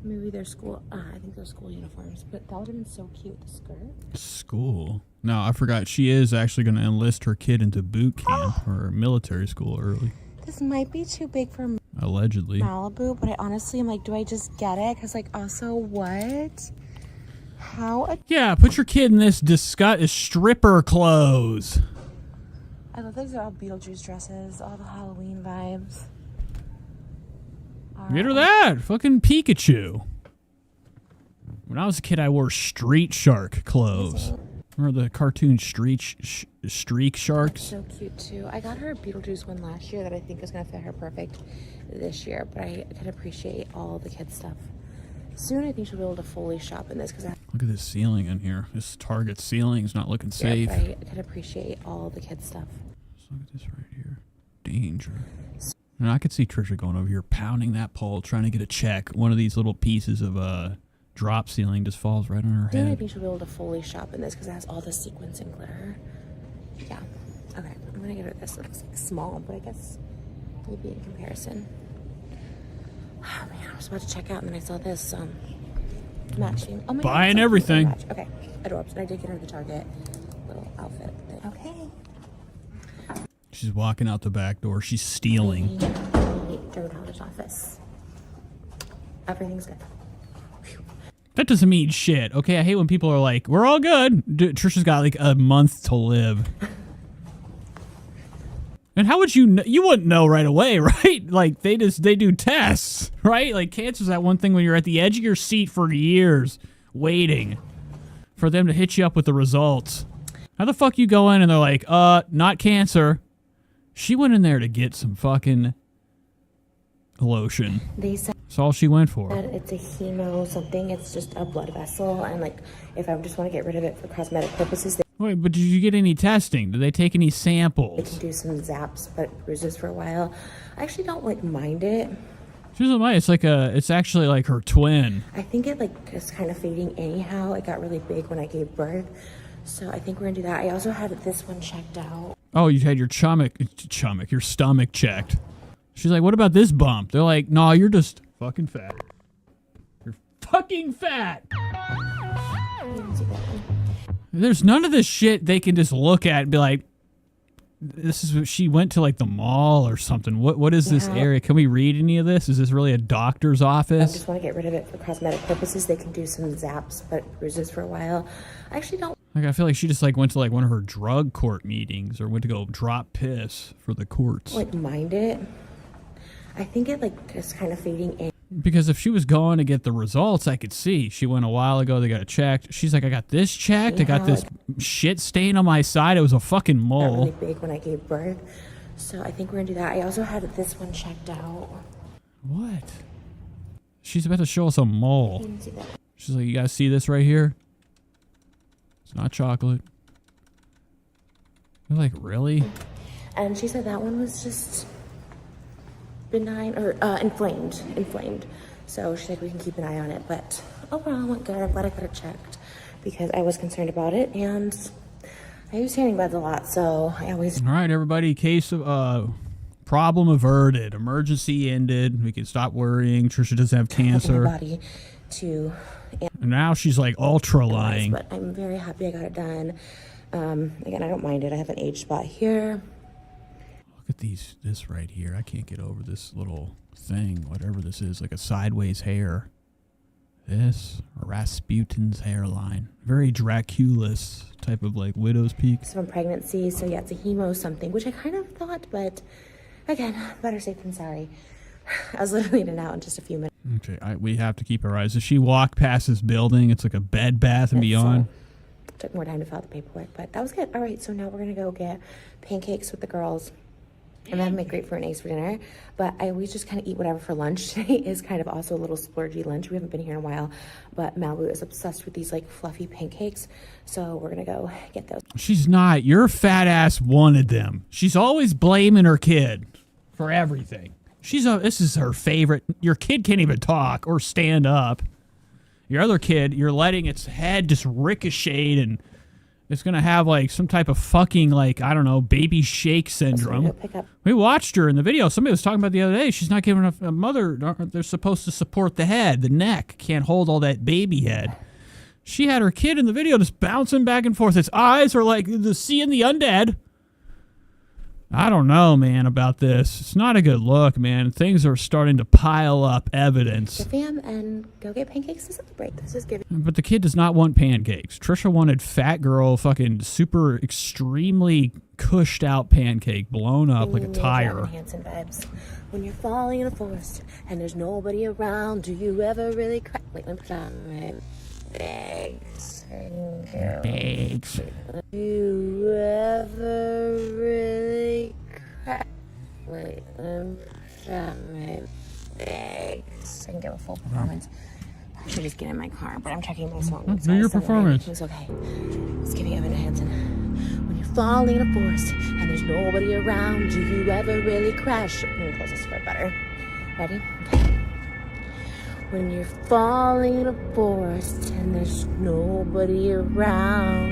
Maybe their school, I think they're school uniforms, but that would have been so cute, the skirt. School? No, I forgot. She is actually going to enlist her kid into boot camp or military school early. This might be too big for Allegedly. Malibu, but I honestly am like, do I just get it? Because, like, also, what? How? Yeah, put your kid in this stripper clothes. I love those are all Beetlejuice dresses, all the Halloween vibes. Get her that. Fucking Pikachu. When I was a kid, I wore Street Shark clothes. Remember the cartoon Streak Sharks? So cute too. I got her a Beetlejuice one last year that I think is gonna fit her perfect this year, but I can appreciate all the kids stuff. Soon I think she'll be able to fully shop in this because Look at this ceiling in here. This Target ceiling's not looking safe. I can appreciate all the kids stuff. Let's look at this right here. Danger. And I could see Trisha going over here, pounding that pole, trying to get a check. One of these little pieces of drop ceiling just falls right on her Soon I head. think she'll be able to fully shop in this because it has all the sequins and glitter. Yeah. Okay, I'm gonna get her this. It looks like small, but I guess maybe in comparison. Oh man, I was about to check out and then I saw this matching. Oh my God, Buying it's so cute, everything. match. Okay, adorable. And I did get her the Target little outfit thing. Okay. She's walking out the back door. She's stealing. Dermatologist office. Everything's good. That doesn't mean shit. Okay, I hate when people are like, "We're all good." Trisha's got like a month to live. And how would you know? You wouldn't know right away, right? Like they do tests, right? Like cancer's that one thing when you're at the edge of your seat for years waiting for them to hit you up with the results. How the fuck you go in and they're like, not cancer. She went in there to get some fucking lotion. They said that's all she went for. that it's a hemo something. It's just a blood vessel, and like if I just want to get rid of it for cosmetic purposes, Wait, but did you get any testing? Did they take any they samples? can do some zaps, but it bruises for a while. I actually don't like mind it. She doesn't mind. It's actually like her twin. I think it like is kind of fading anyhow. It got really big when I gave birth, so I think we're gonna do that. I also had this one checked out. Oh, you had your your stomach checked. She's like, what about this bump? They're like, no, you're just fucking fat. You're fucking fat. There's none of this shit they can just look at and be like, this is what she went to like the mall or something. What is this area? Can we read any of this? Is this really a doctor's I office? just want to get rid of it for cosmetic purposes. They can do some zaps, but it bruises for a while. I actually don't Like I feel like she just like went to like one of her drug court meetings or went to go drop piss for the courts. like mind it. I think it like is kind of fading in. Because if she was going to get the results, I could see. She went a while ago, they got it checked. She's like, I got this checked. I got this shit stain on my side. It was a fucking Got mole. really big when I gave birth, so I think we're gonna do that. I also had this one checked out. What? She's about to show us a mole. You can see that. She's like, you guys see this right here? It's not chocolate. You're like, really? And she said that one was just benign or inflamed. So she's like, we can keep an eye on it. But overall, it went good. I'm glad I got it checked because I was concerned about it, and I use hearing beds a lot, so I always. All right, everybody. Case of problem averted. Emergency ended. We can stop worrying. Trisha doesn't have cancer. My body to. And now she's like ultra lying. But I'm very happy I got it done. Again, I don't mind it. I have an age spot here. Look at this right here. I can't get over this little thing, whatever this is, like a sideways hair. This, Rasputin's hairline. Very Draculus type of like widow's peak. From pregnancy, so yeah, it's a hemo something, which I kind of thought, but again, better safe than sorry. I was literally in and out in just a few minutes. Okay, we have to keep our eyes. If she walked past this building, it's like a Bed Bath and Beyond. Took more time to fill out the paperwork, but that was good. All right, so now we're gonna go get pancakes with the girls. And that'd make great for an eggs for dinner. But I always just kind of eat whatever for lunch. Today is kind of also a little splurgy lunch. We haven't been here in a while, but Malibu is obsessed with these like fluffy pancakes. So we're gonna go get those. She's not. Your fat ass wanted them. She's always blaming her kid for everything. This is her favorite. Your kid can't even talk or stand up. Your other kid, you're letting its head just ricochet and it's going to have like some type of fucking like, I don't know, baby shake syndrome. We watched her in the video. Somebody was talking about the other day. She's not giving a mother. They're supposed to support the head. The neck can't hold all that baby head. She had her kid in the video just bouncing back and forth. Its eyes are like seeing the undead. I don't know, man, about this. It's not a good look, man. Things are starting to pile up evidence. Fam, and go get pancakes to celebrate. This is giving. But the kid does not want pancakes. Trisha wanted fat girl, fucking super extremely cushed out pancake, blown up like a tire. Hanson vibes. When you're falling in the forest and there's nobody around, do you ever really cry? Wait, let me put on my legs. BEGS. You ever really cry? Wait, shut my BEGS. I can give a full performance. I should just get in my car, but I'm checking my song. Do your performance. It's okay. Let's give you Evan Hansen. When you're falling in a forest and there's nobody around, do you ever really crash? Let me close this for better. Ready? Okay. When you're falling in a forest and there's nobody around,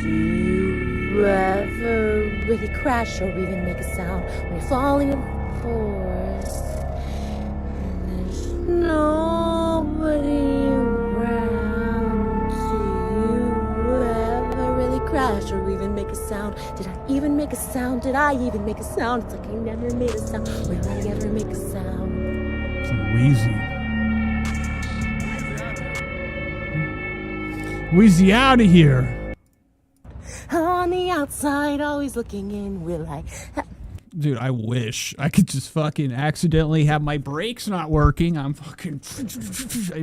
do you ever really crash or even make a sound? When you're falling in a forest and there's nobody around, do you ever really crash or even make a sound? Did I even make a sound? Did I even make a sound? It's like I never made a sound. Where did I ever make a sound? Wheezy. Wheezy out of here. On the outside, always looking in, will I? Dude, I wish I could just fucking accidentally have my brakes not working. I'm fucking...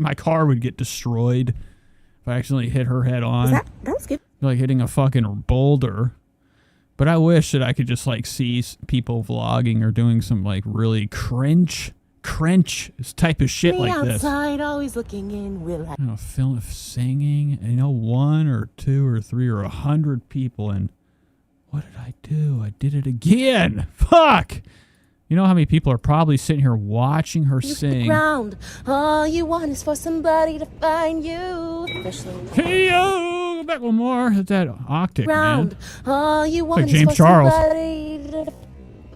My car would get destroyed if I accidentally hit her head on. That was good. Like hitting a fucking boulder. But I wish that I could just like see people vlogging or doing some like really cringe type of shit like this. Outside, always looking in, will I? You know, film singing, and, you know, 1 or 2 or 3 or 100 people, and what did I do? I did it again. Fuck. You know how many people are probably sitting here watching her sing? Ground. All you want is for somebody to find you. Hey yo, go back one more. Hit that octave, man. All you want like is James for Charles. somebody to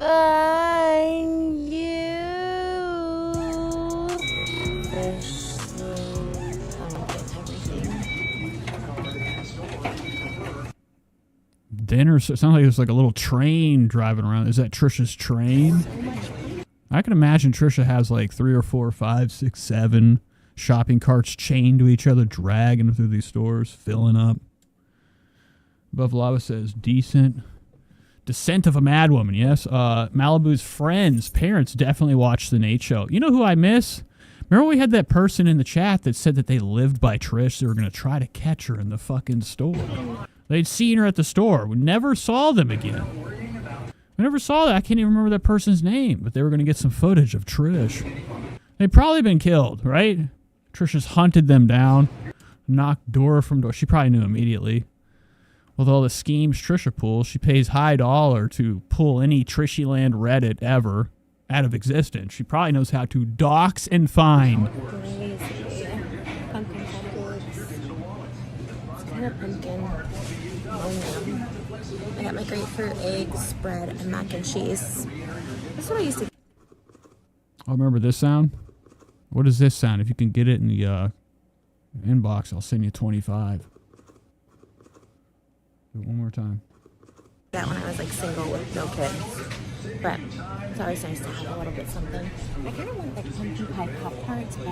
find you. Dinner, so it sounds like there's like a little train driving around. Is that Trisha's train? I can imagine Trisha has like 3 or 4 or 5, 6, 7 shopping carts chained to each other, dragging through these stores, filling up. Above Lava says, decent. Descent of a Madwoman, yes. Malibu's friends, parents definitely watch the Nate Show. You know who I miss? Remember we had that person in the chat that said that they lived by Trish. They were going to try to catch her in the fucking store. They'd seen her at the store. We never saw them again. We never saw that. I can't even remember that person's name, but they were going to get some footage of Trish. They'd probably been killed, right? Trish has hunted them down, knocked door from door. She probably knew immediately. With all the schemes Trisha pulls, she pays high dollar to pull any Trishyland Reddit ever out of existence. She probably knows how to dox and find. Crazy. Pumpkin pancakes. It's kind of pumpkin. I got my grapefruit, eggs, spread, and mac and cheese. That's what I used to. Oh, remember this sound? What is this sound? If you can get it in the inbox, I'll send you 25. Do it one more time. That when I was like single with no kids. But it's always nice to have a little bit something. I kind of want like pumpkin pie Pop-Tarts, but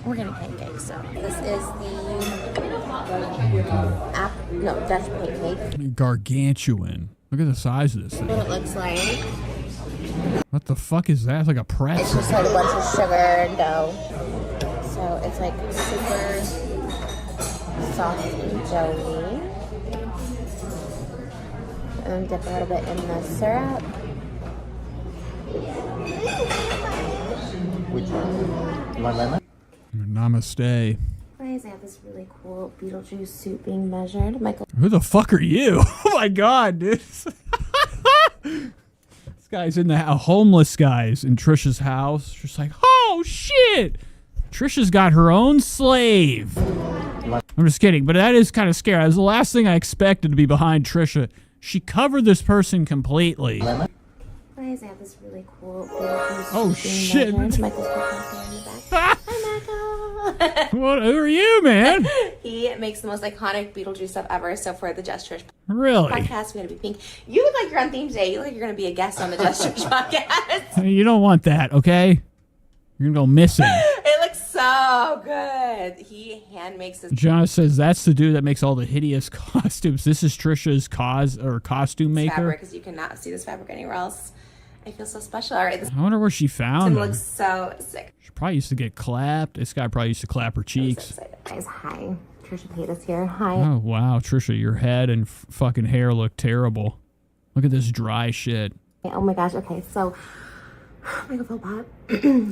we're gonna pancake. So this is the Dutch pancake. Gargantuan. Look at the size of this thing. What it looks like. What the fuck is that? It's like a pretzel. It's just like a bunch of sugar and dough. So it's like super soft and jelly. And dip a little bit in the syrup. Which one? One lemon? Namaste. Guys, I have this really cool Beetlejuice soup being measured. Michael. Who the fuck are you? Oh my god, dude. This guy's in the homeless guys in Trisha's house. Just like, oh shit. Trisha's got her own slave. I'm just kidding, but that is kind of scary. That was the last thing I expected to be behind Trisha. She covered this person completely. Guys, I have this really cool Beetlejuice oh soup being shit. measured. Michael's in the back. Hi, Michael. What? Who are you, man? He makes the most iconic Beetlejuice stuff ever. So for the Just Trish Really? podcast, we gotta be pink. You look like you're on theme today. You look like you're gonna be a guest on the Just Trish podcast. You don't want that, okay? You're gonna go missing. It looks so good. He hand makes this. John says that's the dude that makes all the hideous costumes. This is Trisha's costume maker. Fabric, because you cannot see this fabric anywhere else. I feel so special. All right, this I wonder where she found him. looks so sick. She probably used to get clapped. This guy probably used to clap her cheeks. So Guys, hi. Trisha Paytas here. Hi. Oh, wow, Trisha, your head and fucking hair look terrible. Look at this dry shit. Oh my gosh, okay, so Michael Philpott,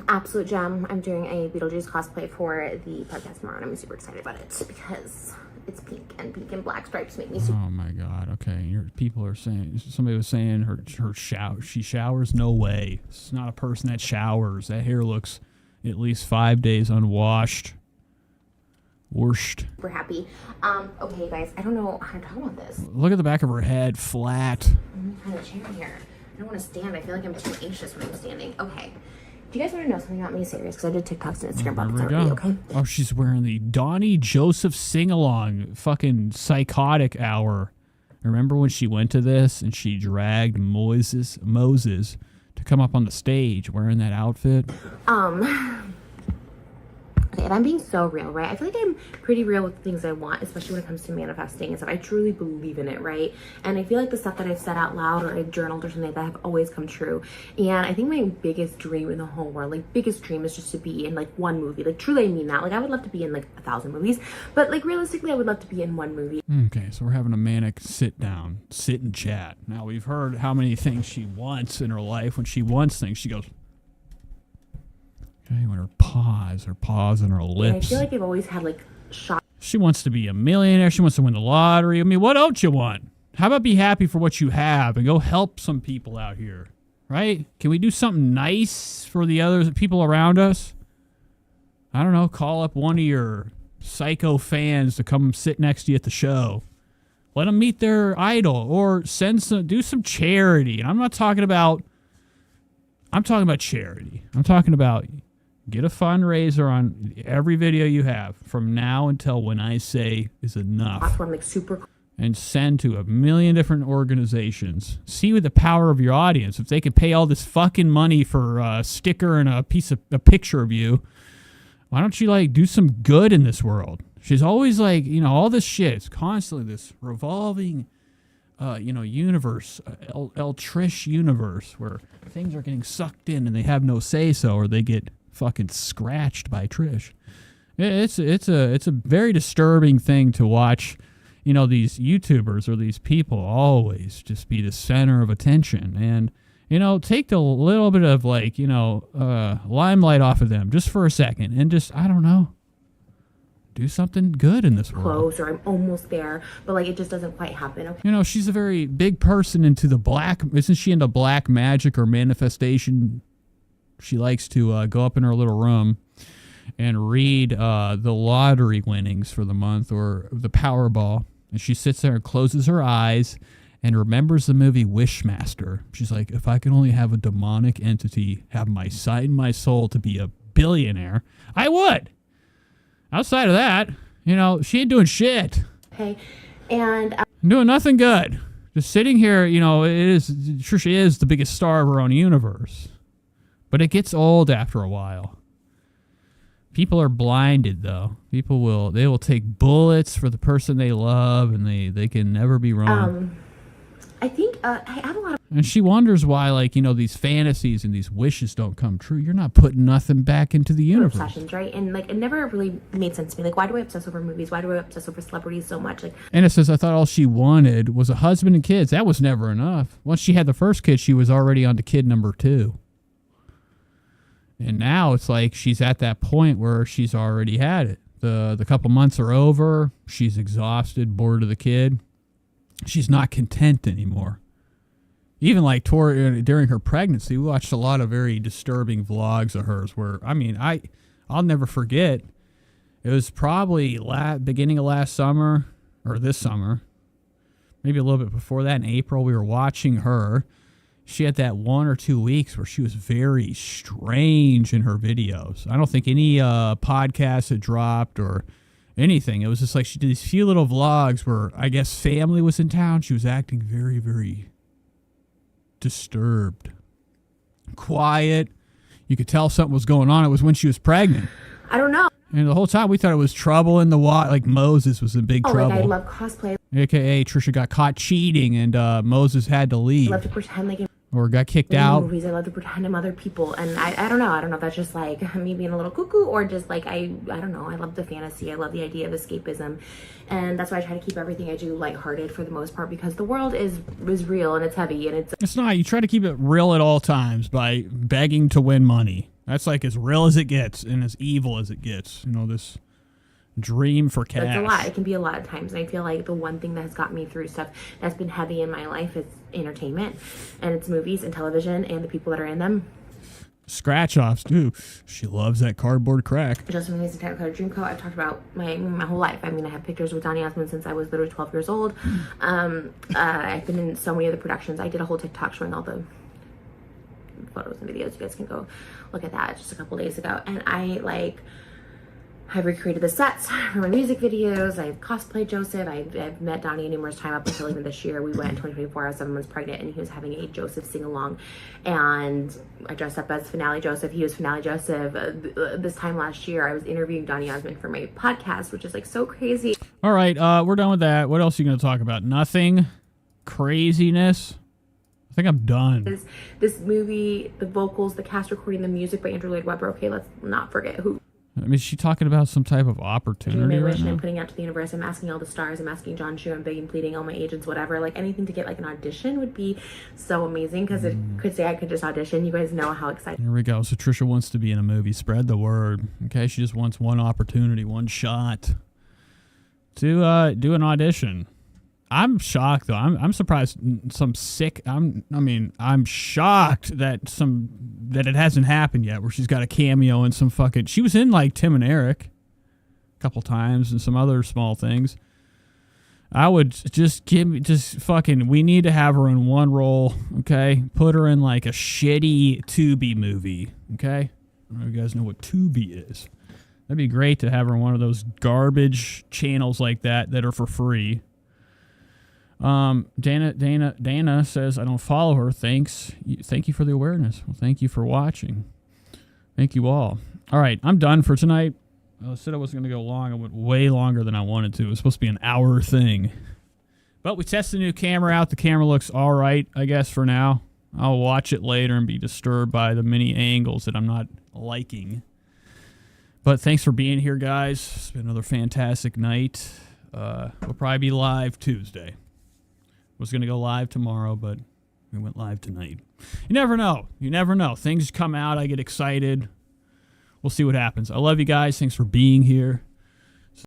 absolute gem. I'm doing a Beetlejuice cosplay for the podcast tomorrow, and I'm super excited about it because it's pink and black stripes make me super. Oh my god, okay. People are saying, somebody was saying she showers. No way. It's not a person that showers. That hair looks at least 5 days unwashed. Worst. Super happy. Okay, guys, I don't know how to talk about this. Look at the back of her head, flat. I'm kind of chair here. I don't want to stand. I feel like I'm too anxious when I'm standing. Okay. Do you guys want to know something about me serious? Because I did TikToks and Instagram posts already, okay? Oh, she's wearing the Donnie Joseph sing-along fucking psychotic hour. Remember when she went to this and she dragged Moses to come up on the stage wearing that outfit? Okay, and I'm being so real, right? I feel like I'm pretty real with the things I want, especially when it comes to manifesting and stuff. I truly believe in it, right? And I feel like the stuff that I've said out loud or I've journaled or something like that have always come true. And I think my biggest dream in the whole world, like biggest dream, is just to be in like one movie. Like truly I mean that. Like I would love to be in like 1,000 movies, but like realistically I would love to be in one movie. Okay, so we're having a manic sit down, sit and chat. Now we've heard how many things she wants in her life. When she wants things, she goes, okay, when her paws on her lips. And I feel like I've always had like shock. She wants to be a millionaire. She wants to win the lottery. I mean, what don't you want? How about be happy for what you have and go help some people out here, right? Can we do something nice for the other people around us? I don't know, call up one of your psycho fans to come sit next to you at the show. Let them meet their idol or do some charity. And I'm talking about charity. I'm talking about get a fundraiser on every video you have from now until when I say is enough. That's why I'm like super. And send to 1 million different organizations. See with the power of your audience. If they could pay all this fucking money for a sticker and a picture of you, why don't you like do some good in this world? She's always like, all this shit. It's constantly this revolving, universe, El Trish universe where things are getting sucked in and they have no say so, or they get fucking scratched by Trish. It's a very disturbing thing to watch. These YouTubers or these people always just be the center of attention, and take the little bit of limelight off of them just for a second, and just I don't know. Do something good in this world. Close, or I'm almost there, but like it just doesn't quite happen. Okay. She's a very big person into the black. Isn't she into black magic or manifestation? She likes to go up in her little room and read the lottery winnings for the month or the Powerball, and she sits there and closes her eyes and remembers the movie Wishmaster. She's like, if I could only have a demonic entity have my sight and my soul to be a billionaire, I would. Outside of that, she ain't doing shit. Okay, and doing nothing good. Just sitting here, Trisha is the biggest star of her own universe. But it gets old after a while. People are blinded, though. They will take bullets for the person they love, and they can never be wrong. I think I have a lot of. And she wonders why, these fantasies and these wishes don't come true. You're not putting nothing back into the universe. Obsessions, right? And it never really made sense to me. Why do I obsess over movies? Why do I obsess over celebrities so much? And it says, I thought all she wanted was a husband and kids. That was never enough. Once she had the first kid, she was already on to kid number 2. And now it's like she's at that point where she's already had it. The couple months are over. She's exhausted, bored of the kid. She's not content anymore. Even during her pregnancy, we watched a lot of very disturbing vlogs of hers where, I'll never forget. It was probably beginning of last summer or this summer, maybe a little bit before that in April. We were watching her. She had that 1 or 2 weeks where she was very strange in her videos. I don't think any podcast had dropped or anything. It was just like she did these few little vlogs where I guess family was in town. She was acting very, very disturbed. Quiet. You could tell something was going on. It was when she was pregnant. I don't know. And the whole time we thought it was trouble in the water. Like Moses was in big trouble. I love cosplay. AKA Trisha got caught cheating and Moses had to leave. I love to pretend like or got kicked in out. movies. I love to pretend I'm other people, and I don't know if that's just like me being a little cuckoo, or just like I don't know. I love the fantasy. I love the idea of escapism, and that's why I try to keep everything I do lighthearted for the most part, because the world is real and it's heavy and It's not. You try to keep it real at all times by begging to win money. That's like as real as it gets and as evil as it gets. You know, this dream for cash. It's a lot. It can be a lot of times. And I feel like the one thing that has got me through stuff that's been heavy in my life is entertainment, and it's movies and television and the people that are in them. Scratch offs too. She loves that cardboard crack. Just when he's Dreamcoat, Dreamcoat, I've talked about my whole life. I mean, I have pictures with Donny Osmond since I was literally 12 years old. I've been in so many other productions. I did a whole TikTok showing all the photos and videos. You guys can go look at that just a couple days ago. And I've recreated the sets for my music videos. I've cosplayed Joseph. I've met Donnie numerous times up until even this year. We went in 2024. I was 7 months pregnant, and he was having a Joseph sing-along. And I dressed up as Finale Joseph. He was Finale Joseph. This time last year, I was interviewing Donnie Osmond for my podcast, which is like so crazy. All right, we're done with that. What else are you going to talk about? Nothing? Craziness? I think I'm done. This movie, the vocals, the cast recording, the music by Andrew Lloyd Webber. Okay, let's not forget who. I mean, is she talking about some type of opportunity right now? I'm putting out to the universe. I'm asking all the stars. I'm asking John Chu. I'm begging, pleading, all my agents, whatever. Like anything to get like an audition would be so amazing, because it could say I could just audition. You guys know how excited. Here we go. So Trisha wants to be in a movie. Spread the word. Okay, she just wants one opportunity, one shot to do an audition. I'm shocked though. I'm surprised. I'm shocked that it hasn't happened yet, where she's got a cameo in some fucking. She was in like Tim and Eric a couple times and some other small things. I would just we need to have her in one role, okay? Put her in like a shitty Tubi movie, okay? I don't know if you guys know what Tubi is. That'd be great to have her in one of those garbage channels like that are for free. Dana says, I don't follow her. Thank you for the awareness. Well, thank you for watching. Thank you all. All right, I'm done for tonight. I said I wasn't going to go long. I went way longer than I wanted to. It was supposed to be an hour thing. But we tested the new camera out. The camera looks all right, I guess, for now. I'll watch it later and be disturbed by the many angles that I'm not liking. But thanks for being here, guys. It's been another fantastic night. We'll probably be live Tuesday. Was going to go live tomorrow, but we went live tonight. You never know. You never know. Things come out. I get excited. We'll see what happens. I love you guys. Thanks for being here.